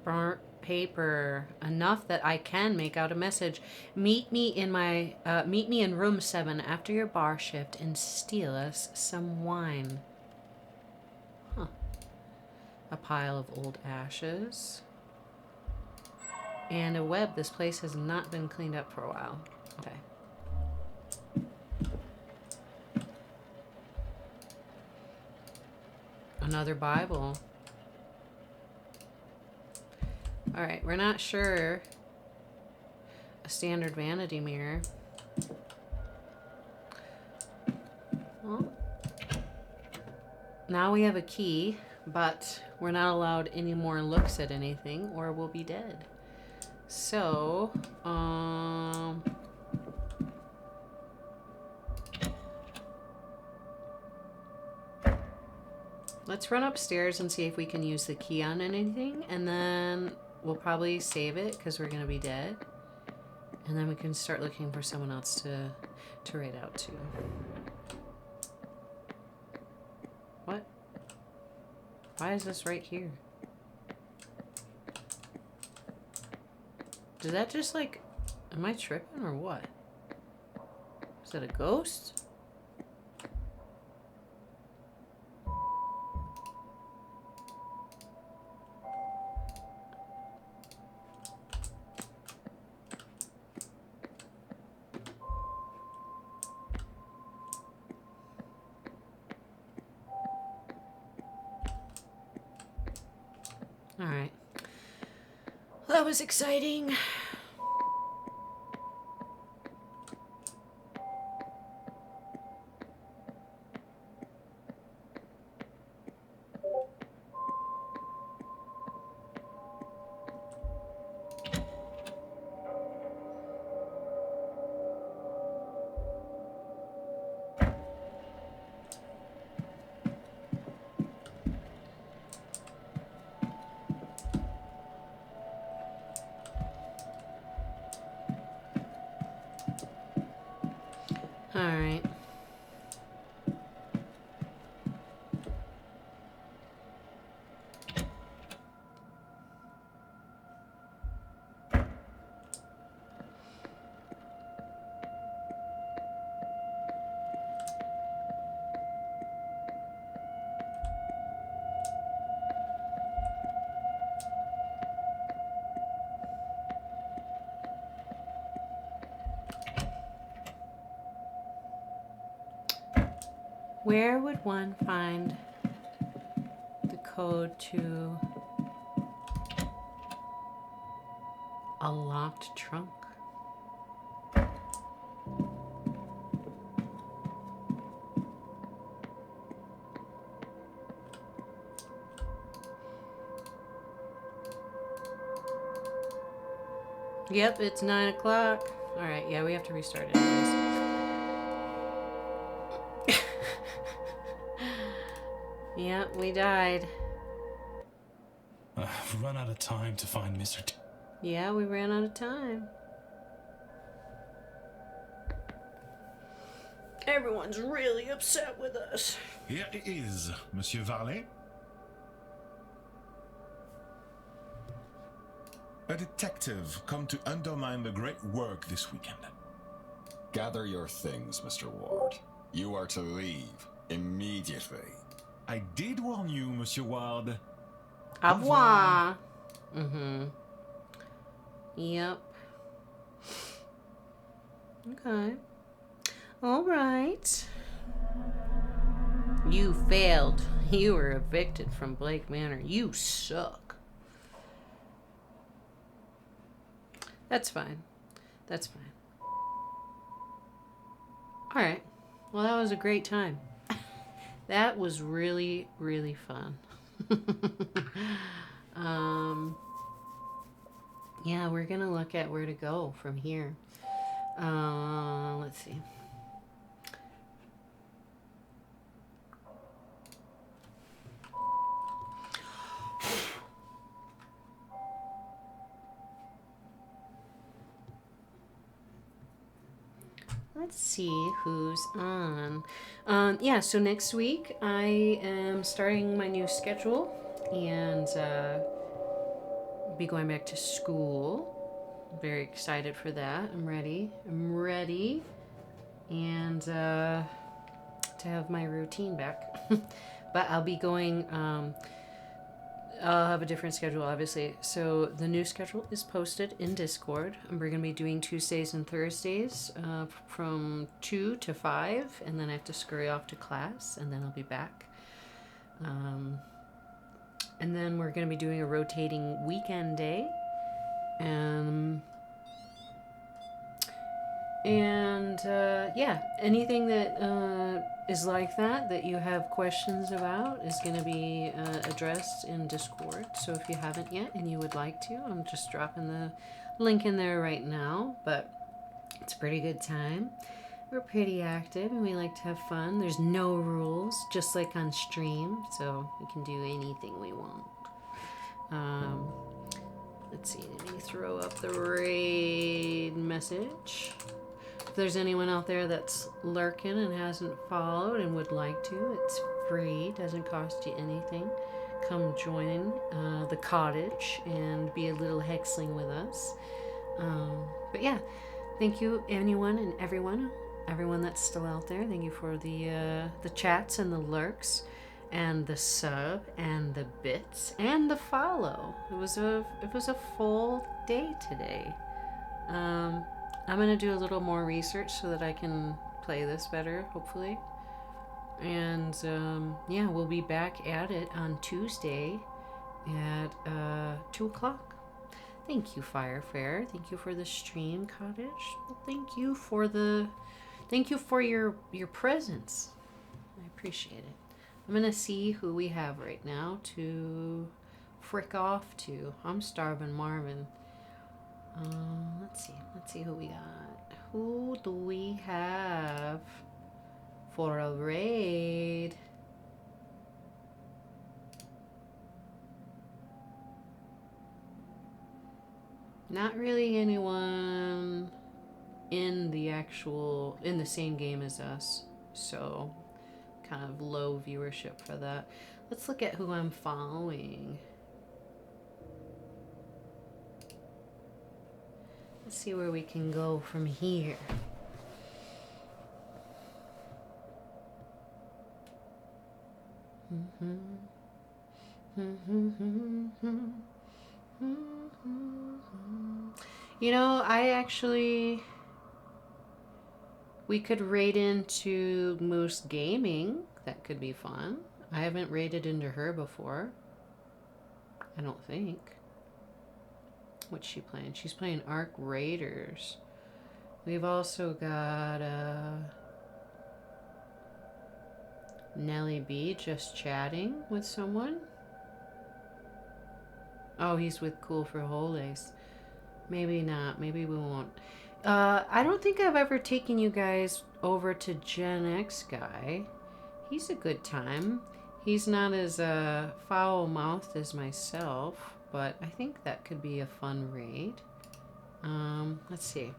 Burnt paper. Enough that I can make out a message. Meet me in room 7 after your bar shift and steal us some wine. Huh. A pile of old ashes. And a web. This place has not been cleaned up for a while. Okay. Another Bible. Alright, we're not sure. A standard vanity mirror. Well, now we have a key, but we're not allowed any more looks at anything or we'll be dead. So, let's run upstairs and see if we can use the key on anything, and then we'll probably save it because we're gonna be dead. And then we can start looking for someone else to raid out to. What? Why is this right here? Did that just like... Am I tripping or what? Is that a ghost? Alright. That was exciting. Alright. Where would one find the code to a locked trunk? Yep, it's 9 o'clock. Alright, yeah, we have to restart it. Yep, we died. I've run out of time to find Mr. T. Yeah, we ran out of time. Everyone's really upset with us. Here it is, Monsieur Varlet. A detective come to undermine the great work this weekend. Gather your things, Mr. Ward. You are to leave immediately. I did warn you, Monsieur Ward. Au revoir. Mm-hmm. Yep. Okay. All right. You failed. You were evicted from Blake Manor. You suck. That's fine. That's fine. All right. Well, that was a great time. That was really, really fun. Yeah, we're gonna look at where to go from here. Let's see. Let's see who's on. Yeah, so next week I am starting my new schedule and be going back to school. I'm very excited for that. I'm ready. And to have my routine back. But I'll be going, I'll have a different schedule, obviously. So the new schedule is posted in Discord. We're going to be doing Tuesdays and Thursdays from 2 to 5, and then I have to scurry off to class, and then I'll be back. And then we're going to be doing a rotating weekend day. Yeah, anything that is like that you have questions about is going to be addressed in Discord. So if you haven't yet and you would like to, I'm just dropping the link in there right now. But it's a pretty good time. We're pretty active and we like to have fun. There's no rules, just like on stream, so we can do anything we want. Let's see, let me throw up the raid message. If there's anyone out there that's lurking and hasn't followed and would like to, it's free, doesn't cost you anything. Come join the cottage and be a little hexling with us. But yeah, thank you anyone and everyone that's still out there. Thank you for the chats and the lurks and the sub and the bits and the follow. It was a full day today. I'm gonna do a little more research so that I can play this better, hopefully. And yeah, we'll be back at it on Tuesday at 2 o'clock. Thank you, Firefair. Thank you for the stream, Cottage. Thank you for your presence. I appreciate it. I'm gonna see who we have right now to frick off to. I'm starving Marvin. Let's see who we got. Who do we have for a raid? Not really anyone in the same game as us, so kind of low viewership for that. Let's look at who I'm following. Let's see where we can go from here. You know, we could raid into Moose Gaming. That could be fun. I haven't raided into her before. I don't think. What's she playing? She's playing Arc Raiders. We've also got Nelly B just chatting with someone. Oh, he's with Cool for Holidays. Maybe not. Maybe we won't. I don't think I've ever taken you guys over to Gen X Guy. He's a good time. He's not as foul-mouthed as myself, but I think that could be a fun raid. Let's see.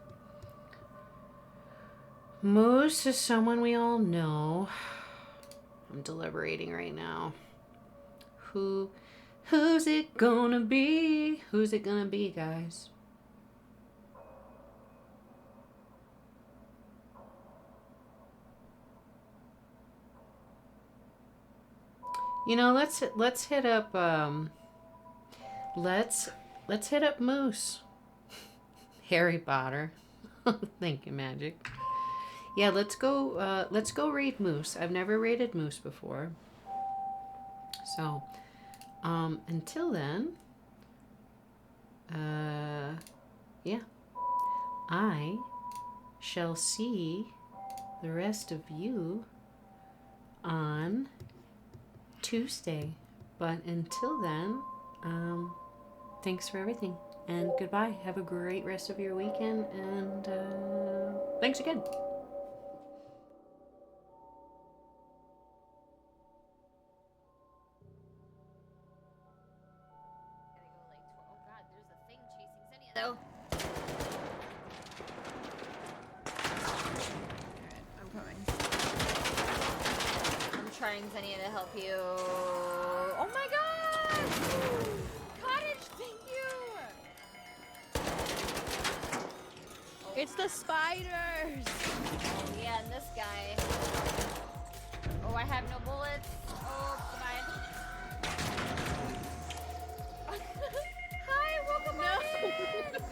Moose is someone we all know. I'm deliberating right now. Who's it gonna be? Who's it gonna be, guys? You know, let's hit up let's hit up Moose. Harry Potter. Thank you, Magic. Yeah, let's go raid Moose. I've never raided Moose before. So, until then, yeah, I shall see the rest of you on Tuesday. But until then, thanks for everything. And goodbye. Have a great rest of your weekend. And thanks again. Oh god, there's a thing chasing Xenia though. Alright, I'm coming. I'm trying, Xenia, to help you. Oh my god! Cottage, thank you! It's the spiders! Oh yeah, and this guy. Oh, I have no bullets. Oh, goodbye. Hi, welcome on in! It's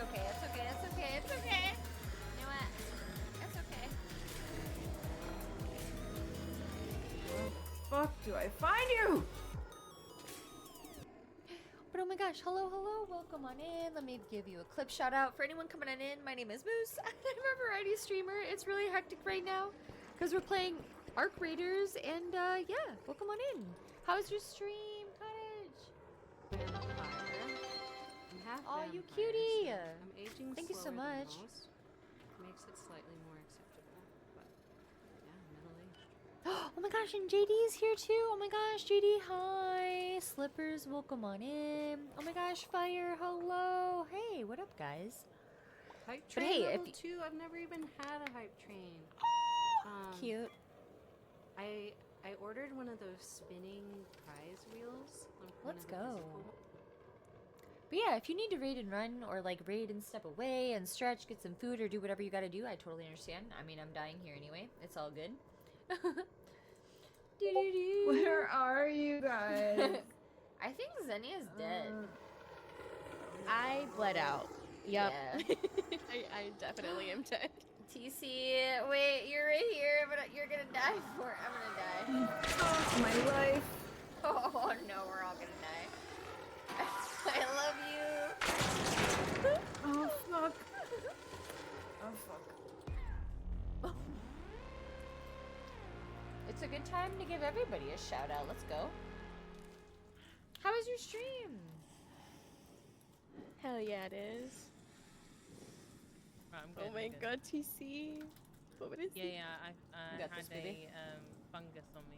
okay, it's okay, it's okay, it's okay. You know what? It's okay. Fuck do I find you? But oh my gosh, hello, hello, welcome on in. Let me give you a clip shout out for anyone coming on in. My name is Moose. I'm a variety streamer. It's really hectic right now because we're playing Arc Raiders and yeah, welcome on in. How's your stream, Cottage? Oh, you cutie! I'm aging Thank you so slower than much. most. Makes it slightly more acceptable. But yeah, middle-aged. Oh my gosh, and JD's here too. Oh my gosh, JD, hi. Slippers, welcome on in. Oh my gosh, Fire, hello. Hey, what up, guys? Hype But train hey, level if 2. I've never even had a hype train. Cute. I ordered one of those spinning prize wheels. One Let's of the go. physical- But yeah, if you need to raid and run or like raid and step away and stretch, get some food or do whatever you gotta do, I totally understand. I mean, I'm dying here anyway. It's all good. Where are you guys? I think Xenia's dead. I bled out. Yep. Yeah. I definitely am dead. TC, wait, you're right here, but you're gonna die for it. I'm gonna die. Oh, my life. Oh no, we're all gonna die. I love you. Oh, fuck. Oh, fuck. It's a good time to give everybody a shout out. Let's go. How was your stream? Hell yeah, it is. I'm good, Oh my I'm good. god, TC. What is it? Yeah, I You got had this, baby. a fungus on me.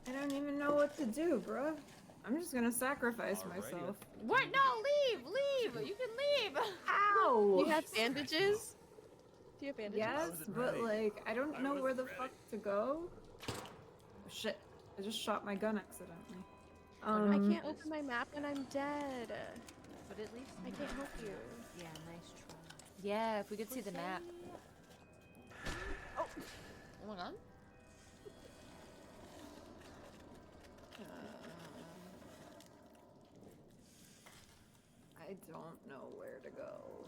I don't even know what to do, bruh. I'm just gonna sacrifice myself. What? No, leave! Leave! You can leave! Ow! You have bandages? Do you have bandages? Yes, but like, I don't know where the fuck to go. Oh, shit. I just shot my gun accidentally. I can't open my map and I'm dead. But at least I can't help you. Yeah, nice try. Yeah, if we could see the map. Oh! Oh my god. I don't know where to go.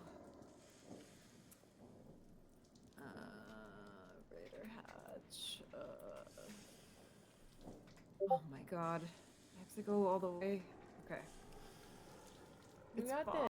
Raider hatch. Oh my god. I have to go all the way. Okay. You It's got fine. this.